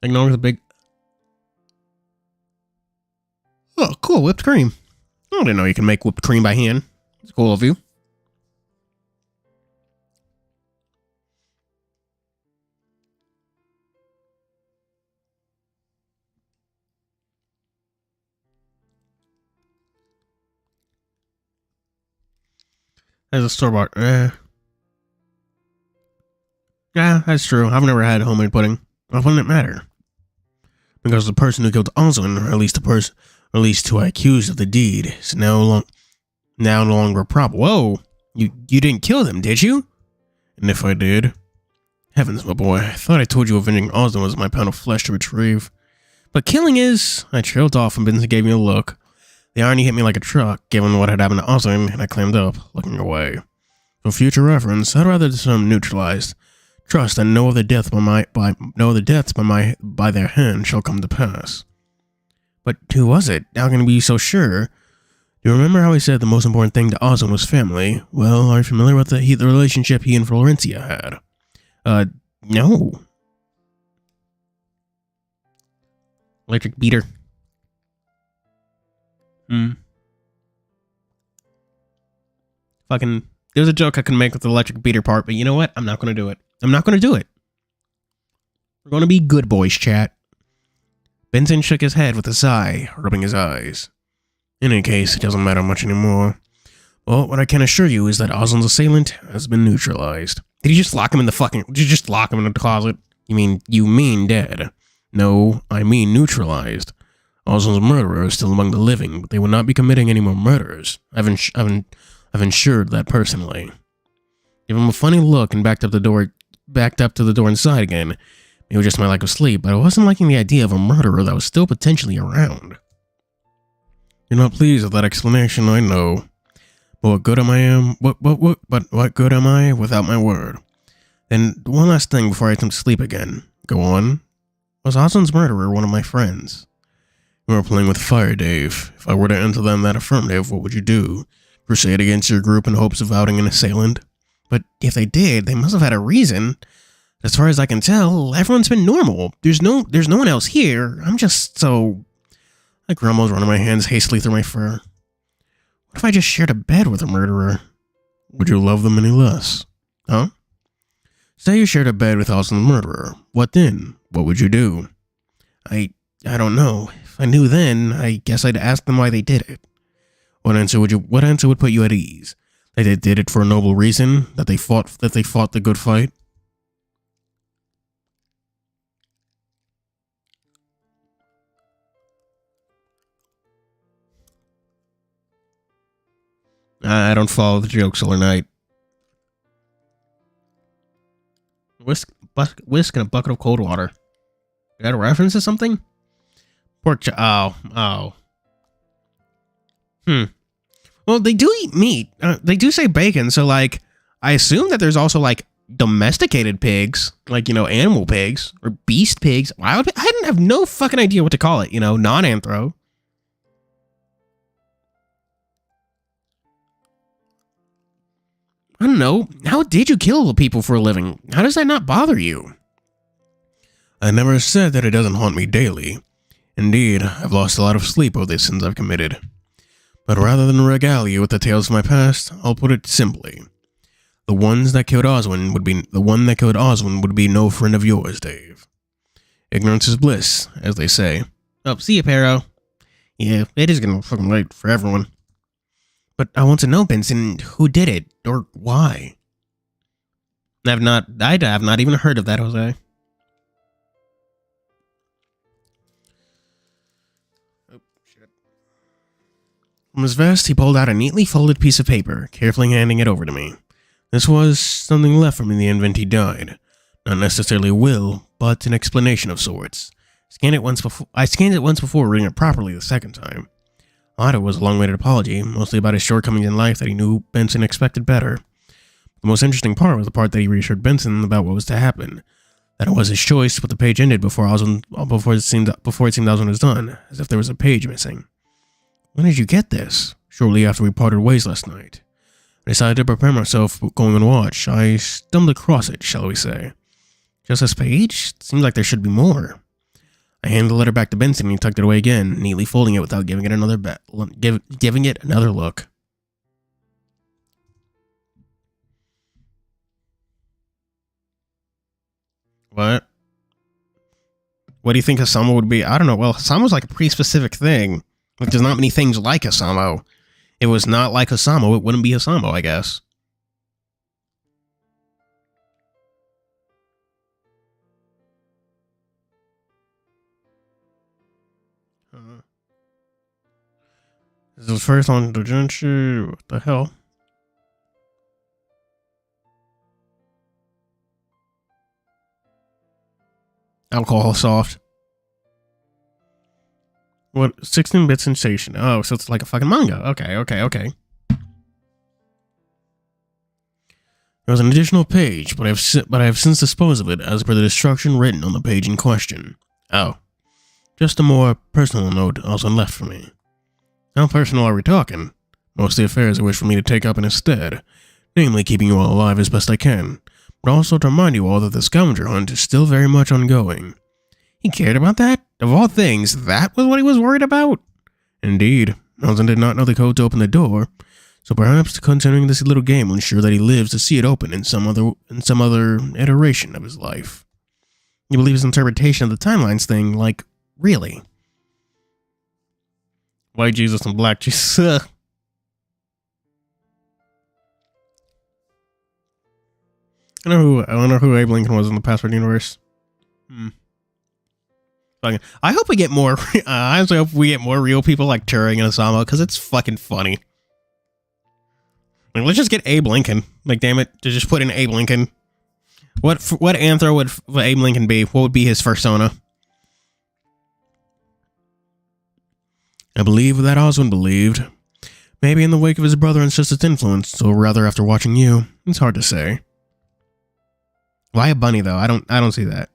S1: Ignore the big... Oh, cool, whipped cream. I didn't know you can make whipped cream by hand. It's cool of you. As a store-bought, yeah, that's true. I've never had homemade pudding. Why wouldn't it matter? Because the person who killed Oswin, or at least the person, or at least who I accused of the deed, is now no longer a problem. Whoa, you didn't kill them, did you? And if I did, heavens, my boy, I thought I told you avenging Oswin was my pound of flesh to retrieve. But killing is. I trailed off and Benson gave me a look. The irony hit me like a truck, given what had happened to Oswin, and I clammed up, looking away. For future reference, I'd rather the term neutralized. Trust that no other deaths by their hand shall come to pass. But who was it? How can I be so sure? Do you remember how I said the most important thing to Oswin was family? Well, are you familiar with the relationship he and Florencia had? No. Electric beater. Fucking, there's a joke I can make with the electric beater part, but you know what? I'm not gonna do it. I'm not gonna do it. We're gonna be good boys, chat. Benson shook his head with a sigh, rubbing his eyes. In any case, it doesn't matter much anymore. Well, what I can assure you is that Oswin's assailant has been neutralized. Did you just lock him in the closet? You mean dead? No, I mean neutralized. Oswin's murderer is still among the living, but they will not be committing any more murders. I've ensured that personally. Gave him a funny look and backed up to the door inside again. It was just my lack of sleep, but I wasn't liking the idea of a murderer that was still potentially around. You're not pleased with that explanation, I know. But what good am I without my word? And one last thing before I attempt to sleep again. Go on. Was Oswin's murderer one of my friends? You were playing with fire, Dave. If I were to answer them that affirmative, what would you do? Crusade against your group in hopes of outing an assailant? But if they did, they must have had a reason. As far as I can tell, everyone's been normal. There's no one else here. I'm just so... I grumbled, running my hands hastily through my fur. What if I just shared a bed with a murderer? Would you love them any less? Huh? Say you shared a bed with Oswin's murderer. What then? What would you do? I don't know. If I knew then, I guess I'd ask them why they did it. What answer would put you at ease? That they did it for a noble reason? That they fought the good fight? I don't follow the jokes all night. Whisk in a bucket of cold water. Is that a reference to something? Pork chop. Oh. Well, they do eat meat. They do say bacon, so, like, I assume that there's also, like, domesticated pigs. Like, animal pigs. Or beast pigs. Wild pigs. I have no fucking idea what to call it, non-anthro. I don't know. How did you kill the people for a living? How does that not bother you? I never said that it doesn't haunt me daily. Indeed, I've lost a lot of sleep over the sins I've committed. But rather than regale you with the tales of my past, I'll put it simply. The one that killed Oswin would be no friend of yours, Dave. Ignorance is bliss, as they say. Oh, see you, Pero. Yeah, it is getting fucking late for everyone. But I want to know, Benson, who did it, or why? I have not even heard of that, Jose. Oh, shit. From his vest, he pulled out a neatly folded piece of paper, carefully handing it over to me. This was something left from the event he died. Not necessarily a will, but an explanation of sorts. I scanned it once before reading it properly the second time. It was a long-waited apology, mostly about his shortcomings in life that he knew Benson expected better. The most interesting part was the part that he reassured Benson about what was to happen. That it was his choice, but the page ended before it seemed Oswin was done, as if there was a page missing. When did you get this? Shortly after we parted ways last night. I decided to prepare myself for going on watch. I stumbled across it, shall we say. Just this page? It seems like there should be more. I handed the letter back to Benson and he tucked it away again, neatly folding it without giving it another giving it another look. What? What do you think Asamo would be? I don't know. Well, Asamo's like a pretty specific thing. Like, there's not many things like Asamo. If it was not like Asamo, it wouldn't be Asamo, I guess. This is first on the Genshu. What the hell? Alcohol soft. What? 16-bit sensation. Oh, so it's like a fucking manga. Okay. There was an additional page, but I have since disposed of it as per the instruction written on the page in question. Oh. Just a more personal note also left for me. How personal are we talking? Mostly affairs I wish for me to take up instead, namely keeping you all alive as best I can, but also to remind you all that the scavenger hunt is still very much ongoing. He cared about that? Of all things, that was what he was worried about? Indeed, Nelson did not know the code to open the door, so perhaps continuing this little game will ensure that he lives to see it open in some other iteration of his life. You believe his interpretation of the timelines thing, like, really? White Jesus and black Jesus. I wonder who Abe Lincoln was in the Password universe. I hope we get more. I honestly hope we get more real people like Turing and Osamu, because it's fucking funny. Like, let's just get Abe Lincoln. Like, damn it, to just put in Abe Lincoln. What anthro would Abe Lincoln be? What would be his persona? I believe that Oswin believed. Maybe in the wake of his brother and sister's influence, or rather after watching you. It's hard to say. Why a bunny though? I don't see that.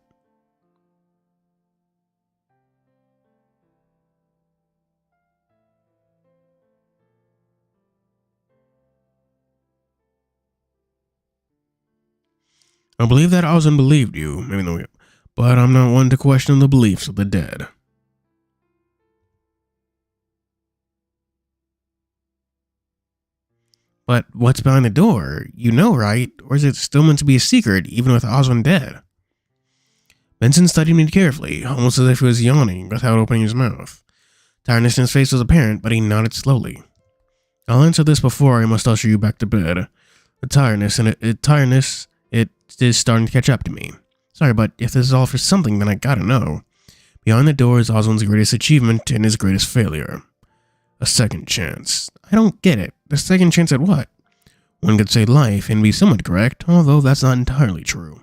S1: I believe that Oswin believed you, but I'm not one to question the beliefs of the dead. But what's behind the door? You know, right? Or is it still meant to be a secret, even with Oswin dead? Benson studied me carefully, almost as if he was yawning without opening his mouth. Tiredness in his face was apparent, but he nodded slowly. I'll answer this before I must usher you back to bed. The tiredness, it is starting to catch up to me. Sorry, but if this is all for something, then I gotta know. Behind the door is Oswin's greatest achievement and his greatest failure. A second chance. I don't get it. A second chance at what? One could say life and be somewhat correct, although that's not entirely true.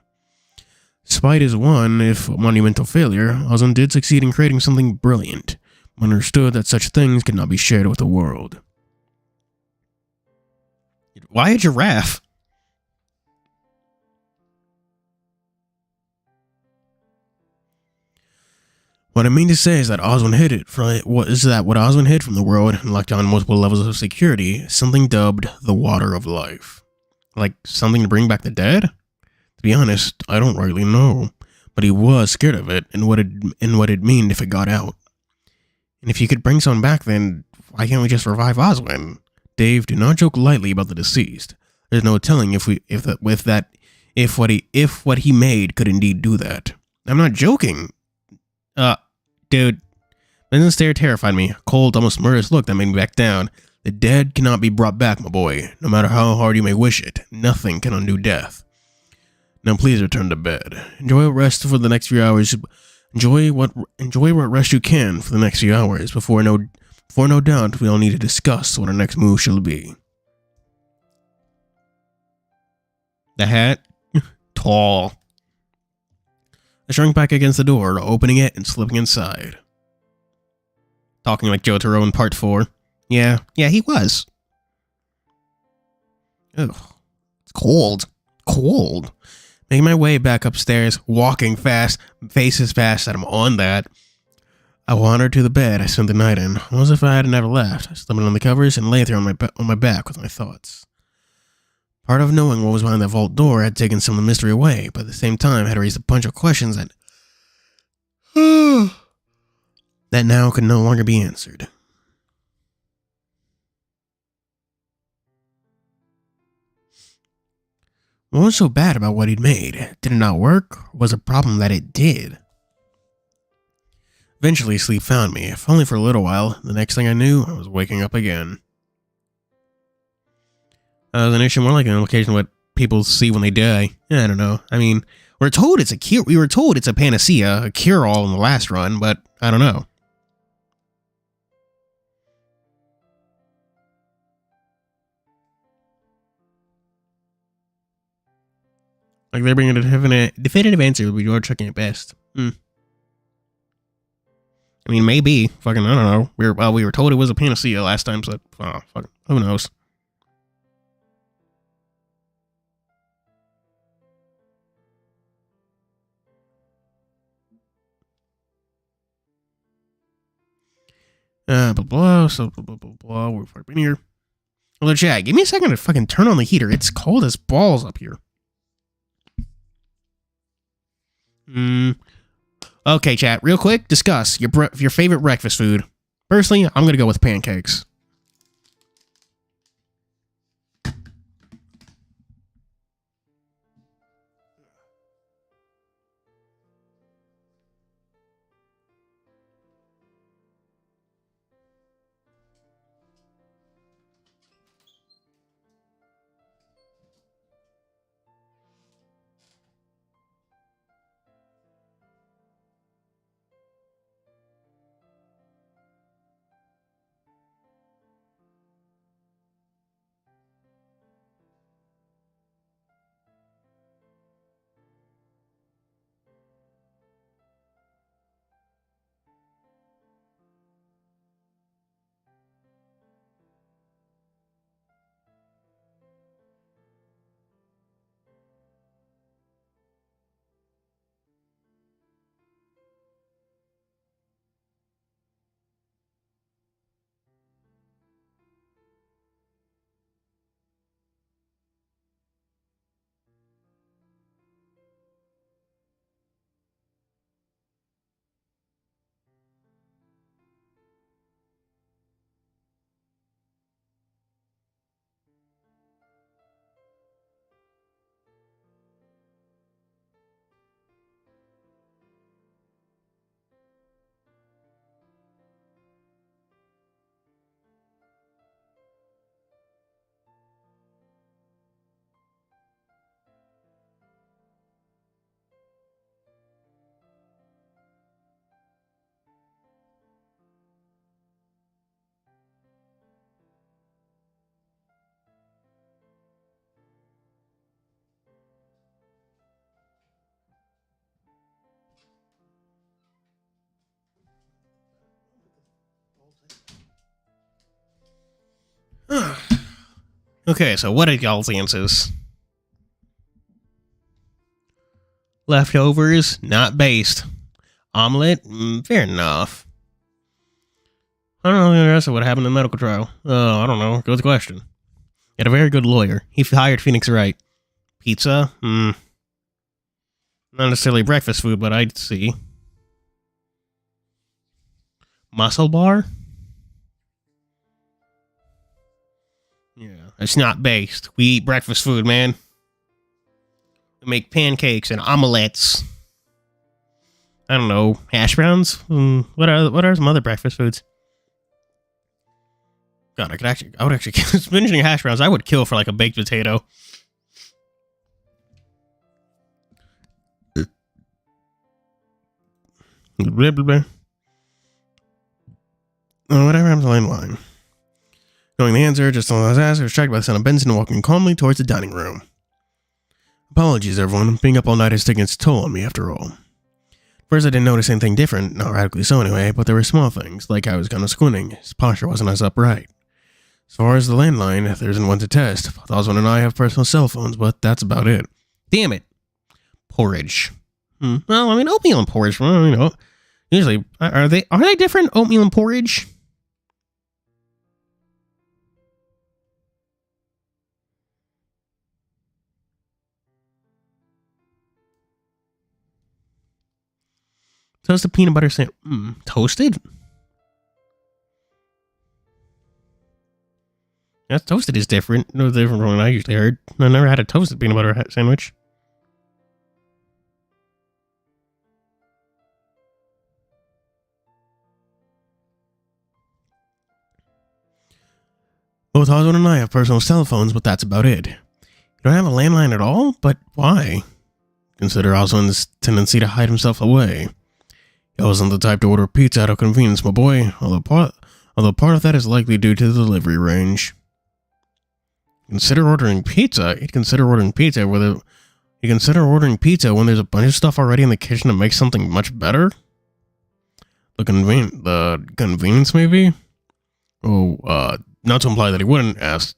S1: Despite his one, if monumental failure, Oswin did succeed in creating something brilliant, but understood that such things could not be shared with the world. Why a giraffe? What I mean to say is that Oswin hid it from what Oswin hid from the world and locked on multiple levels of security is something dubbed the water of life. Like something to bring back the dead? To be honest, I don't rightly know, but he was scared of it and what it'd mean if it got out. And if you could bring someone back, then why can't we just revive Oswin? Dave, do not joke lightly about the deceased. There's no telling if what he made could indeed do that. I'm not joking. Dude, Benson's stare terrified me. A cold, almost murderous look that made me back down. The dead cannot be brought back, my boy. No matter how hard you may wish it, nothing can undo death. Now please return to bed. Enjoy rest for the next few hours. Enjoy what rest you can for the next few hours before no doubt we all need to discuss what our next move shall be. The hat? Tall. I shrunk back against the door, opening it and slipping inside. Talking like Jotaro in part 4. Yeah, he was. Ugh. It's cold. Making my way back upstairs, walking fast, faces fast that I'm on that. I wandered to the bed I spent the night in, almost as if I had never left. I slipped on the covers and lay there on my back with my thoughts. Part of knowing what was behind that vault door had taken some of the mystery away, but at the same time had raised a bunch of questions that that now could no longer be answered. What was so bad about what he'd made? Did it not work? Or was it a problem that it did? Eventually, sleep found me, if only for a little while. The next thing I knew, I was waking up again. The issue more like an implication of what people see when they die. I don't know. I mean, we're told it's a cure. We were told it's a panacea, a cure-all in the last run, but I don't know. Like they're bringing a definitive answer, but you're checking it best. I mean, maybe. Fucking, I don't know. We were told it was a panacea last time, so fucking, who knows? Blah blah. So blah blah blah. We've been here. Hello, chat. Give me a second to fucking turn on the heater. It's cold as balls up here. Okay, chat. Real quick, discuss your favorite breakfast food. Personally, I'm gonna go with pancakes. Okay, so what are y'all's answers? Leftovers, not based. Omelet, fair enough. I don't know the rest of what happened in the medical trial. I don't know. Good question. He had a very good lawyer. He hired Phoenix Wright. Pizza? Not necessarily breakfast food, but I'd see. Muscle bar? Yeah, it's not based. We eat breakfast food, man. We make pancakes and omelets. I don't know, hash browns. What are some other breakfast foods? God, I would actually mentioning hash browns. I would kill for like a baked potato. Blah, blah, blah. Whatever happens on the line. Knowing the answer, just on his ass, I was distracted by the sound of Benson walking calmly towards the dining room. Apologies, everyone. Being up all night has taken its toll on me, after all. First, I didn't notice anything different, not radically so anyway, but there were small things, like I was kind of squinting. His posture wasn't as upright. As far as the landline, there isn't one to test. Oswald and I have personal cell phones, but that's about it. Damn it. Porridge. Well, I mean, oatmeal and porridge, well, you know, usually, are they different, oatmeal and porridge? Toasted peanut butter sandwich. Toasted? That's toasted is different. No different from what I usually heard. I never had a toasted peanut butter sandwich. Both Oswald and I have personal cell phones, but that's about it. You don't have a landline at all? But why? Consider Oswald's tendency to hide himself away. He wasn't the type to order pizza out of convenience, my boy, although part of that is likely due to the delivery range. Consider ordering pizza? He'd consider ordering pizza when there's a bunch of stuff already in the kitchen to make something much better? The convenience, maybe? Oh, not to imply that he wouldn't ask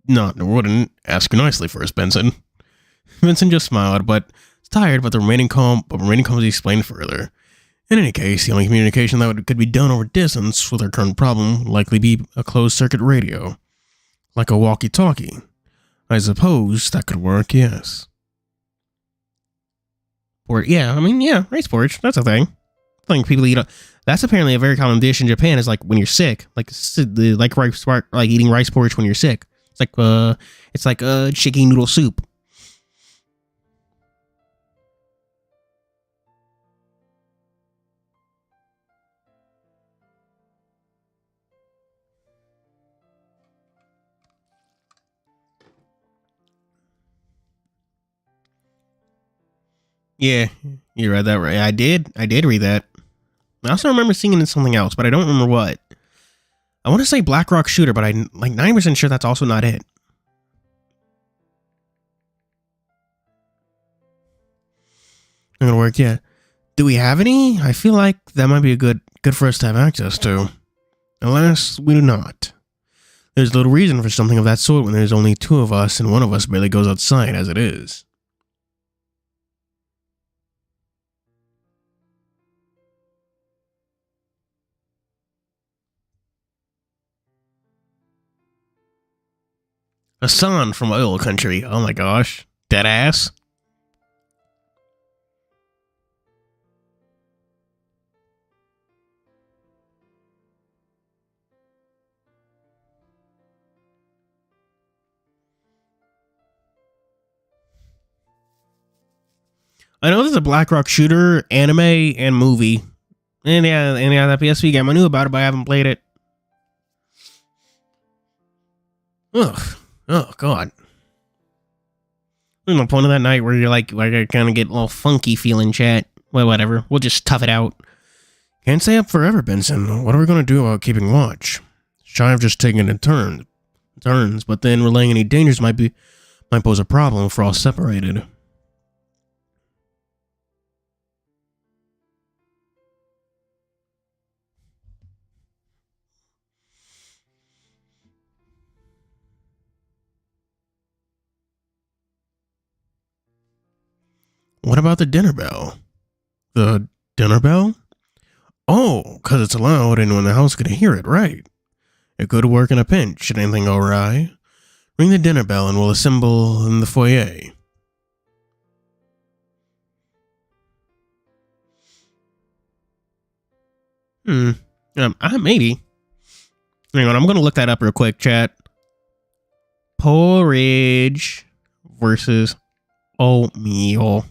S1: nicely first, Benson. Vincent just smiled, but was tired, but remaining calm as he explained further. In any case, the only communication that could be done over distance with our current problem would likely be a closed-circuit radio. Like a walkie-talkie. I suppose that could work, yes. Rice porridge, that's a thing. I think people eat. That's apparently a very common dish in Japan. Is like when you're sick, like eating rice porridge when you're sick. It's like chicken noodle soup. Yeah, you read that right. I did read that. I also remember seeing it in something else, but I don't remember what. I want to say Black Rock Shooter, but I'm like 90% sure that's also not it. Not gonna work yet. Do we have any? I feel like that might be a good for us to have access to. Alas, we do not. There's little reason for something of that sort when there's only two of us and one of us barely goes outside as it is. Hassan from Oil Country. Oh my gosh. Dead ass. I know there's a Black Rock Shooter anime and movie. And yeah, that PSP game. I knew about it, but I haven't played it. Ugh. Oh, God. There's no point of that night where you're like I kind of get a little funky feeling, chat. Well, whatever. We'll just tough it out. Can't stay up forever, Benson. What are we going to do about keeping watch? Shy of just taking it turns, but then relaying any dangers might pose a problem if we're all separated. What about the dinner bell? The dinner bell? Oh, because it's loud and when the house could hear it, right. It could work in a pinch, should anything go awry. Ring the dinner bell and we'll assemble in the foyer. Maybe. Hang on, I'm going to look that up real quick, chat. Porridge versus oatmeal.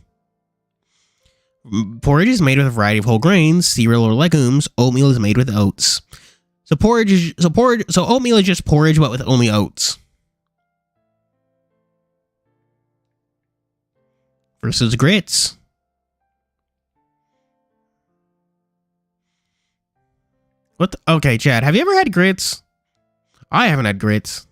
S1: Porridge is made with a variety of whole grains, cereal or legumes. Oatmeal is made with oats. So oatmeal is just porridge, but with only oats. Versus grits. Okay, Chad, have you ever had grits? I haven't had grits.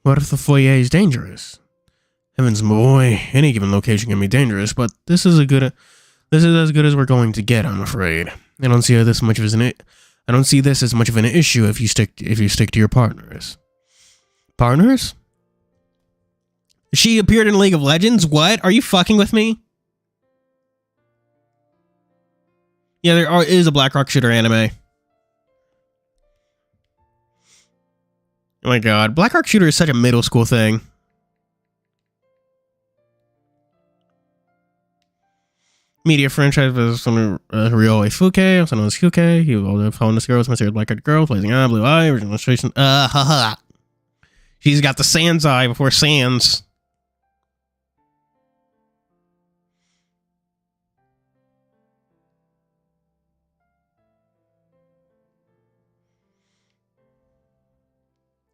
S1: What if the foyer is dangerous? Heavens, my boy, any given location can be dangerous, but this is as good as we're going to get, I'm afraid. I don't see this as much of an issue if you stick to your partners. Partners? She appeared in League of Legends? What? Are you fucking with me? Yeah, there is a Black Rock Shooter anime. Oh my god, Black Ark Shooter is such a middle school thing. Media franchise was from Ryohei Fuke, also known as Fuke. He was following this girl with mysterious black-eyed girl, blazing eye, blue eye, original illustration. Haha. She's got the Sans eye before Sans.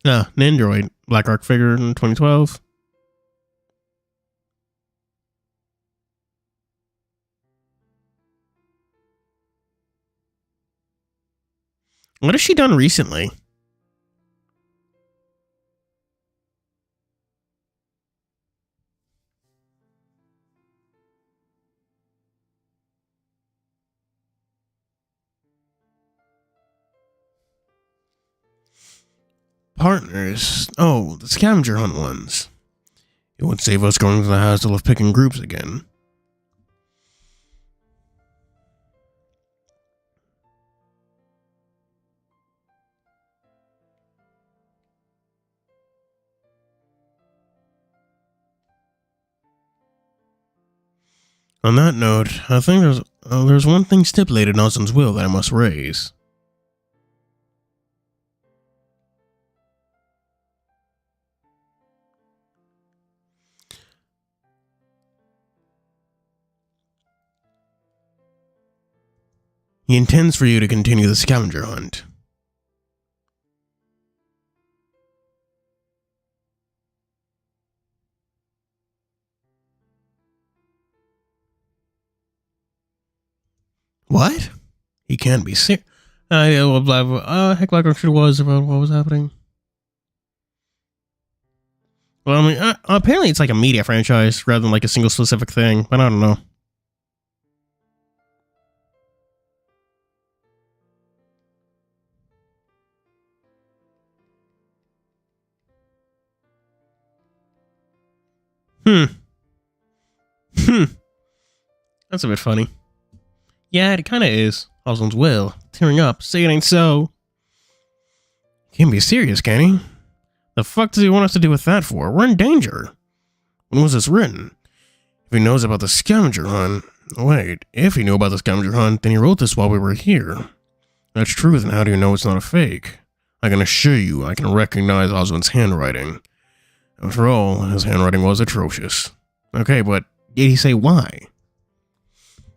S1: Nandroid, Black Ark figure in 2012. What has she done recently? Partners. Oh, the scavenger hunt ones. It would save us going to the hassle of picking groups again. On that note, I think there's one thing stipulated in Austin's will that I must raise. He intends for you to continue the scavenger hunt. What? He can't be serious. Yeah, well, blah, blah. Heck, like it was about what was happening. Well, I mean, apparently it's like a media franchise rather than like a single specific thing, but I don't know. That's a bit funny. Yeah, it kind of is. Oswald's will. Tearing up. Say it ain't so. Can't be serious, can he? The fuck does he want us to do with that for? We're in danger. When was this written? If he knows about the scavenger hunt... Wait, if he knew about the scavenger hunt, then he wrote this while we were here. That's true, then how do you know it's not a fake? I can assure you, I can recognize Oswald's handwriting. After all, his handwriting was atrocious. Okay, but did he say why?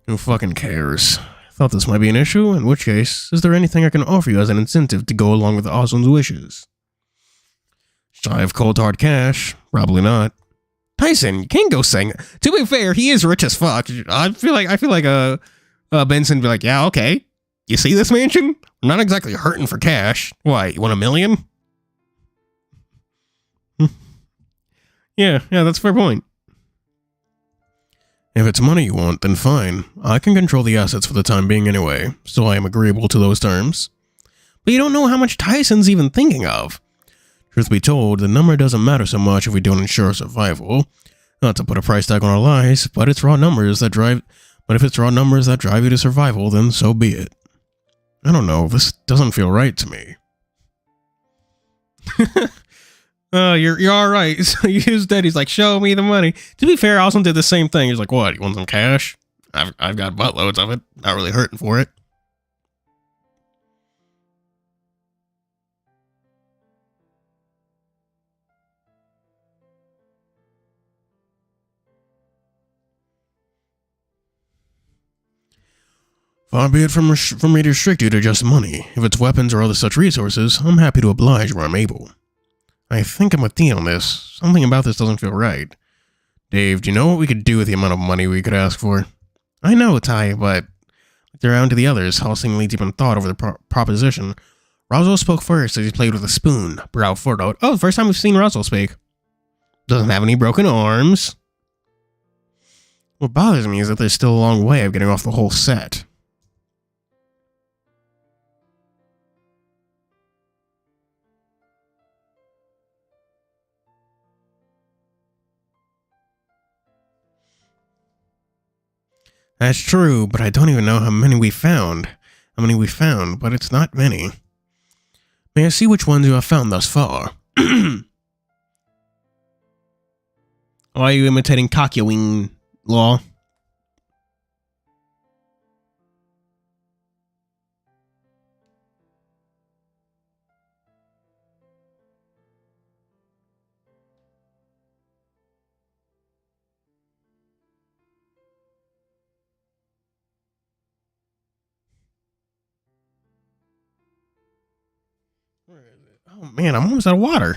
S1: Who fucking cares? I thought this might be an issue, in which case, is there anything I can offer you as an incentive to go along with Oswald's wishes? Shy of cold hard cash? Probably not. Tyson, you can't go saying that. To be fair, he is rich as fuck. I feel like Benson would be like, yeah, okay. You see this mansion? I'm not exactly hurting for cash. Why, you want $1 million? Yeah, that's a fair point. If it's money you want, then fine. I can control the assets for the time being anyway, so I am agreeable to those terms. But you don't know how much Tyson's even thinking of. Truth be told, the number doesn't matter so much if we don't ensure survival. Not to put a price tag on our lives, but it's raw numbers that drive... But if it's raw numbers that drive you to survival, then so be it. I don't know, this doesn't feel right to me. You're all right. So you used that. He's like, show me the money. To be fair, Austin did the same thing. He's like, what? You want some cash? I've got buttloads of it. Not really hurting for it. Far be it from me to restrict you to just money. If it's weapons or other such resources, I'm happy to oblige where I'm able. I think I'm with Dean on this. Something about this doesn't feel right. Dave, do you know what we could do with the amount of money we could ask for? I know, Ty, but they're around to the others, all seemingly deep in thought over the proposition. Roswell spoke first as he played with a spoon, brow furrowed. Oh, first time we've seen Roswell speak. Doesn't have any broken arms. What bothers me is that there's still a long way of getting off the whole set. That's true, but I don't even know how many we found. But it's not many. May I see which ones you have found thus far? Why are you imitating Kakyoin, Law? Where is it? Oh man, I'm almost out of water.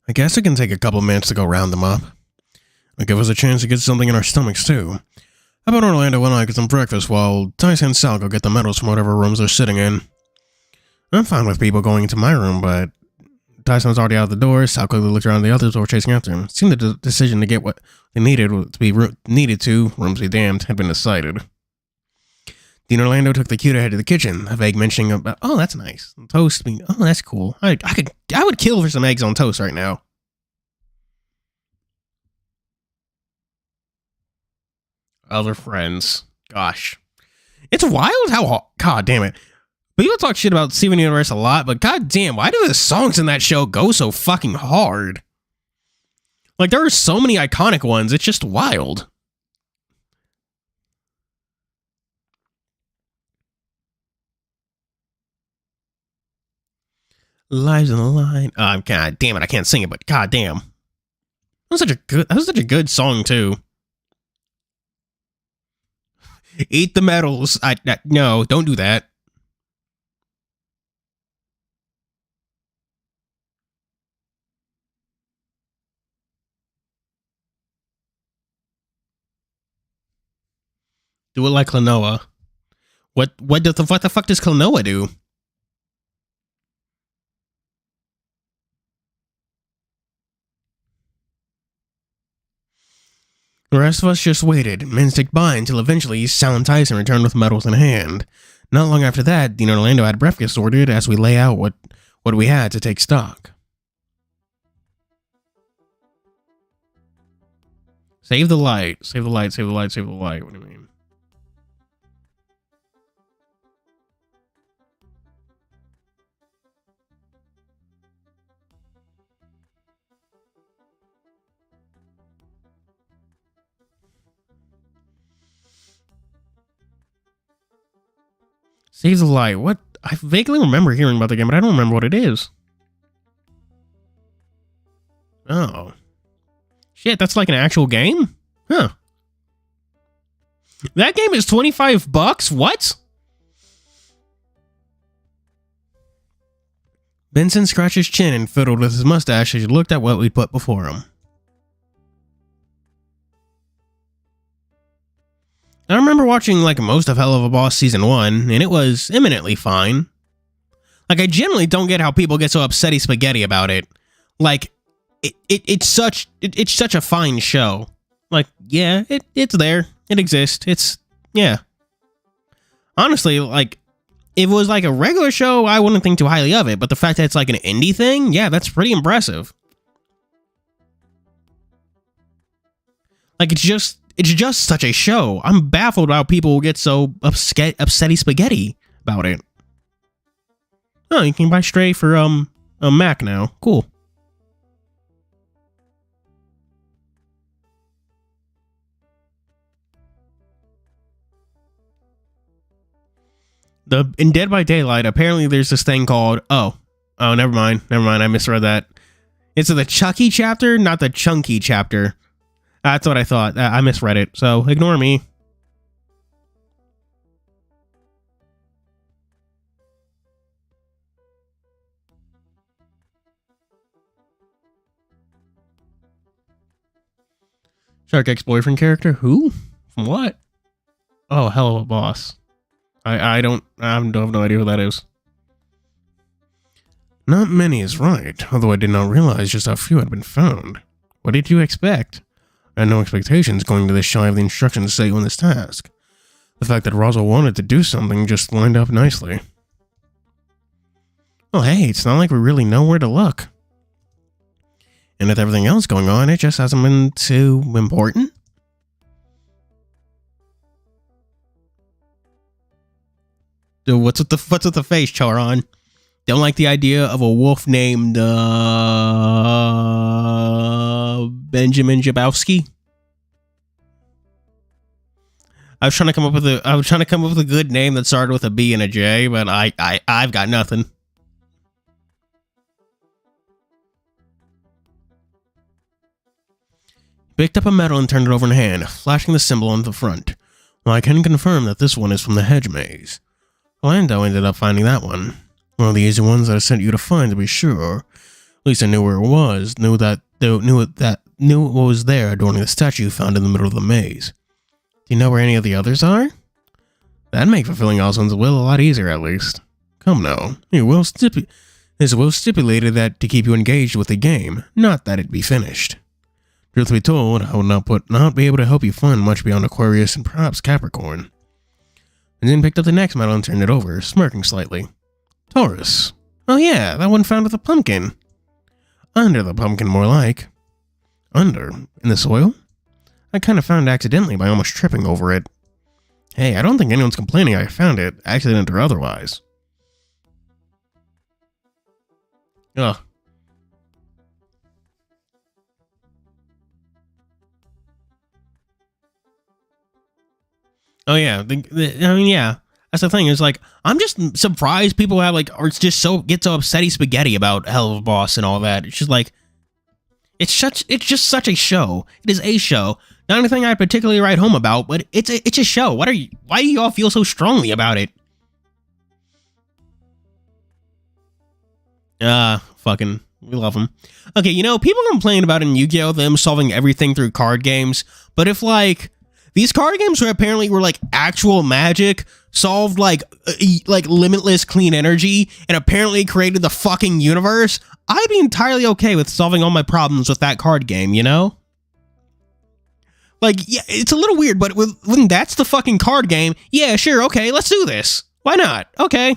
S1: I guess it can take a couple minutes to go round them up. It'll give us a chance to get something in our stomachs too. How about Orlando and I get some breakfast while Tyson and Sal go get the medals from whatever rooms they're sitting in? I'm fine with people going into my room, but Tyson was already out the door. Sal quickly looked around the others who were chasing after him. It seemed the decision to get what they needed rooms be damned, had been decided. Dean Orlando took the cue to head to the kitchen, a vague mentioning about, oh, that's nice. Toast, oh, that's cool. I would kill for some eggs on toast right now. Other friends. Gosh. It's wild how, god damn it. People talk shit about Steven Universe a lot, but god damn, why do the songs in that show go so fucking hard? Like, there are so many iconic ones, it's just wild. Lives on the line. God damn it, I can't sing it, but god damn. That was such a good song too. Eat the medals. No, don't do that. Do it like Klonoa. What the fuck does Klonoa do? The rest of us just waited, and minutes ticked by until eventually Sal and Tyson returned with medals in hand. Not long after that, Dean Orlando had breakfast ordered as we lay out what we had to take stock. Save the light. Save the light. Save the light. Save the light. What do you mean? Save the light. What? I vaguely remember hearing about the game, but I don't remember what it is. Oh. Shit, that's like an actual game? Huh. That game is $25? What? Benson scratched his chin and fiddled with his mustache as he looked at what we'd put before him. I remember watching like most of Hell of a Boss Season 1, and it was eminently fine. Like, I generally don't get how people get so upsetty spaghetti about it. Like, it's such a fine show. Like, yeah, it's there. It exists. Yeah. Honestly, like, if it was like a regular show, I wouldn't think too highly of it, but the fact that it's like an indie thing, yeah, that's pretty impressive. Like, it's just such a show. I'm baffled how people get so upsetty spaghetti about it. Oh, you can buy Stray for a Mac now. Cool. In Dead by Daylight, apparently there's this thing called never mind. I misread that. It's the Chucky chapter, not the Chunky chapter. That's what I thought. I misread it, so ignore me. Shark ex-boyfriend character? Who? From what? Oh, Hell of a Boss. I have no idea who that is. Not many is right, although I did not realize just how few had been found. What did you expect? I had no expectations going to this shy of the instructions set you on this task. The fact that Roswell wanted to do something just lined up nicely. Well, hey, it's not like we really know where to look. And with everything else going on, it just hasn't been too important. Dude, what's with the face, Charon? Don't like the idea of a wolf named Benjamin Jabowski. I was trying to come up with a good name that started with a B and a J, but I've got nothing. Picked up a medal and turned it over in hand, flashing the symbol on the front. Well, I can confirm that this one is from the hedge maze. Orlando ended up finding that one. One of the easy ones that I sent you to find, to be sure. At least I knew where it was, knew what was there adorning the statue found in the middle of the maze. Do you know where any of the others are? That'd make fulfilling Oswald's will a lot easier, at least. Come now, it's well stipulated that to keep you engaged with the game, not that it be finished. Truth be told, I would not be able to help you find much beyond Aquarius and perhaps Capricorn. And then picked up the next medal and turned it over, smirking slightly. Taurus. Oh yeah, that one found with the pumpkin. Under the pumpkin, more like. Under? In the soil? I kind of found it accidentally by almost tripping over it. Hey, I don't think anyone's complaining I found it, accident or otherwise. Ugh. Oh yeah, I mean, yeah. That's the thing. Is like I'm just surprised people have like, or it's just get so upsetty spaghetti about Hell of a Boss and all that. It's just like, it's just such a show. It is a show. Not anything I particularly write home about, but it's a show. Why do you all feel so strongly about it? Fucking, we love them. Okay, you know, people complain about in Yu-Gi-Oh! Them solving everything through card games, but if like these card games were like actual magic, solved like limitless clean energy, and apparently created the fucking universe, I'd be entirely okay with solving all my problems with that card game, you know? Like, yeah, it's a little weird, but when that's the fucking card game, yeah, sure, okay, let's do this. Why not? Okay.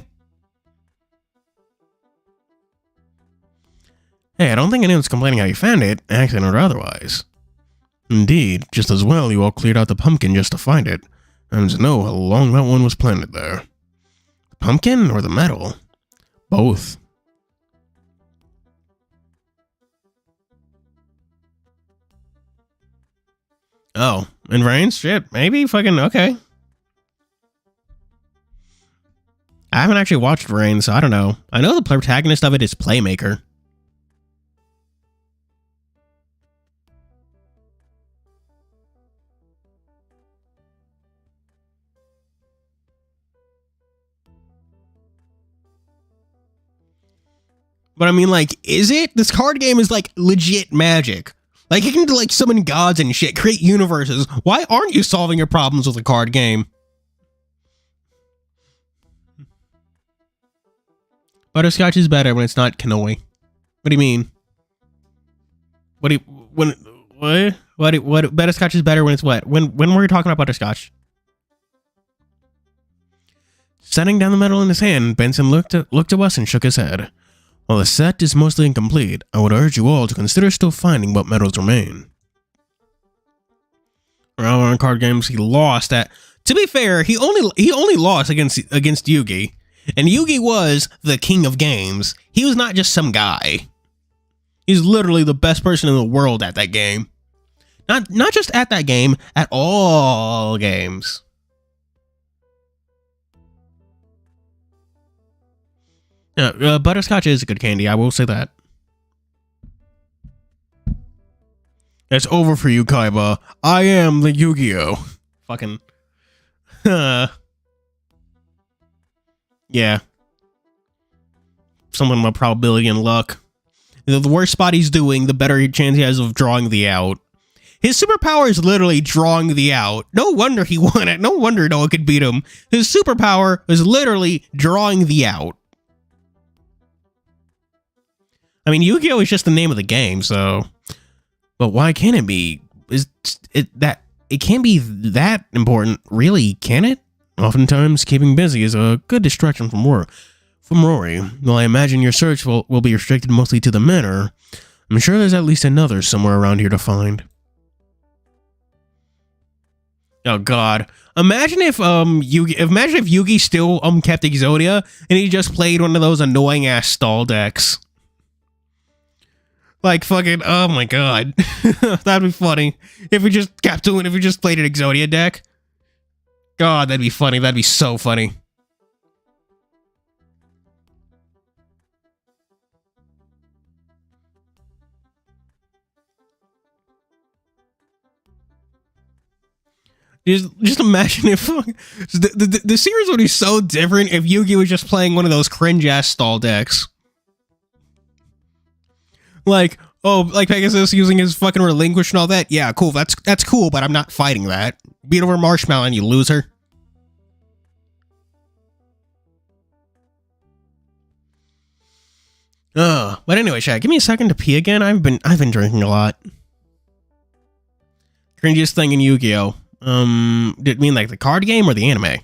S1: Hey, I don't think anyone's complaining how you found it, accident or otherwise. Indeed, just as well you all cleared out the pumpkin just to find it, and to know how long that one was planted there. The pumpkin or the medal? Both. Oh, in Reigns? Shit, maybe? Fucking, okay. I haven't actually watched Reigns, so I don't know. I know the protagonist of it is Playmaker. But I mean, like, is it? This card game is like legit magic. Like, you can like summon gods and shit, create universes. Why aren't you solving your problems with a card game? Butterscotch is better when it's not Kanoi. What do you mean? What? Butterscotch is better when it's what? When were you talking about butterscotch? Setting down the medal in his hand, Benson looked to us and shook his head. While the set is mostly incomplete, I would urge you all to consider still finding what medals remain. Well, on card games, he lost at. To be fair, he only lost against Yugi, and Yugi was the king of games. He was not just some guy. He's literally the best person in the world at that game. Not just at that game, at all games. Yeah, butterscotch is a good candy, I will say that. It's over for you, Kaiba. I am the Yu-Gi-Oh! Fucking. Yeah. Something about probability and luck. The worse spot he's doing, the better chance he has of drawing the out. His superpower is literally drawing the out. No wonder he won it. No wonder Noah could beat him. His superpower is literally drawing the out. I mean, Yu-Gi-Oh! Is just the name of the game, so. But why can't it be? It can't be that important, really, can it? Oftentimes, keeping busy is a good distraction from work. From Rory, while I imagine your search will be restricted mostly to the manor, I'm sure there's at least another somewhere around here to find. Oh God! Imagine if Yugi still kept Exodia and he just played one of those annoying ass stall decks. Like fucking, oh my God. That'd be funny. If we just kept doing, if we just played an Exodia deck. God, that'd be funny. That'd be so funny. Just imagine if the series would be so different if Yugi was just playing one of those cringe ass stall decks. Like, oh, like Pegasus using his fucking relinquish and all that. Yeah, cool. That's cool, but I'm not fighting that. Beat over Marshmallow, you loser. But anyway, chat, give me a second to pee again. I've been drinking a lot. Cringiest thing in Yu-Gi-Oh! Did it mean like the card game or the anime?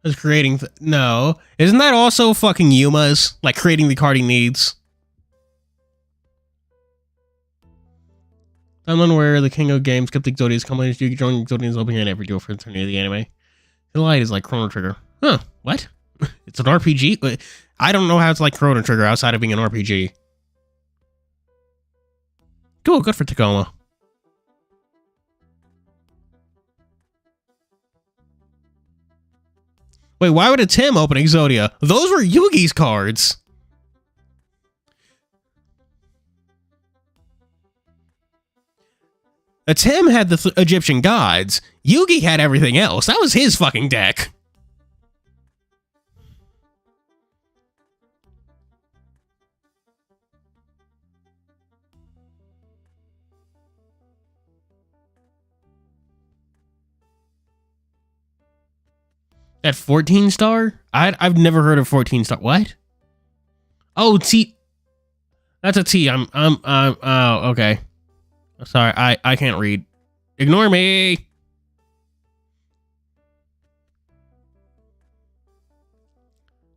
S1: Is creating no. Isn't that also fucking Yuma's? Like creating the card he needs. Timeline where the King of Games kept Exodia's combination. You can join Exodia's opening and every duel for eternity of the anime. The light is like Chrono Trigger. Huh, what? It's an RPG? I don't know how it's like Chrono Trigger outside of being an RPG. Cool, good for Tacoma. Wait, why would a Tim open Exodia? Those were Yugi's cards. A Tim had the Egyptian gods. Yugi had everything else. That was his fucking deck. At 14 star? I've never heard of 14 star. What? Oh, T. That's a T. Oh, okay. Sorry, I can't read. Ignore me.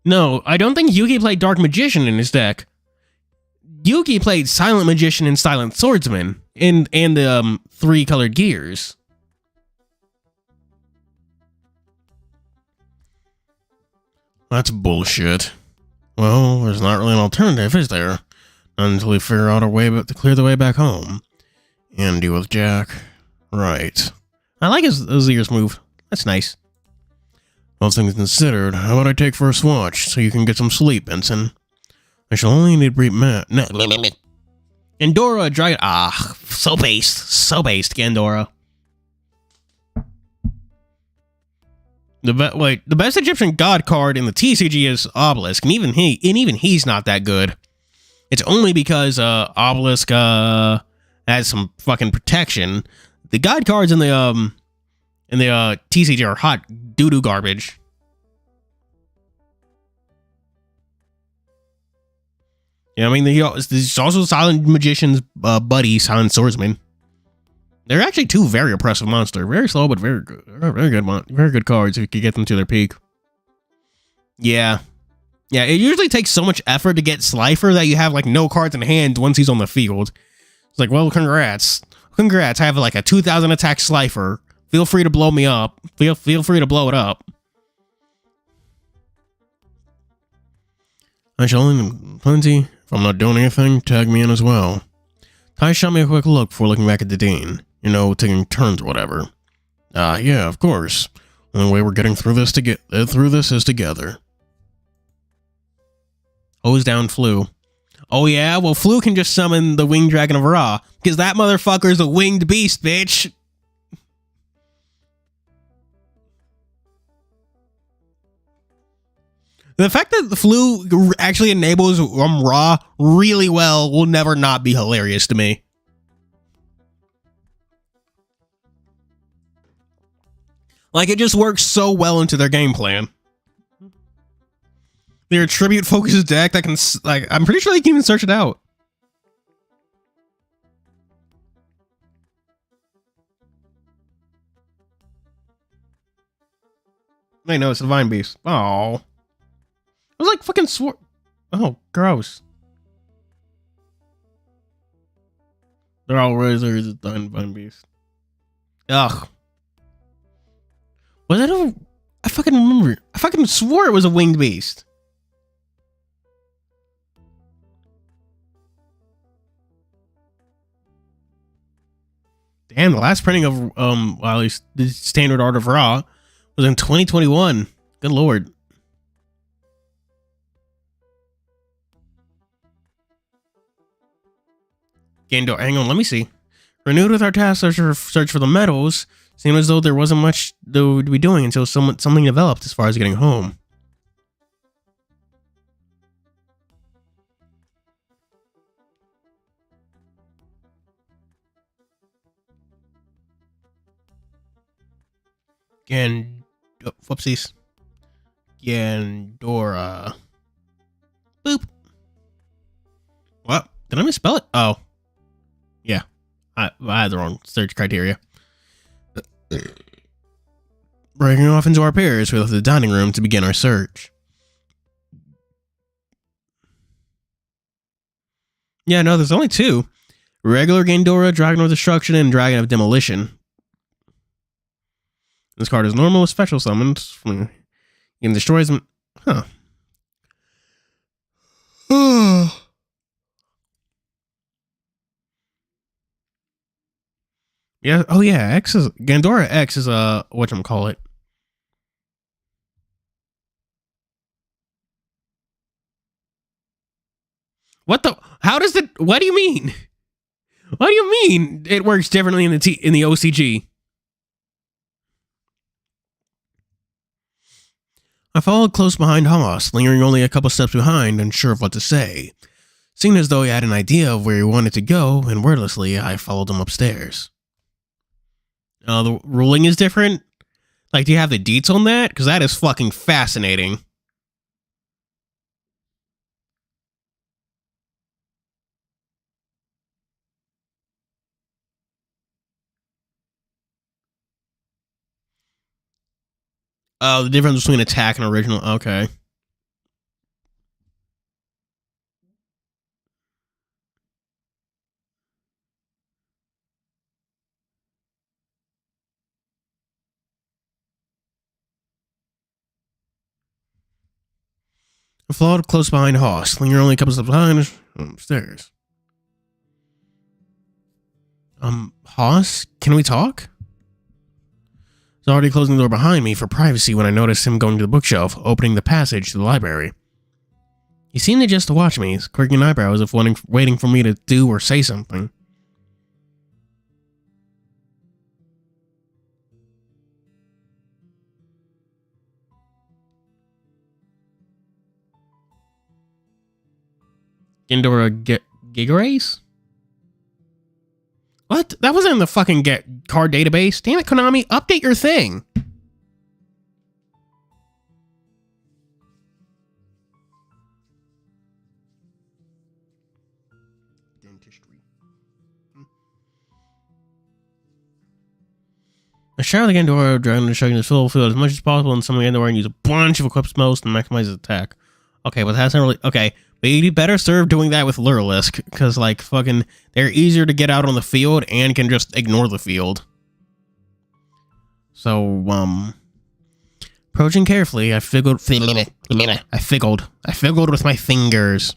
S1: No, I don't think Yugi played Dark Magician in his deck. Yugi played Silent Magician and Silent Swordsman and the 3 colored gears. That's bullshit. Well, there's not really an alternative, is there? Not until we figure out a way to clear the way back home. And deal with Jack. Right. I like his ears move. That's nice. All things considered, how about I take first watch so you can get some sleep, Benson? I shall only need brief Andorra, Dragon. Ah, so based. So based, Gandora. The best Egyptian god card in the TCG is Obelisk, and even he's not that good. It's only because Obelisk has some fucking protection. The guide cards in the TCG are hot doo-doo garbage. Yeah, I mean, there's also Silent Magician's buddy, Silent Swordsman. They're actually two very oppressive monsters. Very slow, but very good. Very good cards if you could get them to their peak. Yeah. Yeah, it usually takes so much effort to get Slifer that you have, like, no cards in hand once he's on the field. It's like, well, congrats. Congrats, I have, like, a 2,000 attack Slifer. Feel free to blow me up. Feel free to blow it up. I shall only plenty. If I'm not doing anything, tag me in as well. Ty shot me a quick look before looking back at the Dean. You know, taking turns or whatever. Yeah, of course. Only way we're getting through this is together. Hose down Flu. Oh yeah? Well, Flu can just summon the Winged Dragon of Ra, because that motherfucker's a winged beast, bitch! The fact that the Flu actually enables Ra really well will never not be hilarious to me. Like, it just works so well into their game plan. Their tribute focuses deck that can, like, I'm pretty sure they can even search it out. I know, it's a Divine Beast. Oh. It was like fucking sword. Oh, gross. They're all razors, Divine Beast. Ugh. Was it I fucking remember. I fucking swore it was a winged beast. Damn, the last printing of well, at least the Standard Art of Ra was in 2021. Good lord. Gandor, hang on, let me see. Renewed with our task search for the metals, seemed as though there wasn't much to be doing until something developed as far as getting home. Whoopsies. Gandora. Boop. What? Did I misspell it? Oh. Yeah. I had the wrong search criteria. Breaking off into our pairs, we left the dining room to begin our search. Yeah, no, there's only two. Regular Gandora, Dragon of Destruction, and Dragon of Demolition. This card is normal with special summons. You can destroy them. Huh. Yeah. Oh yeah. X is Gandora. X is whatchamacallit. What the? How does it? What do you mean? What do you mean? It works differently in the OCG. I followed close behind Hamas, lingering only a couple steps behind, unsure of what to say. Seemed as though he had an idea of where he wanted to go, and wordlessly, I followed him upstairs. The ruling is different? Like, do you have the deets on that? Because that is fucking fascinating. Oh, the difference between attack and original. Okay. I followed close behind Haas, lingering only a couple steps behind upstairs. Haas, can we talk? I was already closing the door behind me for privacy when I noticed him going to the bookshelf, opening the passage to the library. He seemed to just watch me, quirking an eyebrow as if waiting for me to do or say something. Gandora Giga Rays? What? That wasn't in the fucking get card database. Damn it, Konami, update your thing. Dentistry. I shower the Gandora trying to show you the full field as much as possible and summon the Gandora and use a bunch of equips most and maximize his attack. Okay, but that's not really... Okay, but you'd better serve doing that with Lurlisk, because, like, fucking... They're easier to get out on the field and can just ignore the field. So, approaching carefully, I figgled with my fingers.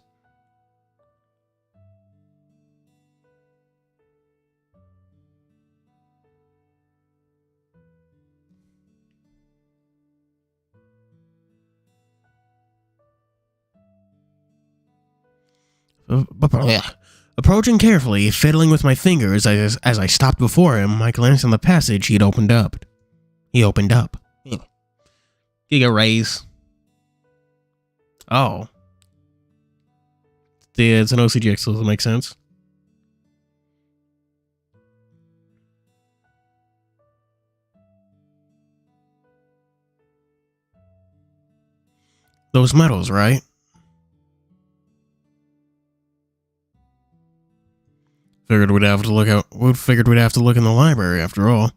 S1: Approaching carefully, fiddling with my fingers as I stopped before him, I glanced on the passage he'd opened up. He opened up. Giga Rays. Oh. Yeah, it's an OCGX, so does it make sense? Those medals, right? Figured we'd have to look in the library after all.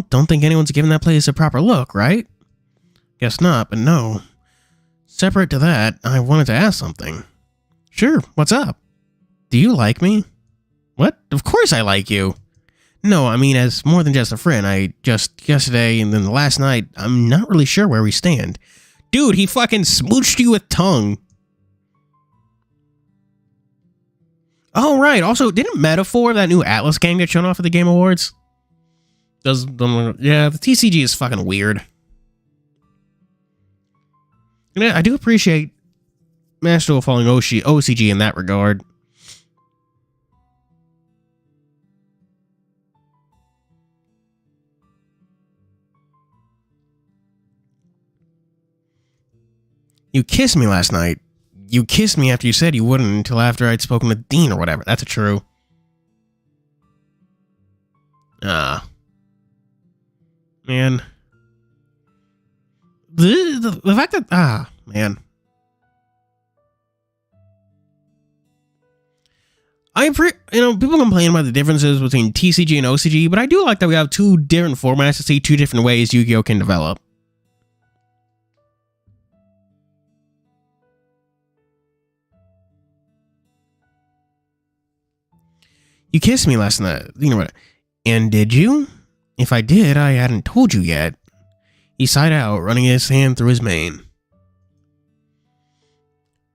S1: Don't think anyone's given that place a proper look, right? Guess not, but no. Separate to that, I wanted to ask something. Sure, what's up? Do you like me? What? Of course I like you. No, I mean as more than just a friend. Yesterday and then last night, I'm not really sure where we stand. Dude, he fucking smooched you with tongue. Oh, right. Also, didn't Metaphor, that new Atlas game, get shown off at the Game Awards? Yeah, the TCG is fucking weird. Yeah, I do appreciate Master Duel following OCG in that regard. You kissed me last night. You kissed me after you said you wouldn't until after I'd spoken to Dean or whatever. That's true. Man. The fact that... man. People complain about the differences between TCG and OCG, but I do like that we have two different formats to see two different ways Yu-Gi-Oh! Can develop. You kissed me last night. You know what? And did you? If I did, I hadn't told you yet. He sighed out, running his hand through his mane.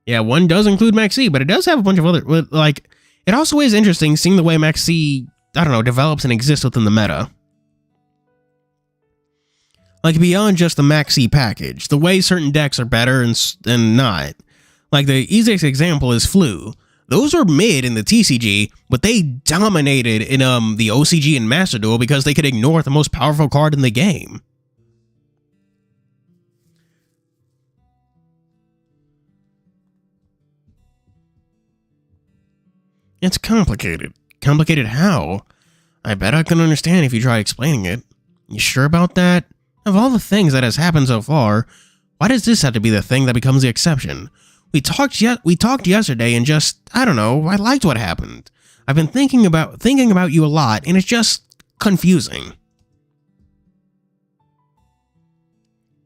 S1: Yeah, one does include Maxi, but it does have a bunch of other... Like, it also is interesting seeing the way Maxi, I don't know, develops and exists within the meta. Like, beyond just the Maxi package, the way certain decks are better and not. Like, the easiest example is Flu. Those were mid in the TCG, but they dominated in the OCG and Master Duel because they could ignore the most powerful card in the game. It's complicated. Complicated how? I bet I can understand if you try explaining it. You sure about that? Of all the things that has happened so far, why does this have to be the thing that becomes the exception? We talked yesterday and just, I don't know, I liked what happened. I've been thinking about you a lot, and it's just confusing.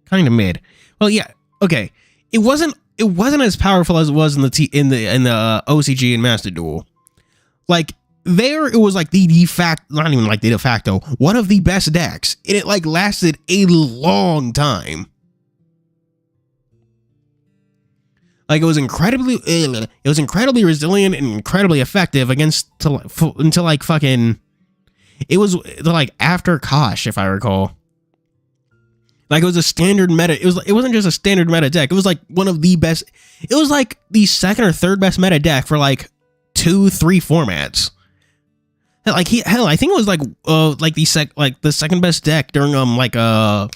S1: Kind of mid. Well, yeah, okay. It wasn't as powerful as it was in the OCG and Master Duel. Like, there it was like the de facto, not even like the de facto, one of the best decks. And it like lasted a long time. Like, it was incredibly resilient and incredibly effective until like fucking, it was like after Kosh, if I recall. Like, it was a standard meta. It wasn't just a standard meta deck. It was like one of the best. It was like the second or third best meta deck for like 2-3 formats. Like I think it was like the second best deck during what are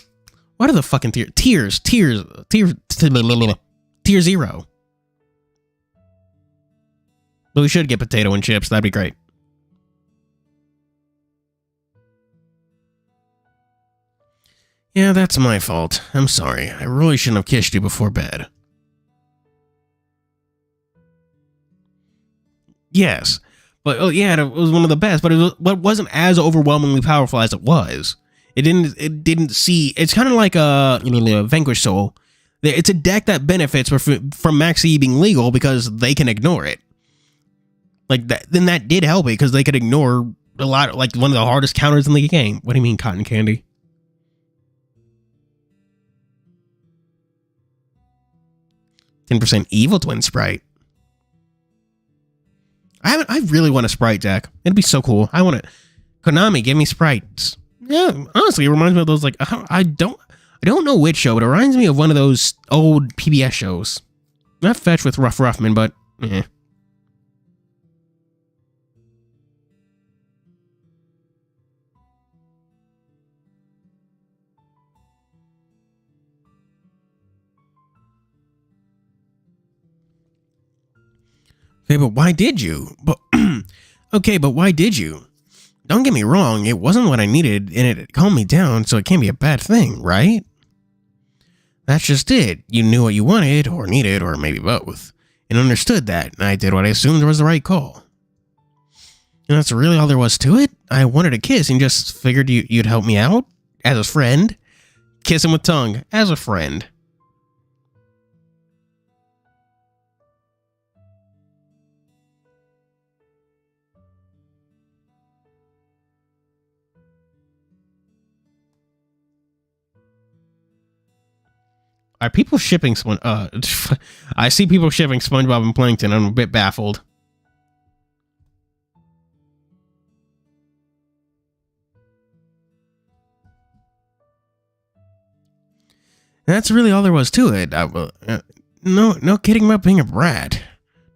S1: the fucking tier 0. But we should get potato and chips. That'd be great. Yeah, that's my fault. I'm sorry. I really shouldn't have kissed you before bed. Yes. But, oh yeah, it was one of the best, but it wasn't as overwhelmingly powerful as it was. It didn't see... It's kind of like a Vanquish Soul. It's a deck that benefits from Max E being legal because they can ignore it. Like, then that did help it because they could ignore a lot, like one of the hardest counters in the game. What do you mean, cotton candy? %, Evil Twin Sprite. I really want a Sprite deck. It'd be so cool. I want it. Konami, give me sprites. Yeah, honestly, it reminds me of those, like, I don't know which show, but it reminds me of one of those old PBS shows. Not Fetch with Ruff Ruffman, but eh. Okay, but why did you? But why did you? Don't get me wrong, it wasn't what I needed, and it calmed me down, so it can't be a bad thing, right? That's just it. You knew what you wanted, or needed, or maybe both, and understood that, and I did what I assumed was the right call. And that's really all there was to it? I wanted a kiss and just figured you'd help me out? As a friend? Kiss him with tongue. As a friend. Are people shipping I see people shipping SpongeBob and Plankton. I'm a bit baffled. That's really all there was to it. No kidding about being a brat.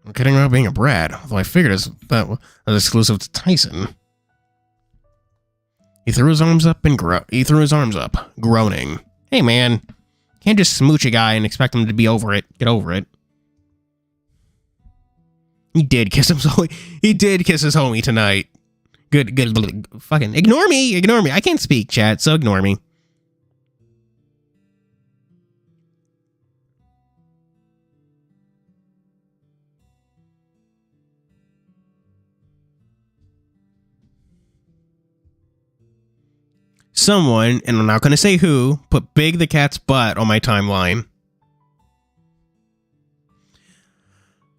S1: No kidding about being a brat. Although I figured that was exclusive to Tyson. He threw his arms up, groaning. Hey man. Can't just smooch a guy and expect him to be over it. Get over it. He did kiss him. He did kiss his homie tonight. Good. Fucking ignore me. I can't speak, chat, so ignore me. Someone, and I'm not going to say who, put Big the Cat's butt on my timeline.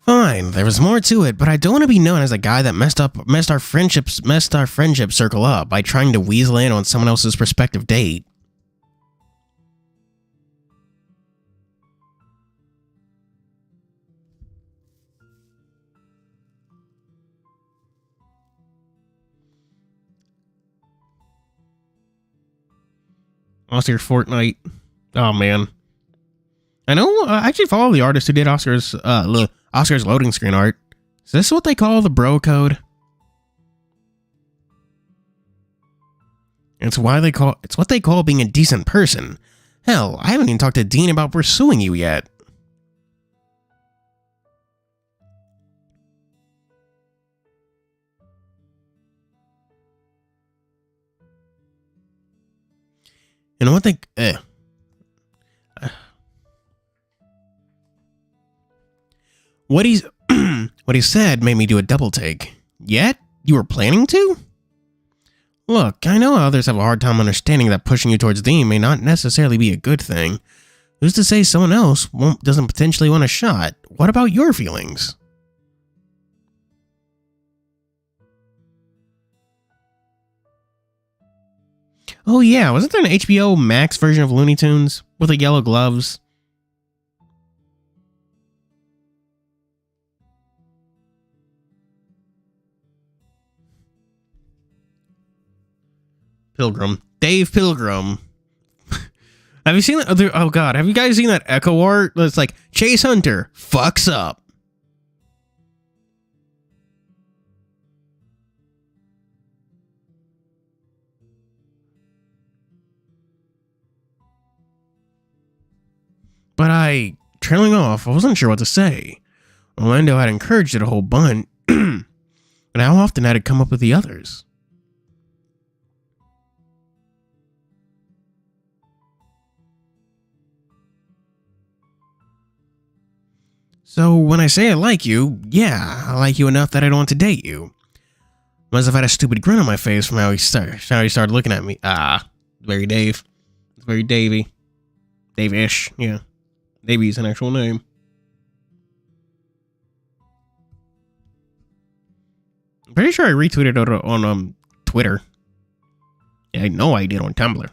S1: Fine, there was more to it, but I don't want to be known as a guy that messed our friendship circle up by trying to weasel in on someone else's prospective date. Oscar Fortnite. Oh man, I know. I actually follow the artist who did Oscar's loading screen art. Is this what they call the bro code? It's what they call being a decent person. Hell, I haven't even talked to Dean about pursuing you yet. You know what they... What he said made me do a double take. Yet? You were planning to? Look, I know others have a hard time understanding that pushing you towards Dean may not necessarily be a good thing. Who's to say someone else doesn't potentially want a shot? What about your feelings? Oh yeah, wasn't there an HBO Max version of Looney Tunes with the yellow gloves? Pilgrim. Dave Pilgrim. Have you seen that other... Oh god, have you guys seen that Echo art? It's like, Chase Hunter fucks up. But trailing off, I wasn't sure what to say. Orlando had encouraged it a whole bunch. But how often had it come up with the others? So when I say I like you, yeah, I like you enough that I don't want to date you. Must have had a stupid grin on my face from how he started looking at me. Ah, very Dave. It's very Davey. Dave-ish, yeah. Davey's an actual name. I'm pretty sure I retweeted it on Twitter. Yeah, I know I did on Tumblr.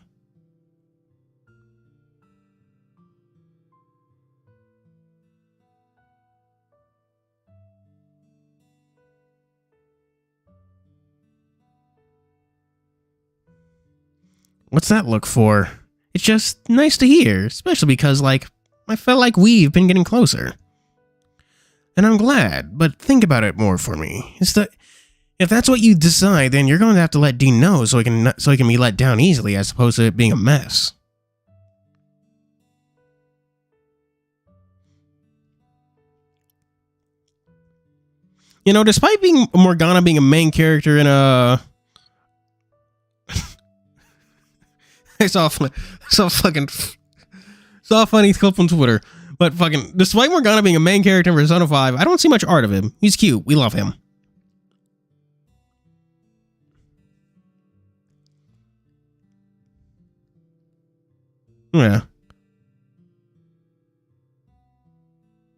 S1: What's that look for? It's just nice to hear, especially because, like, I felt like we've been getting closer. And I'm glad, but think about it more for me. If that's what you decide, then you're going to have to let Dean know so he can be let down easily as opposed to it being a mess. You know, despite Morgana being a main character in a... I saw a funny clip on Twitter. But fucking, despite Morgana being a main character in Persona 5, I don't see much art of him. He's cute. We love him. Yeah.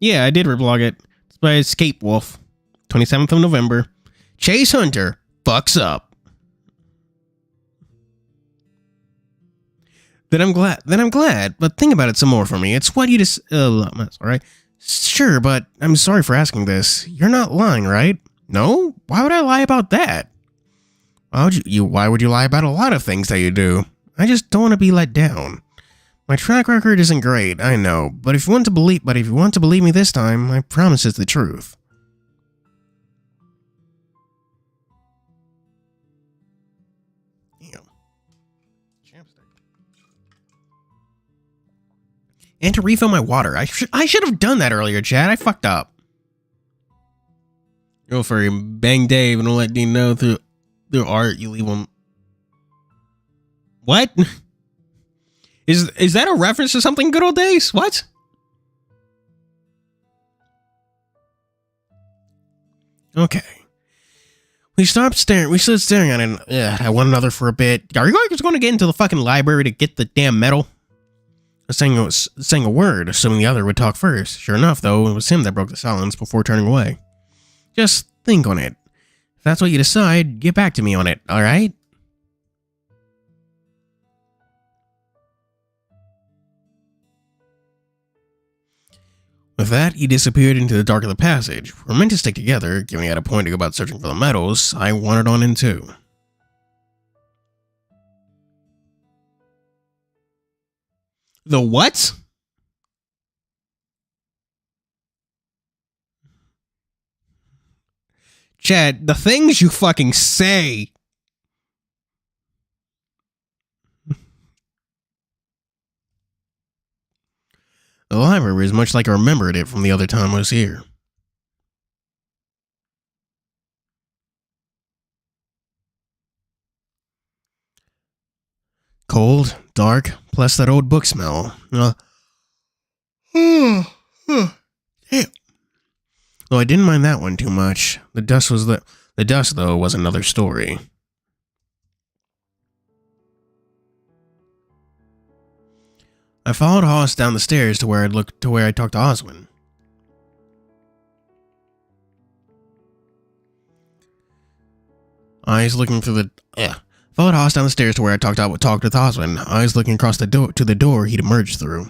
S1: Yeah, I did reblog it. It's by Escape Wolf. 27th of November. Chase Hunter fucks up. Then I'm glad. But think about it some more for me. It's what you just... alright. Sure, but I'm sorry for asking this. You're not lying, right? No? Why would I lie about that? Why would you lie about a lot of things that you do? I just don't want to be let down. My track record isn't great, I know, but if you want to believe me this time, I promise it's the truth. Damn. And to refill my water. I should have done that earlier, Chad. I fucked up. Go for him. Bang Dave and don't let Dean know through art you leave him. What? Is that a reference to something good old days? What? Okay. We stood staring at one another for a bit. Are you guys going to get into the fucking library to get the damn medal? Saying a word, assuming the other would talk first. Sure enough, though, it was him that broke the silence before turning away. Just think on it. If that's what you decide, get back to me on it, alright? With that, he disappeared into the dark of the passage. We're meant to stick together, given he had a point to go about searching for the medals. I wandered on in too. The what? Chad, the things you fucking say. The library is much like I remembered it from the other time I was here. Cold, dark, plus that old book smell. Damn. Though I didn't mind that one too much. The dust, though, was another story. I followed Haas down the stairs to where I talked to Oswin. Eyes looking through the... Followed Haas down the stairs to where I talked with Oswin. Eyes looking across the door he'd emerged through.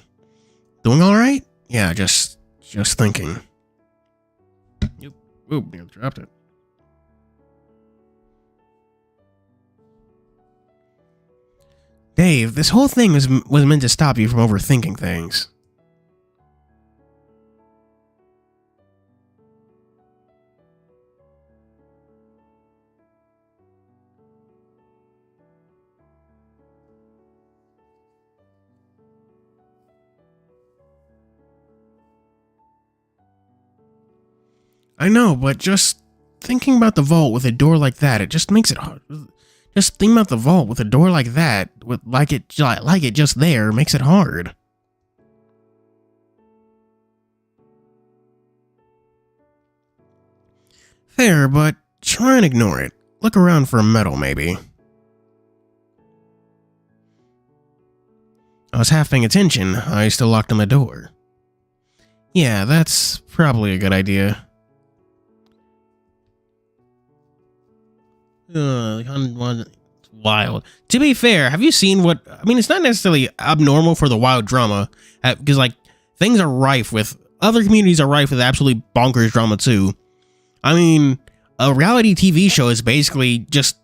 S1: Doing alright? Yeah, just thinking. Oop, nearly dropped it. Dave, this whole thing was meant to stop you from overthinking things. I know, but just thinking about the vault with a door like that, it just makes it hard. Just think about the vault with a door like that, with like it just there, makes it hard. Fair, but try and ignore it. Look around for a medal, maybe. I was half paying attention. I still locked on the door. Yeah, that's probably a good idea. Wild. To be fair, have you seen what... I mean, it's not necessarily abnormal for the wild drama, because, like, things are rife with... Other communities are rife with absolutely bonkers drama, too. I mean, a reality TV show is basically just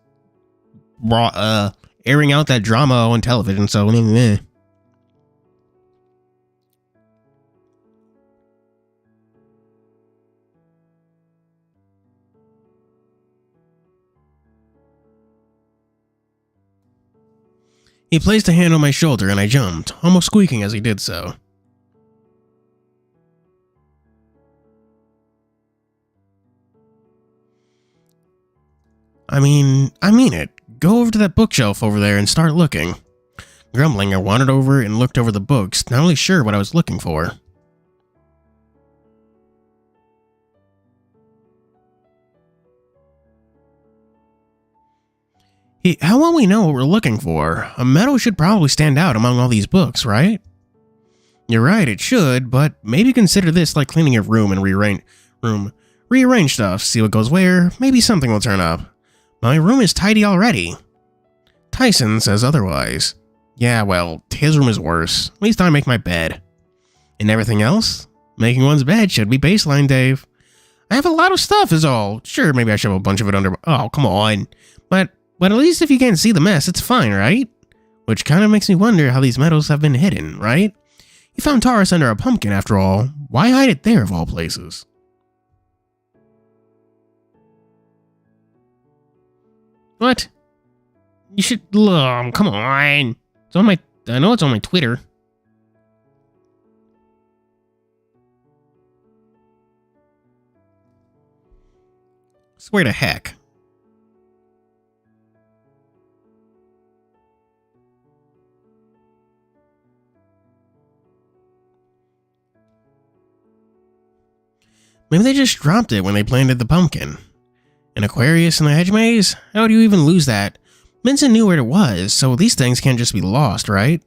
S1: airing out that drama on television, so... He placed a hand on my shoulder and I jumped, almost squeaking as he did so. I mean it. Go over to that bookshelf over there and start looking. Grumbling, I wandered over and looked over the books, not really sure what I was looking for. How will we know what we're looking for? A medal should probably stand out among all these books, right? You're right, it should, but maybe consider this like cleaning your room and rearrange stuff, see what goes where, maybe something will turn up. My room is tidy already. Tyson says otherwise. Yeah, well, his room is worse. At least I make my bed. And everything else? Making one's bed should be baseline, Dave. I have a lot of stuff is all. Sure, maybe I should have a bunch of it under... Oh, come on. But at least if you can't see the mess, it's fine, right? Which kind of makes me wonder how these medals have been hidden, right? You found Taurus under a pumpkin, after all. Why hide it there, of all places? What? You should... come on. It's on my... I know it's on my Twitter. Swear to heck. Maybe they just dropped it when they planted the pumpkin. An Aquarius in the hedge maze? How would you even lose that? Benson knew where it was, so these things can't just be lost, right?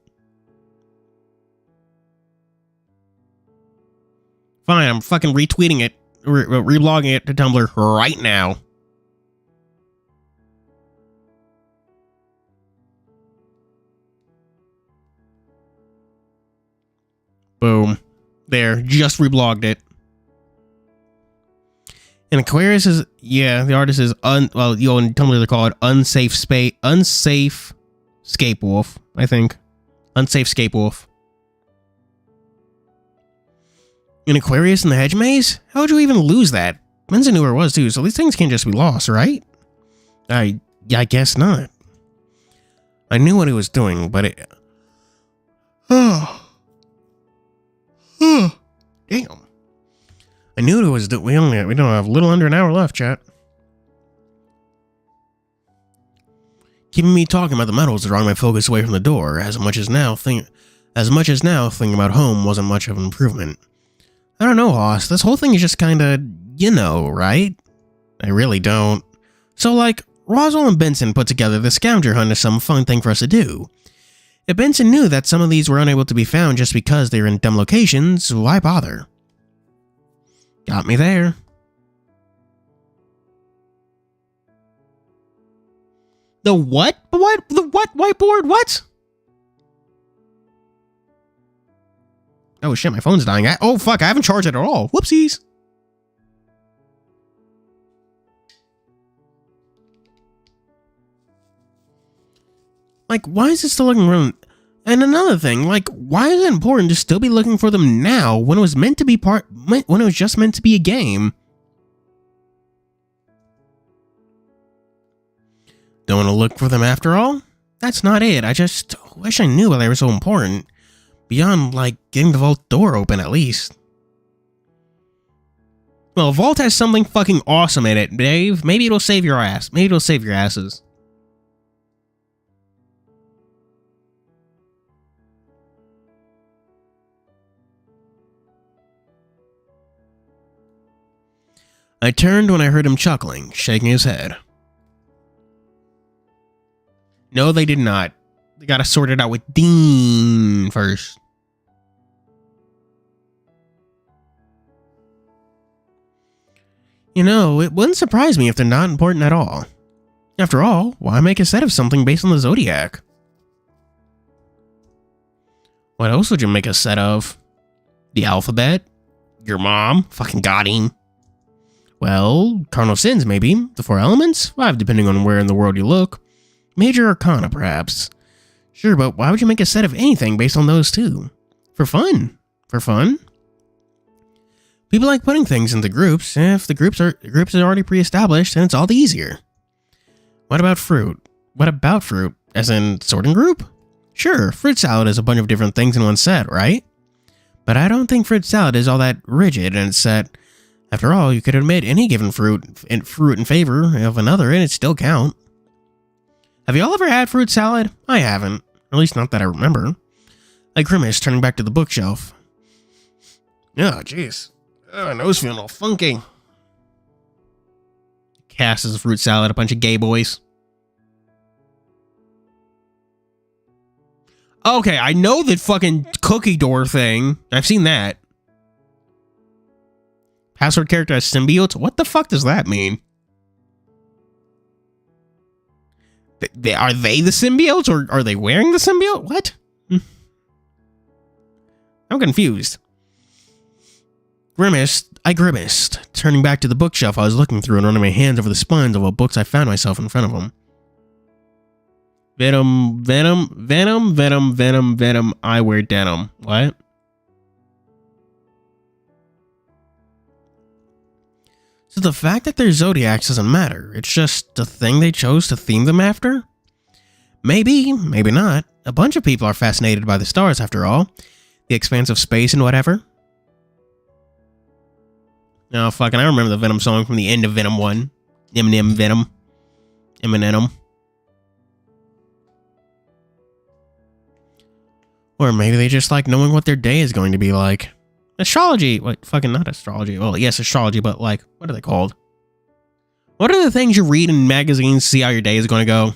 S1: Fine, I'm fucking retweeting it, reblogging it to Tumblr right now. Boom. There, just reblogged it. And Aquarius is, yeah, the artist is, on Tumblr they call it Unsafe Scape Wolf, I think. Unsafe Scape Wolf. An Aquarius in the hedge maze? How would you even lose that? Menza knew where it was too, so these things can't just be lost, right? I guess not. I knew what he was doing, but it... Damn. I knew it was that we don't have a little under an hour left, chat. Keeping me talking about the medals drawing my focus away from the door, as much as now thinking about home wasn't much of an improvement. I don't know, Hoss, this whole thing is just kinda, right? I really don't. So like, Roswell and Benson put together the scavenger hunt as some fun thing for us to do. If Benson knew that some of these were unable to be found just because they were in dumb locations, why bother? Got me there. The what? What? The what? Whiteboard? What? Oh shit, my phone's dying. Oh fuck, I haven't charged it at all. Whoopsies. Like, why is it still looking around? And another thing, like, why is it important to still be looking for them now when it was meant to be when it was just meant to be a game? Don't want to look for them after all? That's not it. I just wish I knew why they were so important. Beyond, like, getting the vault door open at least. Well, Vault has something fucking awesome in it, Dave. Maybe it'll save your ass. Maybe it'll save your asses. I turned when I heard him chuckling, shaking his head. No, they did not. They gotta sort it out with Dean first. You know, it wouldn't surprise me if they're not important at all. After all, why make a set of something based on the Zodiac? What else would you make a set of? The alphabet? Your mom? Fucking got him. Well, cardinal sins, maybe. The 4 elements? 5, depending on where in the world you look. Major arcana, perhaps. Sure, but why would you make a set of anything based on those two? For fun. For fun? People like putting things into groups. If the groups are already pre-established, then it's all the easier. What about fruit? What about fruit? As in sorting group? Sure, fruit salad is a bunch of different things in one set, right? But I don't think fruit salad is all that rigid in its set. After all, you could admit any given fruit in favor of another and it'd still count. Have you all ever had fruit salad? I haven't. At least not that I remember. I grimaced, turning back to the bookshelf. Oh, jeez. Oh, my nose feeling all funky. Cast as a fruit salad, a bunch of gay boys. Okay, I know that fucking cookie door thing. I've seen that. Password character as symbiotes? What the fuck does that mean? Are they the symbiotes or are they wearing the symbiote? What? I'm confused. I grimaced, turning back to the bookshelf I was looking through and running my hands over the spines of what books I found myself in front of them. Venom, I wear denim. What? So the fact that they're zodiacs doesn't matter. It's just the thing they chose to theme them after? Maybe, maybe not. A bunch of people are fascinated by the stars after all. The expanse of space and whatever. Oh, fucking, I remember the Venom song from the end of Venom 1. Eminem Venom. Eminem. Or maybe they just like knowing what their day is going to be like. Astrology. What? Fucking not astrology. Well, yes, astrology, but like, what are they called? What are the things you read in magazines to see how your day is going to go?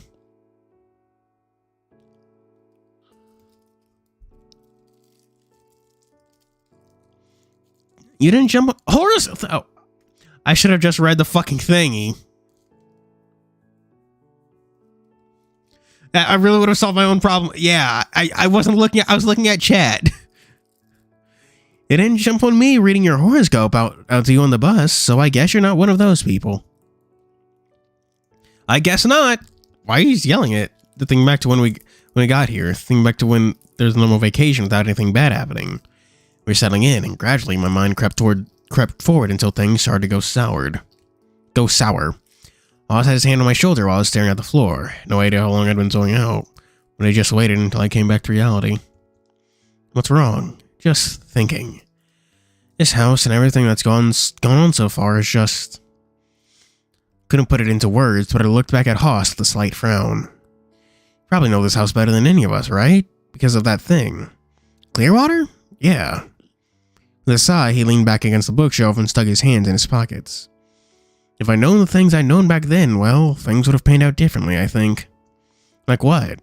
S1: You didn't jump... Horus... Oh, I should have just read the fucking thingy. I really would have solved my own problem. Yeah, I wasn't looking at... I was looking at chat. It didn't jump on me reading your horoscope out to you on the bus, so I guess you're not one of those people. I guess not. Why are you yelling it? The thing back to when we got here. Think back to when there's a normal vacation without anything bad happening. We were settling in, and gradually my mind crept forward until things started to go sour. Oz had his hand on my shoulder while I was staring at the floor. No idea how long I'd been zoning out, but I just waited until I came back to reality. What's wrong? Just thinking. This house and everything that's gone on so far is just... Couldn't put it into words, but I looked back at Haas with a slight frown. Probably know this house better than any of us, right? Because of that thing. Clearwater? Yeah. With a sigh, he leaned back against the bookshelf and stuck his hands in his pockets. If I'd known the things I'd known back then, well, things would have panned out differently, I think. Like what?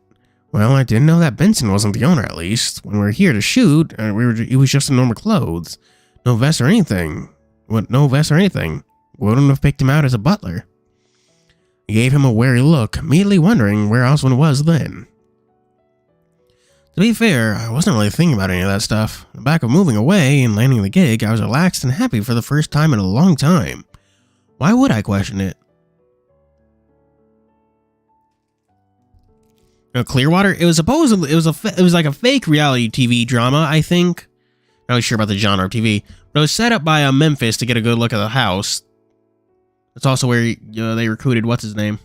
S1: Well, I didn't know that Benson wasn't the owner, at least. When we were here to shoot, it was just in normal clothes. No vest or anything. No vest or anything. Wouldn't have picked him out as a butler. I gave him a wary look, immediately wondering where Oswin was then. To be fair, I wasn't really thinking about any of that stuff. On the back of moving away and landing the gig, I was relaxed and happy for the first time in a long time. Why would I question it? Clearwater? It was supposedly it was like a fake reality TV drama, I think. Not really sure about the genre of TV, but it was set up by Memphis to get a good look at the house. That's also where they recruited what's his name.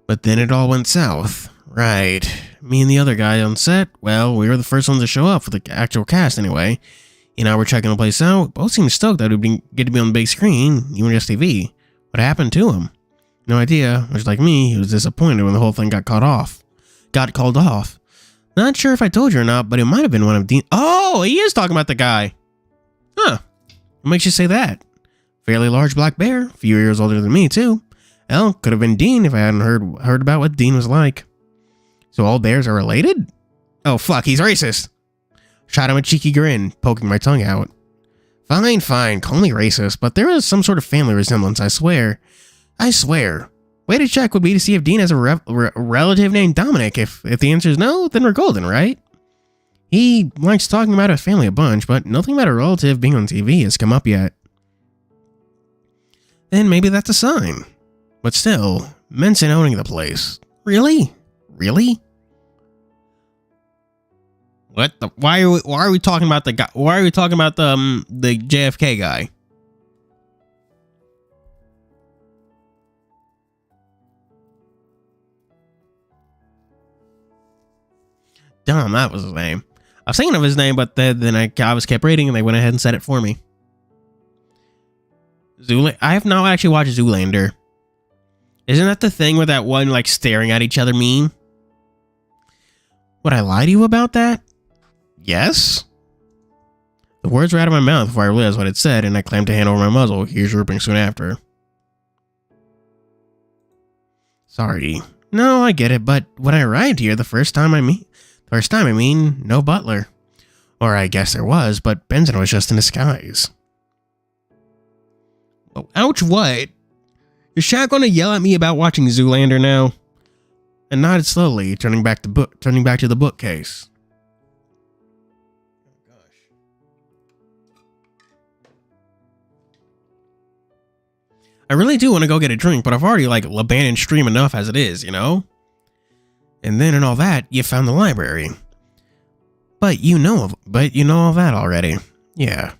S1: But then it all went south. Right. Me and the other guy on set, well, we were the first ones to show up for the actual cast anyway. We're checking the place out. Both seemed stoked that it would get to be on the big screen, even just TV. What happened to him? No idea. Much like me, he was disappointed when the whole thing got called off. Not sure if I told you or not, but it might have been one of Dean. Oh, he is talking about the guy. Huh. What makes you say that? Fairly large black bear, a few years older than me too. Well, could have been Dean if I hadn't heard about what Dean was like. So all bears are related? Oh fuck, he's racist. Shot him a cheeky grin, poking my tongue out. Fine, call me racist, but there is some sort of family resemblance, I swear. Way to check would be to see if Dean has a relative named Dominic. If the answer is no, then we're golden, right? He likes talking about his family a bunch, but nothing about a relative being on TV has come up yet. Then maybe that's a sign. But still, Menson owning the place. Really? What the? Why are we talking about the guy? Why are we talking about the JFK guy? Dom, that was his name. I was thinking of his name, but then I was kept reading and they went ahead and said it for me. I have not actually watched Zoolander. Isn't that the thing with that one like staring at each other meme? Would I lie to you about that? Yes. The words were out of my mouth before I realized what it said, and I clamped a hand over my muzzle, ears drooping soon after. Sorry. No, I get it, but when I arrived here the first time I mean, no butler. Or I guess there was, but Benson was just in disguise. Oh, ouch, what? Is Shaq gonna yell at me about watching Zoolander now? And nodded slowly, turning back to the bookcase. Oh gosh. I really do want to go get a drink, but I've already abandoned stream enough as it is, you know? And then in all that, you found the library. But you know all that already. Yeah.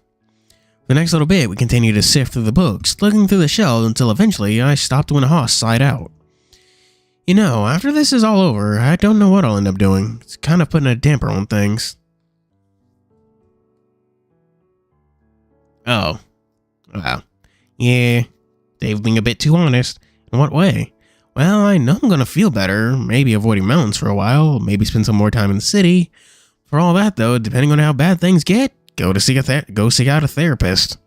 S1: The next little bit, we continued to sift through the books, looking through the shelves until eventually I stopped when Haas sighed out. After this is all over, I don't know what I'll end up doing. It's kind of putting a damper on things. Oh. Wow. Yeah. Dave being a bit too honest. In what way? Well, I know I'm gonna feel better, maybe avoiding mountains for a while, maybe spend some more time in the city. For all that though, depending on how bad things get, go seek out a therapist.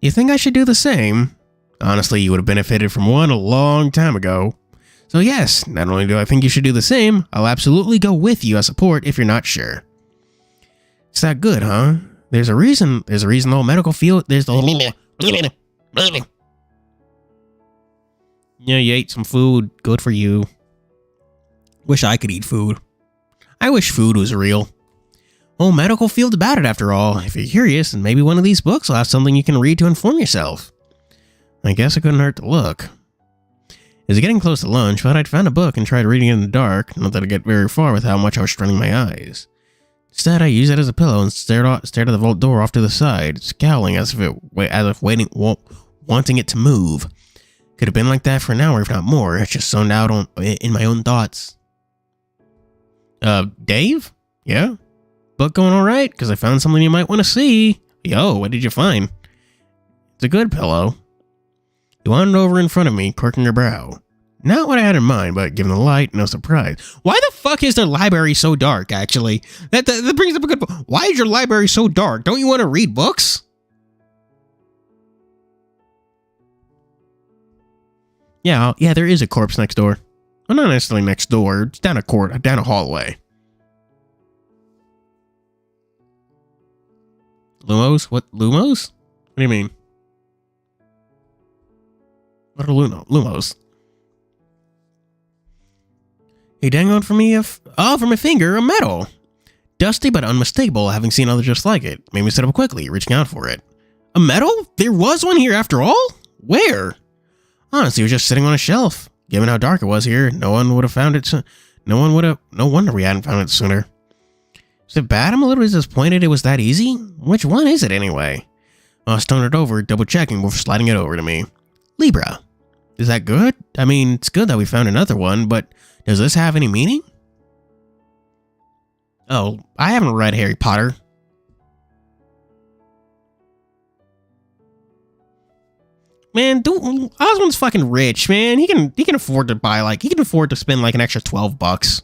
S1: You think I should do the same? Honestly, you would have benefited from one a long time ago. So yes, not only do I think you should do the same, I'll absolutely go with you as support if you're not sure. It's that good, huh? There's a reason the whole medical field, Yeah, you ate some food. Good for you. Wish I could eat food. I wish food was real. Whole medical field about it after all. If you're curious, then maybe one of these books will have something you can read to inform yourself. I guess it couldn't hurt to look. It was getting close to lunch, but I'd found a book and tried reading it in the dark, not that I'd get very far with how much I was straining my eyes. Instead, I used it as a pillow and stared at the vault door off to the side, scowling as if wanting it to move. Could have been like that for an hour, if not more. It's just zoned out in my own thoughts. Dave? Yeah? Book going alright? Because I found something you might want to see. Yo, what did you find? It's a good pillow. He wandered over in front of me, quirking her brow. Not what I had in mind, but given the light, no surprise. Why the fuck is their library so dark, actually? That brings up a good point. Why is your library so dark? Don't you want to read books? Yeah, there is a corpse next door. Well, not necessarily next door. It's down a hallway. Lumos? What? Lumos? What do you mean? What are Lumos? He dangled from me from a finger, a medal. Dusty but unmistakable, having seen others just like it. Made me sit up quickly, reaching out for it. A medal? There was one here after all? Where? Honestly, it was just sitting on a shelf. Given how dark it was here, no one would have found it. No wonder we hadn't found it sooner. Is it bad I'm a little disappointed it was that easy? Which one is it anyway? I stoned it over, double checking before sliding it over to me. Libra. Is that good? I mean, it's good that we found another one, but does this have any meaning? Oh, I haven't read Harry Potter. Man, Oswald's fucking rich, man. He can afford to buy he can afford to spend like an extra $12.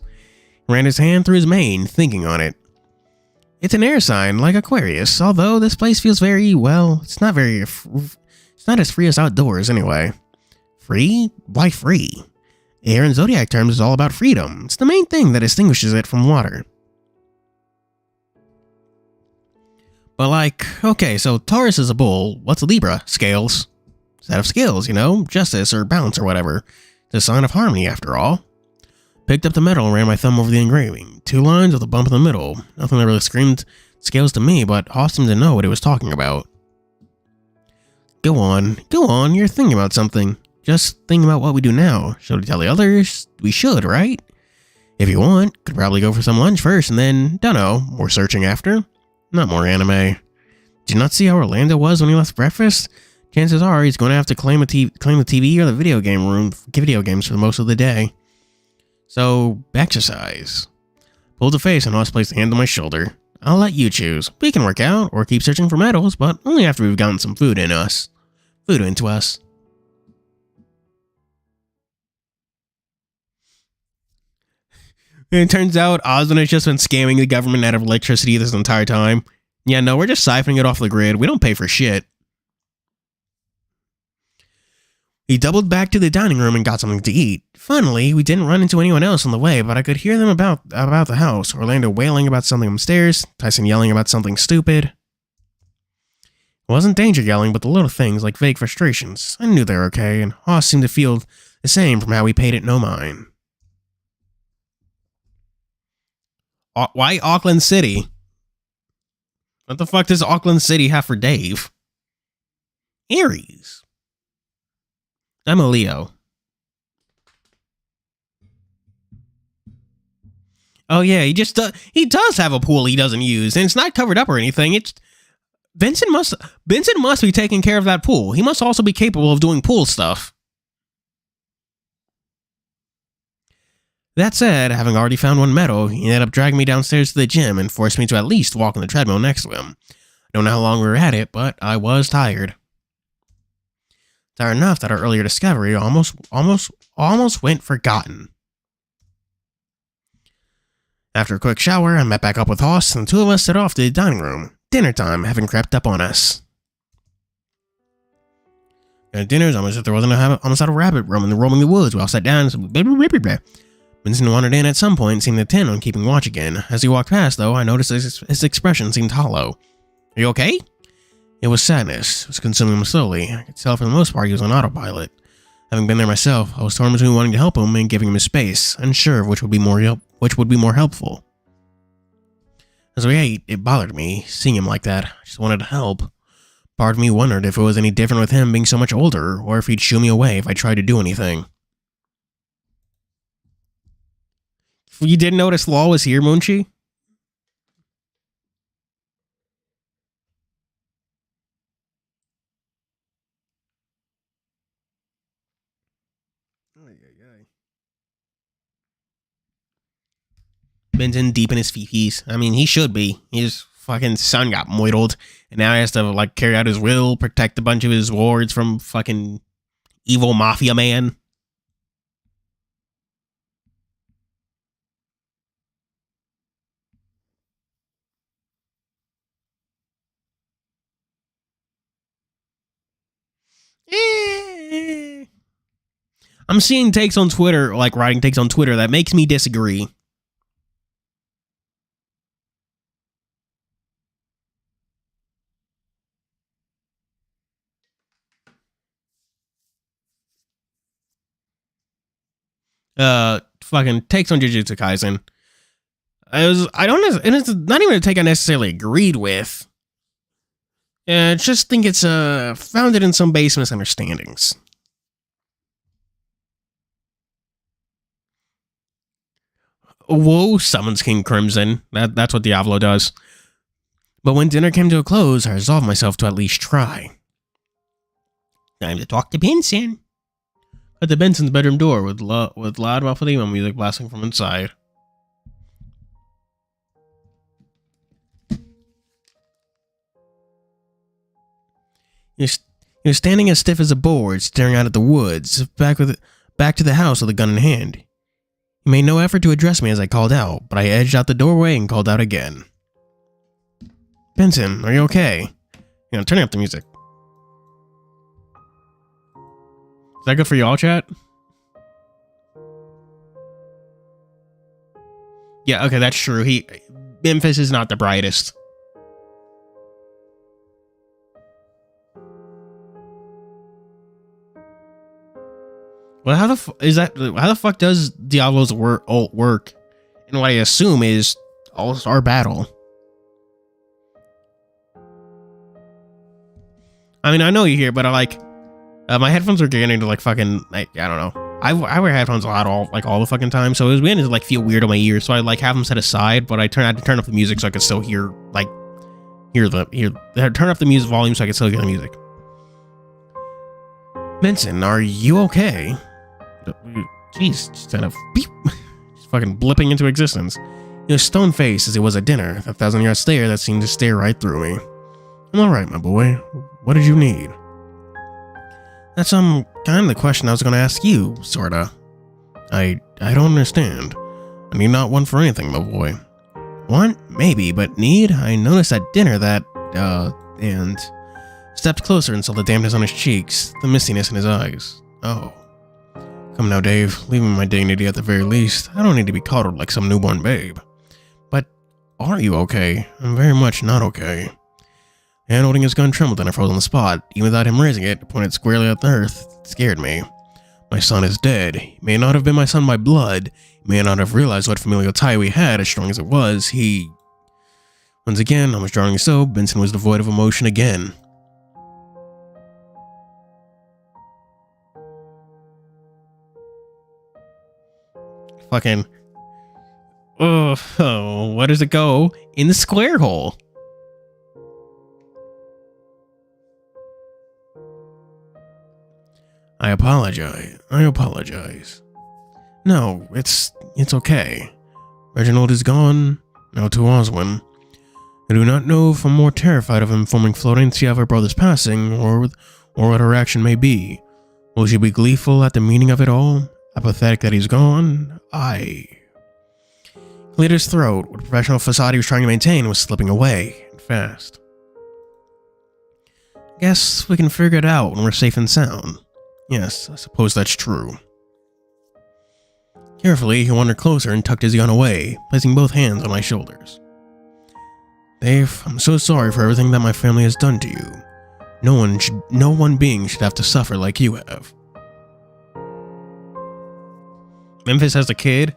S1: Ran his hand through his mane, thinking on it. It's an air sign, like Aquarius, although this place feels very, well, it's not as free as outdoors anyway. Free? Why free? Air in zodiac terms is all about freedom. It's the main thing that distinguishes it from water. But okay, so Taurus is a bull. What's a Libra? Scales. Set of scales, justice or balance or whatever. It's a sign of harmony, after all. Picked up the metal and ran my thumb over the engraving. 2 lines with a bump in the middle. Nothing that really screamed scales to me, but Hoss seemed to know what it was talking about. Go on, you're thinking about something. Just thinking about what we do now. Should we tell the others? We should, right? If you want, could probably go for some lunch first and then, dunno, more searching after. Not more anime. Did you not see how Orlando was when he left breakfast? Chances are he's going to have to claim the TV or the video games for most of the day. So, exercise. Pulled a face and Hoss placed a hand on my shoulder. I'll let you choose. We can work out or keep searching for metals, but only after we've gotten some food into us. And it turns out Osmond has just been scamming the government out of electricity this entire time. Yeah, no, we're just siphoning it off the grid. We don't pay for shit. He doubled back to the dining room and got something to eat. Funnily, we didn't run into anyone else on the way, but I could hear them about the house. Orlando wailing about something upstairs, Tyson yelling about something stupid. It wasn't danger yelling, but the little things like vague frustrations. I knew they were okay, and Hoss seemed to feel the same from how he paid it no mind. Why Auckland City? What the fuck does Auckland City have for Dave? Aries. I'm a Leo. Oh yeah, he does have a pool he doesn't use, and it's not covered up or anything. It's Vincent must be taking care of that pool. He must also be capable of doing pool stuff. That said, having already found one medal, he ended up dragging me downstairs to the gym and forced me to at least walk on the treadmill next to him. I don't know how long we were at it, but I was tired. Tired enough that our earlier discovery almost went forgotten. After a quick shower, I met back up with Hoss, and the 2 of us set off to the dining room. Dinner time having crept up on us. At dinner's almost as if there wasn't almost had a rabbit roaming the woods. We all sat down and said, Vincent wandered in at some point and seemed intent on keeping watch again. As he walked past, though, I noticed his expression seemed hollow. Are you okay? It was sadness. It was consuming him slowly. I could tell for the most part he was on autopilot. Having been there myself, I was torn between wanting to help him and giving him his space, unsure of which would be more helpful. As we ate, it bothered me, seeing him like that. I just wanted to help. Part of me wondered if it was any different with him being so much older, or if he'd shoo me away if I tried to do anything. You didn't notice Law was here, Munchi? Benton deep in his fifis. I mean, he should be. His fucking son got moidled, and now he has to carry out his will, protect a bunch of his wards from fucking evil mafia man. I'm seeing takes on Twitter, writing takes on Twitter that makes me disagree. Fucking takes on Jujutsu Kaisen. And it's not even a take I necessarily agreed with. I just think it's founded in some base misunderstandings. Whoa summons King Crimson. That's what Diavolo does. But when dinner came to a close, I resolved myself to at least try. Time to talk to Vincent. at the Benson's bedroom door with loud muffled emo music blasting from inside. He was standing as stiff as a board, staring out at the woods, back to the house with a gun in hand. He made no effort to address me as I called out, but I edged out the doorway and called out again. Benson, are you okay? Turning up the music. Is that good for y'all, chat? Yeah, okay, that's true. Memphis is not the brightest. Well, how the fuck does Diablo's ult work? And what I assume is All-Star Battle. I mean, I know you're here, but my headphones are getting to like fucking, I don't know. I wear headphones a lot all the fucking time, so it was beginning to like feel weird on my ears. So I like have them set aside, but I had to turn up the music so I could still hear turn up the music volume so I could still hear the music. Benson, are you okay? Jeez, just kind of beep, just fucking blipping into existence. He was stone faced as it was at dinner, a 1,000-yard stare that seemed to stare right through me. I'm alright, my boy. What did you need? That's kind of the question I was going to ask you, sorta. I don't understand. I need not one for anything, my boy. Want? Maybe, but need? I noticed at dinner that, and stepped closer and saw the dampness on his cheeks, the mistiness in his eyes. Oh. Come now, Dave. Leave me my dignity at the very least. I don't need to be coddled like some newborn babe. But are you okay? I'm very much not okay. And holding his gun trembled and I froze on the spot. Even without him raising it, pointed squarely at the earth. It scared me. My son is dead. He may not have been my son by blood. He may not have realized what familial tie we had, as strong as it was. Once again, almost jarringly so, Benson was devoid of emotion again. Fucking. Oh, where does it go? In the square hole. I apologize. No, it's okay. Reginald is gone, now to Oswin. I do not know if I'm more terrified of informing Florencia of her brother's passing, or what her reaction may be. Will she be gleeful at the meaning of it all? Apathetic that he's gone? He cleared his throat. What professional facade he was trying to maintain was slipping away, and fast. Guess we can figure it out when we're safe and sound. Yes, I suppose that's true. Carefully, he wandered closer and tucked his gun away, placing both hands on my shoulders. Dave, I'm so sorry for everything that my family has done to you. No one being should have to suffer like you have. Memphis as a kid?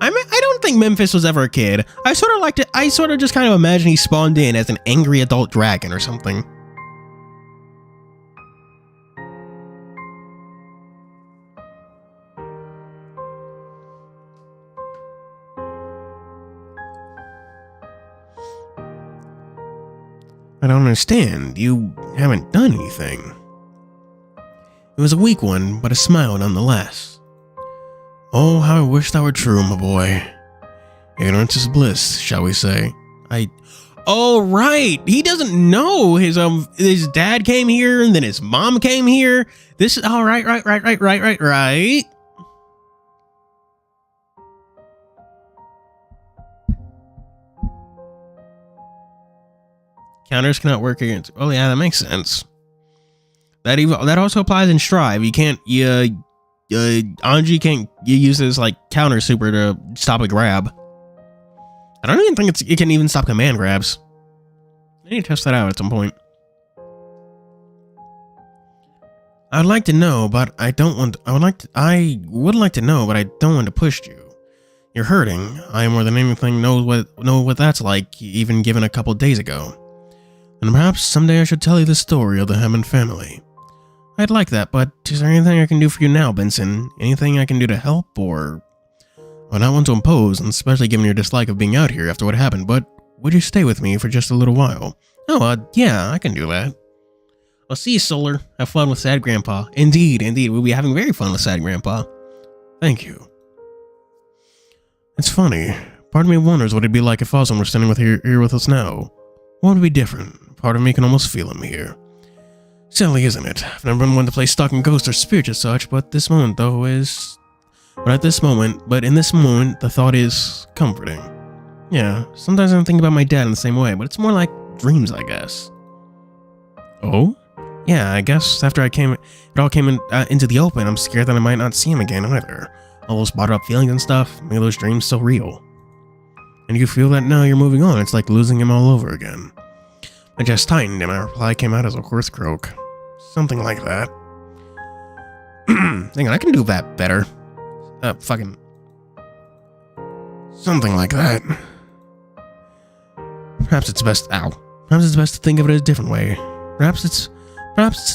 S1: I don't think Memphis was ever a kid. I sort of just kind of imagine he spawned in as an angry adult dragon or something. I don't understand. You haven't done anything. It was a weak one, but a smile nonetheless. Oh, how I wish that were true, my boy. Ignorance is bliss, shall we say. Oh, right. He doesn't know his dad came here and then his mom came here. This is all right. Counters cannot work against. Oh yeah, that makes sense. That also applies in Strive. You can't. Anji can't use his like counter super to stop a grab. I don't even think it can even stop command grabs. I need to test that out at some point. I would like to know, but I don't want. I would like to know, but I don't want to push you. You're hurting. I more than anything know what that's like, even given a couple days ago. And perhaps someday I should tell you the story of the Hammond family. I'd like that, but is there anything I can do for you now, Benson? Anything I can do to help, or... I not want to impose, and especially given your dislike of being out here after what happened, but would you stay with me for just a little while? Oh, yeah, I can do that. I'll see you, Solar. Have fun with Sad Grandpa. Indeed, we'll be having very fun with Sad Grandpa. Thank you. It's funny. Part of me wonders what it'd be like if Ozone were standing here with us now. What would be different? Part of me can almost feel him here. Silly, isn't it? I've never been one to play stalking ghosts or spirits as such, but this moment, though, is... But in this moment, the thought is comforting. Yeah, sometimes I don't think about my dad in the same way, but it's more like dreams, I guess. Oh? Yeah, I guess after it all came into the open, I'm scared that I might not see him again either. All those bottled up feelings and stuff, make those dreams so real. And you feel that now you're moving on, it's like losing him all over again. My chest tightened and my reply came out as a hoarse croak. Something like that. Hang on, I can do that better. Something like that. Perhaps it's best to think of it a different way. Perhaps it's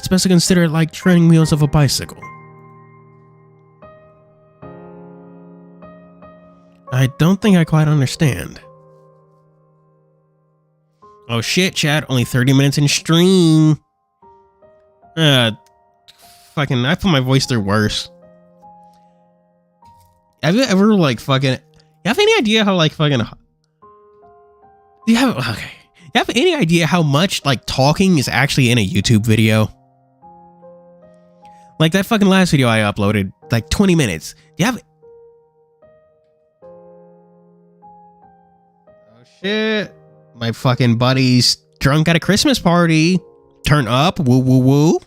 S1: best to consider it like training wheels of a bicycle. I don't think I quite understand. Oh shit, chat, only 30 minutes in stream. I put my voice through worse. Have you ever you have any idea how you have any idea how much talking is actually in a YouTube video? Like that fucking last video I uploaded, 20 minutes. Do you have... Oh shit. My fucking buddy's drunk at a Christmas party. Turn up, woo woo woo.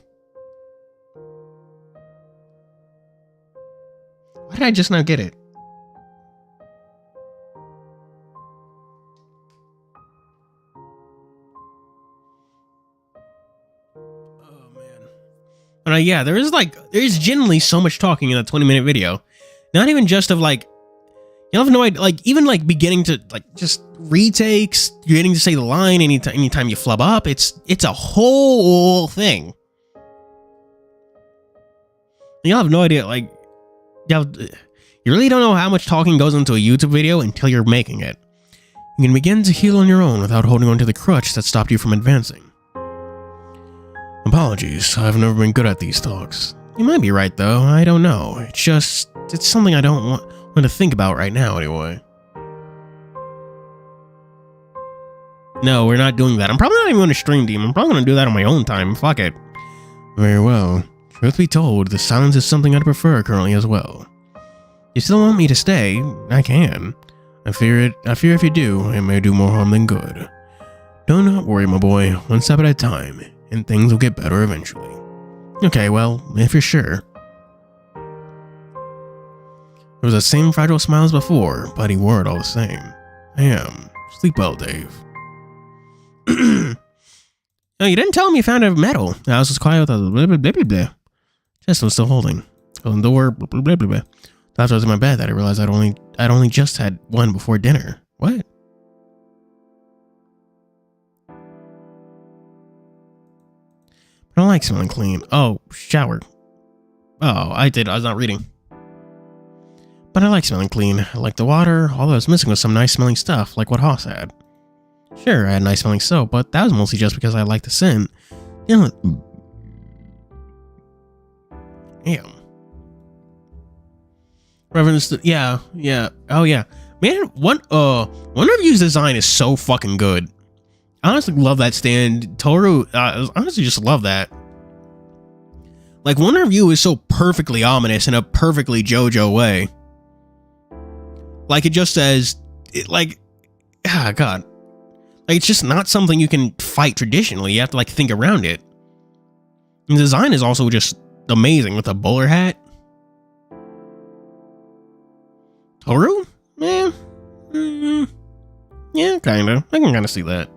S1: Why did I just not get it? Oh man. But yeah, there's genuinely so much talking in that 20-minute video. Not even just of you have no idea, even beginning to just retakes, you're getting to say the line anytime you flub up. It's a whole thing. You'll have no idea, you really don't know how much talking goes into a YouTube video until you're making it. You can begin to heal on your own without holding on to the crutch that stopped you from advancing. Apologies, I've never been good at these talks. You might be right though, I don't know. It's something I don't want to think about right now anyway. No, we're not doing that. I'm probably not even going to stream Team. I'm probably going to do that on my own time. Fuck it. Very well. Truth be told, the silence is something I'd prefer currently as well. You still want me to stay? I can. I fear if you do, it may do more harm than good. Do not worry, my boy. One step at a time, and things will get better eventually. Okay, well, if you're sure. It was the same fragile smile as before, but he wore it all the same. I am. Sleep well, Dave. No, you didn't tell me you found a medal. I was just quiet with a blah blah blah blah blah. Chest was still holding. Open door, blah blah blah blah blah. After I was in my bed that I realized I'd only just had one before dinner. What? I don't like smelling clean. Oh, shower. Oh, I was not reading. But I like smelling clean. I like the water. All I was missing was some nice smelling stuff, like what Haas had. Sure, I had nice smelling soap, but that was mostly just because I liked the scent. You know, damn. Reverend, yeah. Oh yeah, man. One review's design is so fucking good. I honestly love that stand. Toru, I honestly just love that. One review is so perfectly ominous in a perfectly JoJo way. It just says, God. It's just not something you can fight traditionally. You have to think around it. And the design is also just amazing with a bowler hat. Toru? Yeah. Yeah, kinda. I can kinda see that.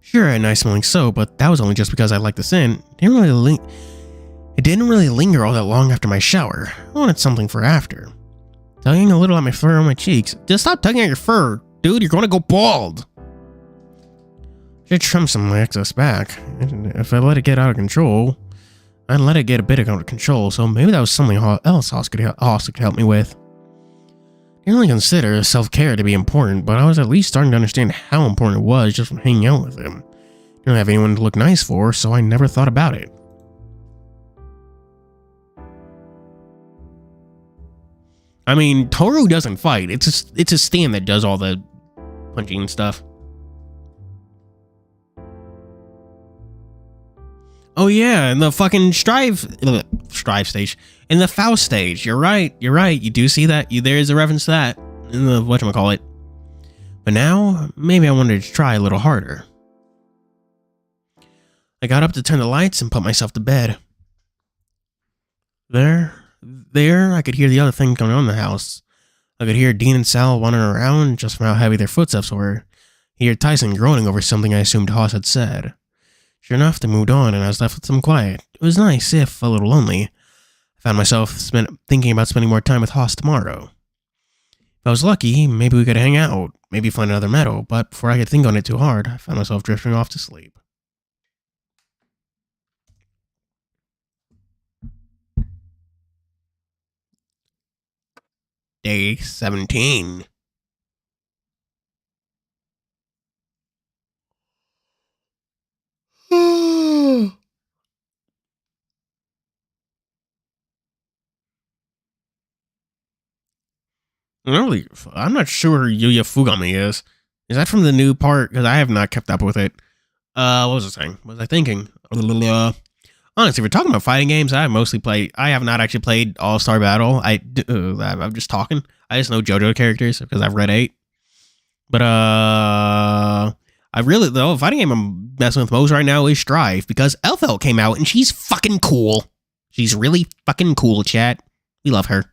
S1: Sure, I had nice smelling soap, but that was only just because I liked the scent. It didn't really linger all that long after my shower. I wanted something for after. Tugging a little at my fur on my cheeks. Just stop tugging at your fur, dude. You're gonna go bald. I should trim some of my excess back. If I let it get out of control, I'd let it get a bit out of control, so maybe that was something else Haas could help me with. I didn't really consider self-care to be important, but I was at least starting to understand how important it was just from hanging out with him. don't have anyone to look nice for, so I never thought about it. I mean, Toru doesn't fight. It's a stand that does all the punching and stuff. Oh yeah, in the fucking strive stage. In the Faust stage. You're right. You do see that. There is a reference to that in the whatchamacallit. But now, maybe I wanted to try a little harder. I got up to turn the lights and put myself to bed. There, I could hear the other thing going on in the house. I could hear Dean and Sal wandering around just from how heavy their footsteps were. I hear Tyson groaning over something I assumed Hoss had said. Sure enough, they moved on and I was left with some quiet. It was nice, if a little lonely. I found myself thinking about spending more time with Hoss tomorrow. If I was lucky, maybe we could hang out, maybe find another meadow, but before I could think on it too hard, I found myself drifting off to sleep. Day 17. Really, I'm not sure who Yuya Fugami is. Is that from the new part? Because I have not kept up with it. What was I saying? What was I thinking? Honestly, if we're talking about fighting games, I have not actually played All-Star Battle. I'm just talking. I just know JoJo characters because I've read 8. But, the fighting game I'm messing with most right now is Strive because Elphelt came out and she's fucking cool. She's really fucking cool, chat. We love her.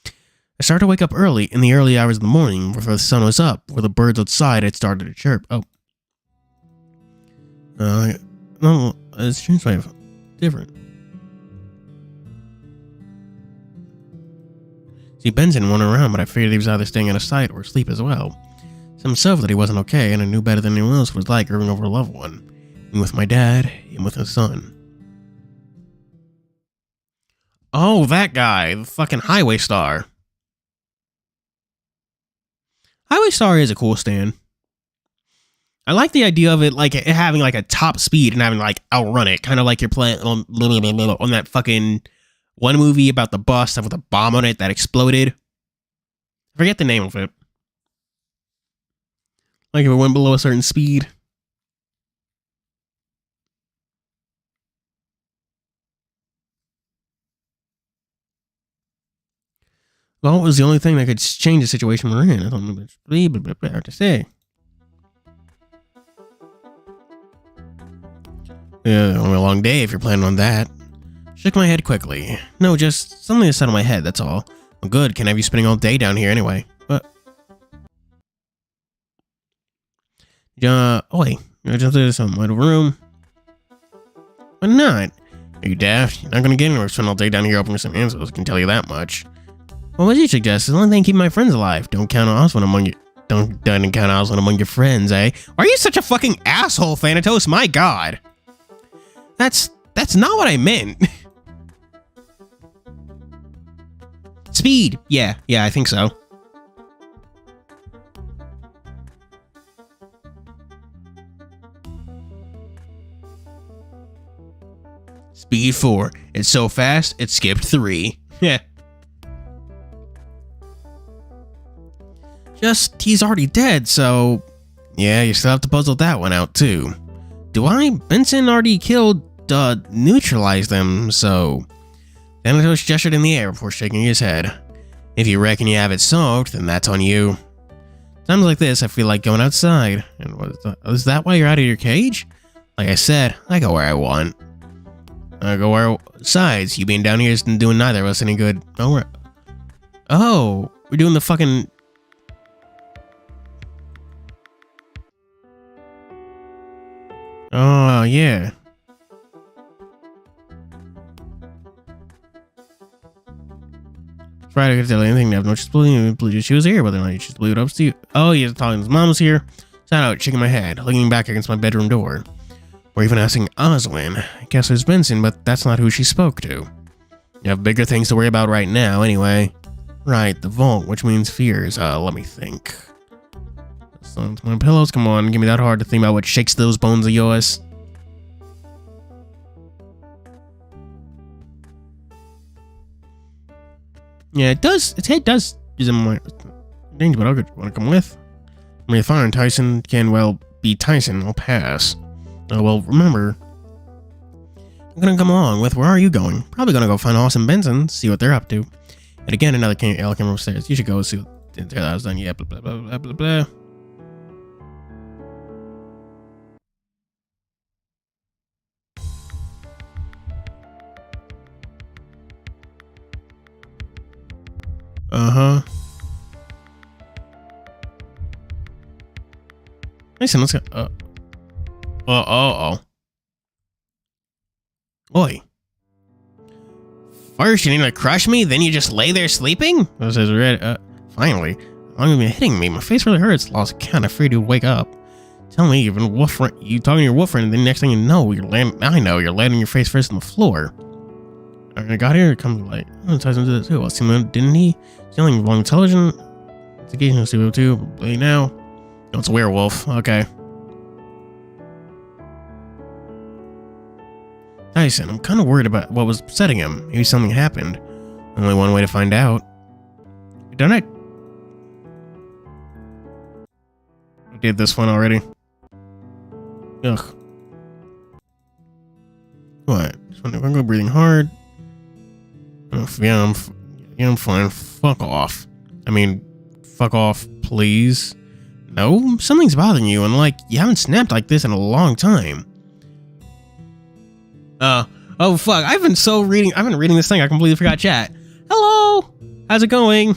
S1: I started to wake up early in the early hours of the morning before the sun was up, where the birds outside had started to chirp. Oh. No, it's changed my different. See, Benson went around, but I figured he was either staying out of sight or asleep as well. It's himself that he wasn't okay, and I knew better than anyone else what it was like grieving over a loved one, and with my dad, and with his son. Oh, that guy, the fucking Highway Star. Highway Star is a cool stand. I like the idea of it, like it having like a top speed and having like outrun it, kind of like you're playing on that fucking one movie about the bus with a bomb on it that exploded. I forget the name of it. Like if it went below a certain speed. Well, it was the only thing that could change the situation we're in. I don't know what to say. Yeah, only a long day if you're planning on that. Shook my head quickly. No, just something to settle my head, that's all. Well, good, can't have you spending all day down here anyway. But... wait. I just did something out of room. Why not? Are you daft? You're not gonna get anywhere spend all day down here opening some answers, I can tell you that much. Well, what do you suggest? It's the only thing keeping my friends alive. Don't count on us when among you. Don't count on us when among your friends, eh? Why are you such a fucking asshole, Thanatos? My god. That's not what I meant. Speed. Yeah, I think so. Speed 4. It's so fast, it skipped 3. Yeah. Just, he's already dead, so... Yeah, you still have to puzzle that one out, too. Benson already killed, neutralized them, so... Thanatos gestured in the air before shaking his head. If you reckon you have it solved, then that's on you. Times like this, I feel like going outside. And is that why you're out of your cage? Like I said, I go where I want. I go where... Besides, you being down here isn't doing neither of us any good. Oh, we're doing the fucking... Oh, yeah. Right, I could tell you anything. I have no just believe she was here, whether or not you just believe it up to you. Oh, he's talking his mom was here. Sat out, shaking my head, leaning back against my bedroom door. Or even asking Oswin. I guess it was Benson, but that's not who she spoke to. You have bigger things to worry about right now, anyway. Right, the vault, which means fears. Let me think. So, my pillows, come on, give me that hard to think about what shakes those bones of yours. Yeah, it does. Its head does use my range, but I'll want to come with. I mean, fine, Tyson can, well, be Tyson. I'll pass. Oh, well, remember, I'm gonna come along with. Where are you going? Probably gonna go find Austin Benson, see what they're up to. And again, another L camera upstairs. You should go see what that was done. Yeah, blah, blah, blah, blah, blah, blah. Uh-huh. Listen, let's go. Oi. First, you need to crush me, then you just lay there sleeping? This is red. Finally. How long have you been hitting me? My face really hurts. Lost count. Afraid to wake up. Tell me, you've been you talking to your wolf friend, and then the next thing you know, I know, you're landing your face first on the floor. I got here, it comes like, Tyson did it too. Well, didn't he? Stealing along television. It's occasional studio too. Play now. No, it's a werewolf. Okay. Tyson, I'm kind of worried about what was upsetting him. Maybe something happened. Only one way to find out. Done it? I did this one already. Ugh. What? Just wondering if I'm breathing hard. Yeah, I'm fine. Fuck off. I mean, fuck off, please. No, something's bothering you, and like, you haven't snapped like this in a long time. Oh fuck, I've been reading this thing, I completely forgot chat. Hello! How's it going?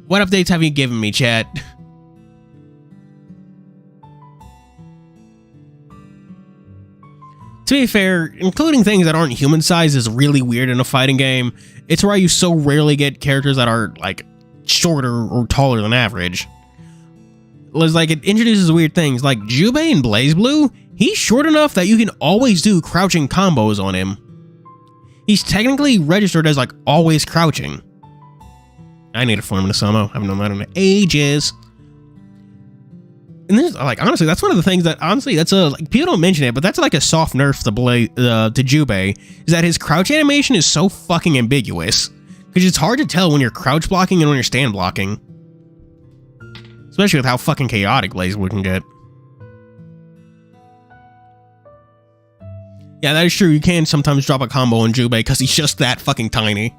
S1: What updates have you given me, chat? To be fair, including things that aren't human size is really weird in a fighting game. It's why you so rarely get characters that are, like, shorter or taller than average. It's like, it introduces weird things, like Jubei in BlazBlue, he's short enough that you can always do crouching combos on him. He's technically registered as, like, always crouching. I need to form in a sumo. I haven't done that in ages. And this, like, honestly, that's one of the things that, honestly, that's a, like, people don't mention it, but that's like a soft nerf to Jubei, is that his crouch animation is so fucking ambiguous. Because it's hard to tell when you're crouch blocking and when you're stand blocking. Especially with how fucking chaotic BlazBlue can get. Yeah, that is true. You can sometimes drop a combo on Jubei because he's just that fucking tiny.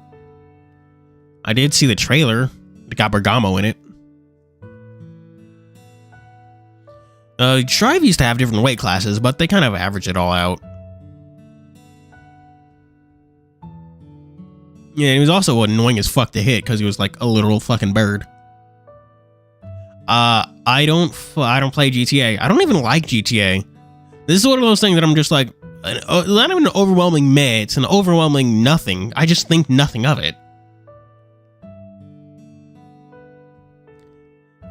S1: I did see the trailer. It got Bergamo in it. Strive used to have different weight classes, but they kind of average it all out. Yeah, he was also annoying as fuck to hit because he was like a literal fucking bird. I don't play GTA. I don't even like GTA. This is one of those things that I'm just like, not even an overwhelming meh, it's an overwhelming nothing. I just think nothing of it.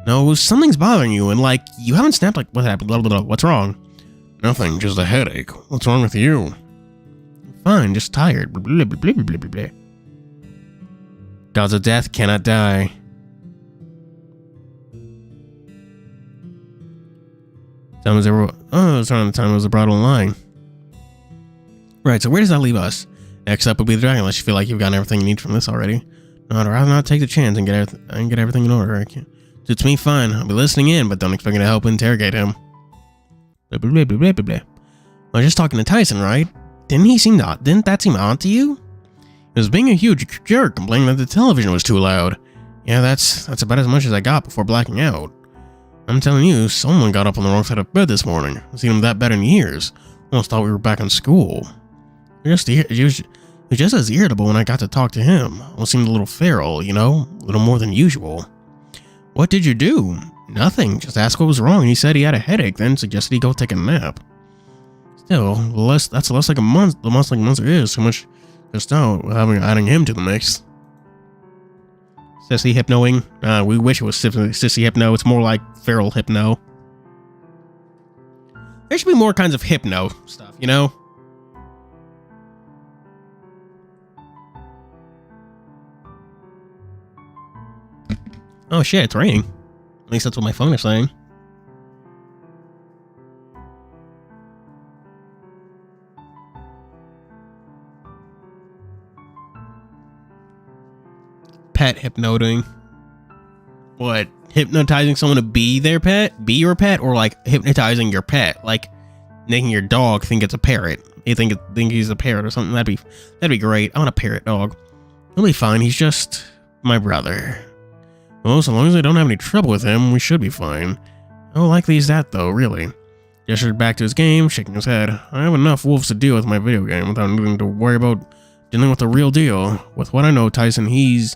S1: No, something's bothering you, and like, you haven't snapped like, what happened, blah, blah, blah. What's wrong? Nothing, just a headache. What's wrong with you? Fine, just tired. Blah, blah, blah, blah, blah, blah, blah. Gods of death cannot die. Time was ever. Oh, it's around the time it was brought online. Right, so where does that leave us? Next up would be the dragon, unless you feel like you've gotten everything you need from this already. No, I'd rather not take the chance and get everything in order. I can't. Suits me fine. I'll be listening in, but don't expect me to help interrogate him. Blah, blah, blah, blah, blah, blah. I was just talking to Tyson, right? Didn't that seem odd to you? He was being a huge jerk, complaining that the television was too loud. Yeah, that's about as much as I got before blacking out. I'm telling you, someone got up on the wrong side of bed this morning. I've seen him that bad in years. Almost thought we were back in school. He was just as irritable when I got to talk to him. Almost seemed a little feral, you know? A little more than usual. What did you do? Nothing. Just asked what was wrong. He said he had a headache, then suggested he go take a nap. Still, that's less like a month. The monster like Monster is so much just now adding him to the mix. Sissy hypnoing. We wish it was sissy hypno. It's more like feral hypno. There should be more kinds of hypno stuff, you know? Oh shit, it's raining. At least that's what my phone is saying. pet hypnoting. What? Hypnotizing someone to be their pet? Be your pet? Or like hypnotizing your pet? Like making your dog think it's a parrot. You think he's a parrot or something? That'd be great. I want a parrot dog. He'll be fine. He's just my brother. Well, so long as I don't have any trouble with him, we should be fine. How likely is that, though, really? Gestured back to his game, shaking his head. I have enough wolves to deal with my video game without needing to worry about dealing with the real deal. With what I know of Tyson, he's,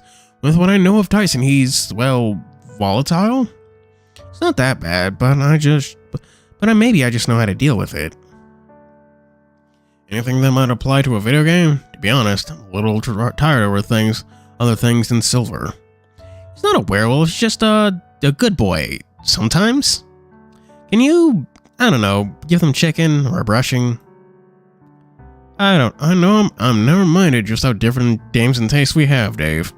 S1: well, volatile? It's not that bad, but maybe I just know how to deal with it. Anything that might apply to a video game? To be honest, I'm a little tired over other things than silver. He's not a werewolf, he's just a good boy. Sometimes? Can you, I don't know, give them chicken or brushing? I know I'm never minded just how different games and tastes we have, Dave.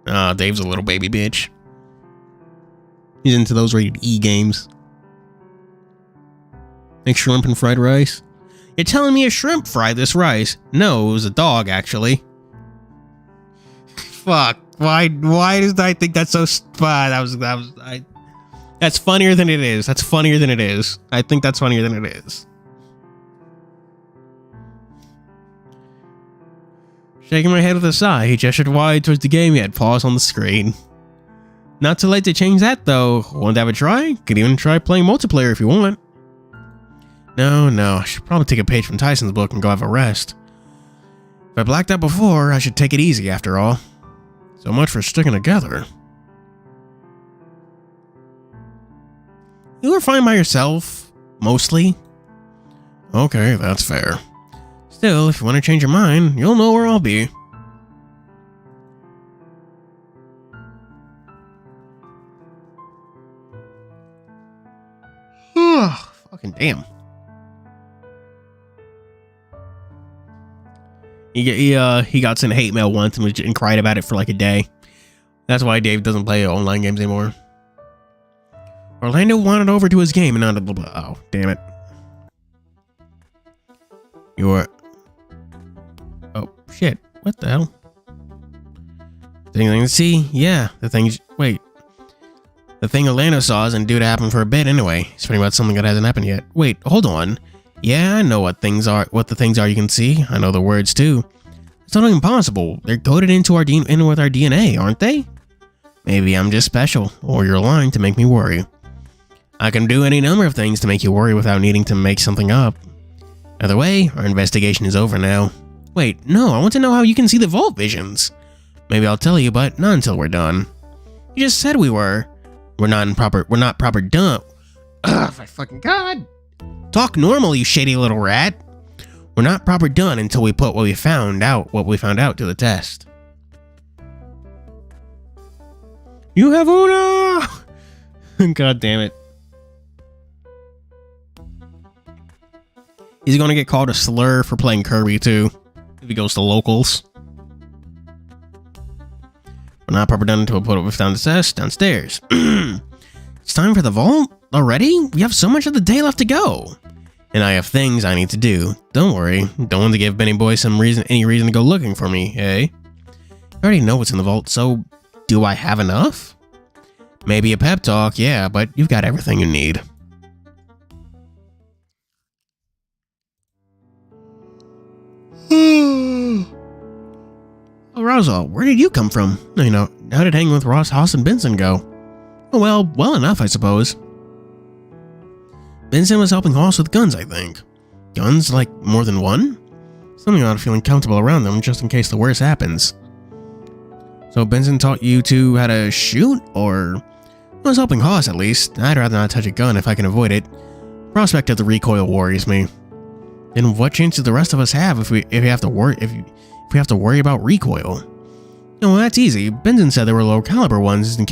S1: Dave's a little baby bitch. He's into those rated E games. Like shrimp and fried rice. You're telling me a shrimp fried this rice? No, it was a dog, actually. Fuck. Why does I think that's so that's funnier than it is. That's funnier than it is. I think that's funnier than it is. Shaking my head with a sigh, he gestured wide towards the game he had paused on the screen. Not too late to change that, though. Want to have a try? Could even try playing multiplayer if you want. No, I should probably take a page from Tyson's book and go have a rest. If I blacked out before, I should take it easy after all. So much for sticking together. You were fine by yourself, mostly. Okay, that's fair. Still, if you want to change your mind, you'll know where I'll be. Fucking damn. He got sent hate mail once and cried about it for like a day. That's why Dave doesn't play online games anymore. Orlando wandered over to his game and not oh, damn it. Oh, shit. What the hell? Anything to see? Yeah, the thing Orlando saw isn't due to happen for a bit anyway. It's pretty much something that hasn't happened yet. Wait, hold on. Yeah, I know what the things are you can see. I know the words too. It's not impossible. They're coded into with our DNA, aren't they? Maybe I'm just special, or you're lying to make me worry. I can do any number of things to make you worry without needing to make something up. Either way, our investigation is over now. Wait, no, I want to know how you can see the vault visions. Maybe I'll tell you, but not until we're done. You just said we were. We're not proper done. Ugh, my fucking god. Talk normal, you shady little rat. We're not proper done until we put what we found out to the test. You have Una! God damn it. He's gonna get called a slur for playing Kirby too, if he goes to locals. We're not proper done until we put what we found to the test downstairs. It's time for the vault? Already? We have so much of the day left to go. And I have things I need to do. Don't worry. Don't want to give Benny Boy any reason to go looking for me, eh? I already know what's in the vault, so do I have enough? Maybe a pep talk, yeah, but you've got everything you need. Oh, Rosa, where did you come from? You know, how did hanging with Ross, Haas, and Benson go? Oh, well enough, I suppose. Benson was helping Haas with guns, I think. Guns, like more than one? Something about feeling comfortable around them just in case the worst happens. So Benson taught you two how to shoot, or? I was helping Haas at least. I'd rather not touch a gun if I can avoid it. Prospect of the recoil worries me. And what chance do the rest of us have if we have to worry about recoil? No, well, that's easy. Benson said there were low caliber ones just in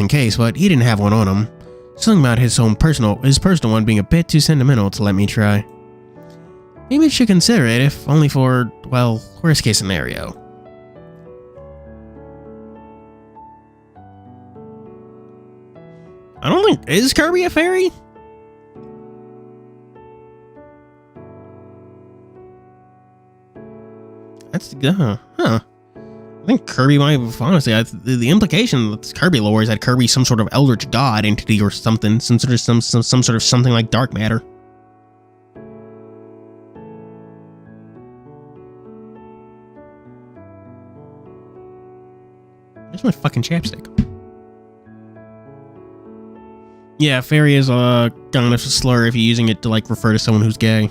S1: case, but he didn't have one on him. Something about his personal one being a bit too sentimental to let me try. Maybe I should consider it, if only for, well, worst case scenario. I don't think, is Kirby a fairy? That's, huh. I think Kirby might have, honestly, the implication that Kirby lore is that Kirby's some sort of eldritch god entity or something, some sort of something like dark matter. Where's my fucking chapstick? Yeah, fairy is kind of a slur if you're using it to like refer to someone who's gay.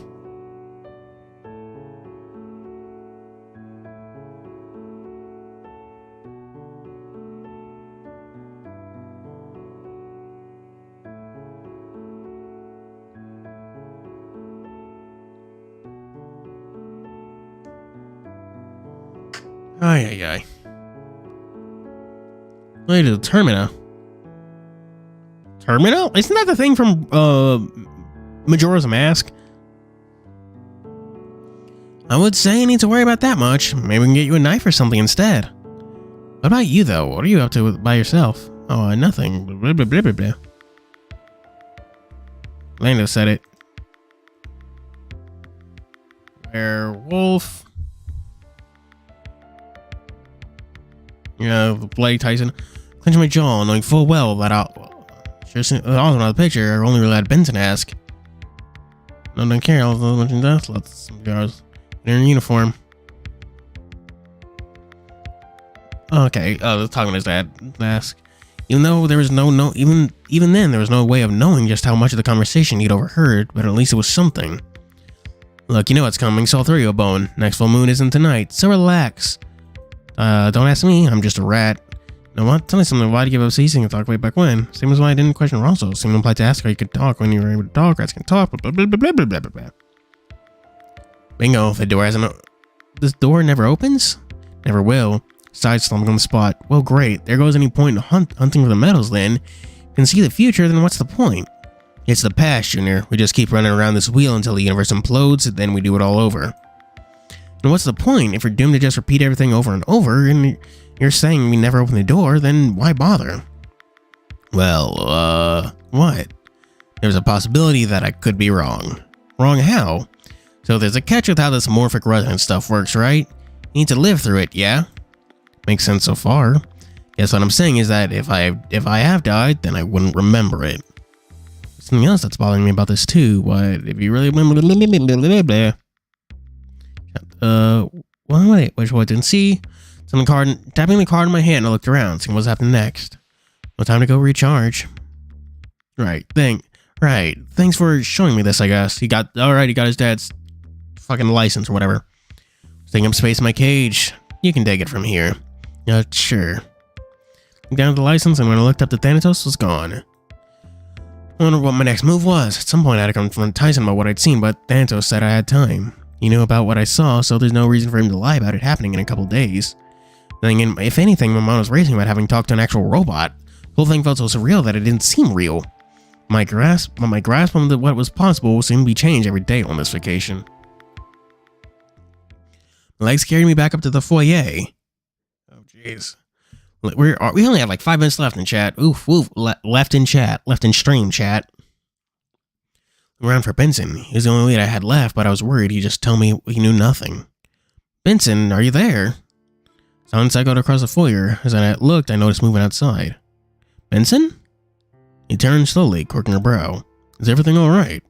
S1: Ay. Wait, the Termina. Terminal? Isn't that the thing from Majora's Mask? I would say you need to worry about that much. Maybe we can get you a knife or something instead. What about you, though? What are you up to by yourself? Oh, nothing. Blah, blah, blah, blah, blah. Lando said it. Werewolf. Yeah, Blake Tyson. Clench my jaw, knowing full well that I'll... Also, another picture, I only really had Benson ask. No, don't care, all those mentioned death. Let's guys. They're in uniform. Okay, talking to his dad. Ask. Even though there was even then there was no way of knowing just how much of the conversation he'd overheard, but at least it was something. Look, you know what's coming, so I'll throw you a bone. Next full moon isn't tonight, so relax. Don't ask me, I'm just a rat. You know what? Tell me something. Why'd you give up ceasing to talk way back when? Same as why I didn't question Rosso. Seemed implied to ask how you could talk when you were able to talk. Rats can talk. Blah, blah, blah, blah, blah, blah, blah, blah. Bingo. The door hasn't... This door never opens? Never will. Side slumping on the spot. Well, great. There goes any point in hunting for the medals then. You can see the future, then what's the point? It's the past, Junior. We just keep running around this wheel until the universe implodes, and then we do it all over. And what's the point? If we're doomed to just repeat everything over and over, and you're saying we never open the door, then why bother? Well, what? There's a possibility that I could be wrong. Wrong how? So there's a catch with how this morphic resonance stuff works, right? You need to live through it, yeah? Makes sense so far. Guess what I'm saying is that if I have died, then I wouldn't remember it. Something else that's bothering me about this too. What if you really remember? Well, wait, which one didn't see? Tapping the card in my hand, I looked around, seeing what's happening next. No time to go recharge. Right. Thanks for showing me this, I guess. He got his dad's fucking license or whatever. Taking up space in my cage. You can take it from here. Sure. Down to the license, and when I looked up, the Thanatos was gone. I wonder what my next move was. At some point, I had to confront Tyson about what I'd seen, but Thanatos said I had time. He knew about what I saw, so there's no reason for him to lie about it happening in a couple days. If anything, my mind was racing about having talked to an actual robot. The whole thing felt so surreal that it didn't seem real. My grasp on what was possible will seem to be changed every day on this vacation. My legs carried me back up to the foyer. Oh, jeez. We only have like 5 minutes left in chat. Oof. Left in stream chat. Around for Benson. He was the only lead I had left, but I was worried he'd just tell me he knew nothing. Benson, are you there? Sounds echoed across the foyer. As I looked, I noticed movement outside. Benson? He turned slowly, quirking her brow. Is everything alright?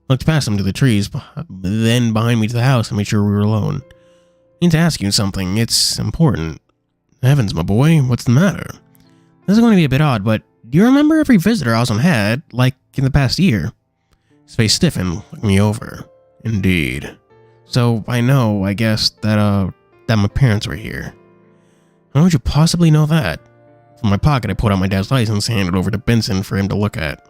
S1: Looked past him to the trees, then behind me to the house and made sure we were alone. I need to ask you something. It's important. Heavens, my boy, what's the matter? This is going to be a bit odd, but do you remember every visitor Osmond had, like in the past year? His face stiffened, looking me over. Indeed. So, I guess, that my parents were here. How would you possibly know that? From my pocket, I pulled out my dad's license and handed it over to Benson for him to look at.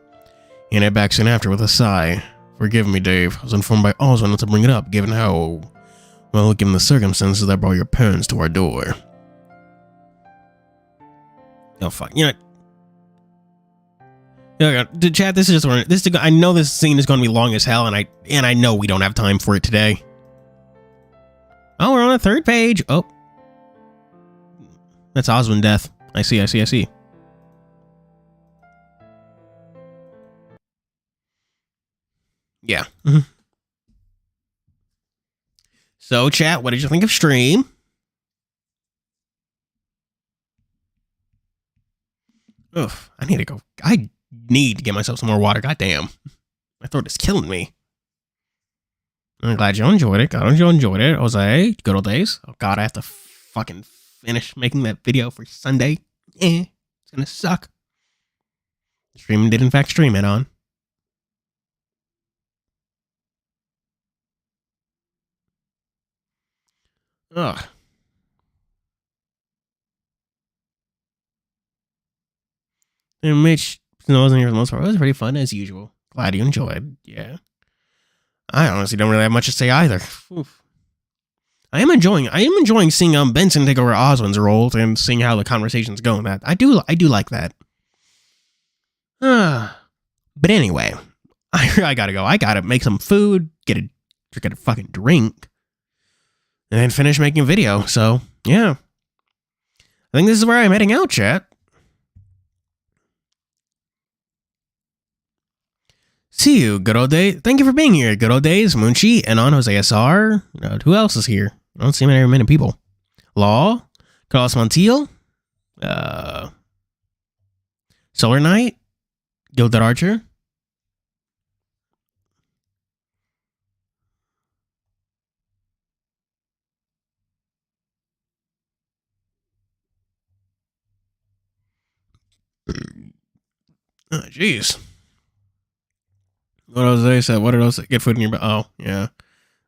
S1: He handed it back soon after with a sigh. Forgive me, Dave. I was informed by Oswald not to bring it up, given the circumstances that brought your parents to our door. Oh, fuck. Chat, this is just I know this scene is going to be long as hell, and I know we don't have time for it today. Oh, we're on the 3rd page. Oh. That's Osmond death. I see. Yeah. So, chat, what did you think of stream? Ugh, I need to go. I need to get myself some more water. Goddamn. My throat is killing me. I'm glad you enjoyed it. Glad you enjoyed it. Jose, good old days. Oh, God, I have to fucking finish making that video for Sunday. It's gonna suck. The stream did, in fact, stream it on. Ugh. And Mitch wasn't here for the most part. It was pretty fun as usual. Glad you enjoyed. Yeah. I honestly don't really have much to say either. Oof. I am enjoying seeing Benson take over Oswin's role and seeing how the conversations go in that. I do like that. But anyway, I gotta go. I gotta make some food, get a fucking drink, and then finish making a video. So yeah, I think this is where I'm heading out, chat. See you, good old day. Thank you for being here, good old days. Munchi and on Jose SR. Who else is here? I don't see many people. Law, Carlos Montiel, Solar Knight, Gilded Archer. Oh, jeez. What else did I say? What else? Get food in your... Oh, yeah.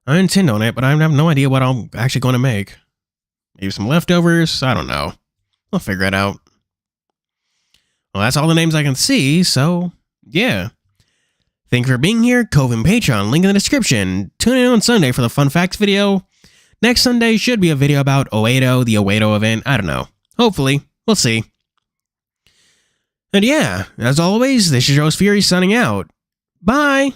S1: I intend on it, but I have no idea what I'm actually going to make. Maybe some leftovers? I don't know. I'll figure it out. Well, that's all the names I can see, so yeah. Thank you for being here. Cove and Patreon, link in the description. Tune in on Sunday for the fun facts video. Next Sunday should be a video about Oedo, the Oedo event. I don't know. Hopefully. We'll see. And yeah, as always, this is Rose Fury signing out. Bye!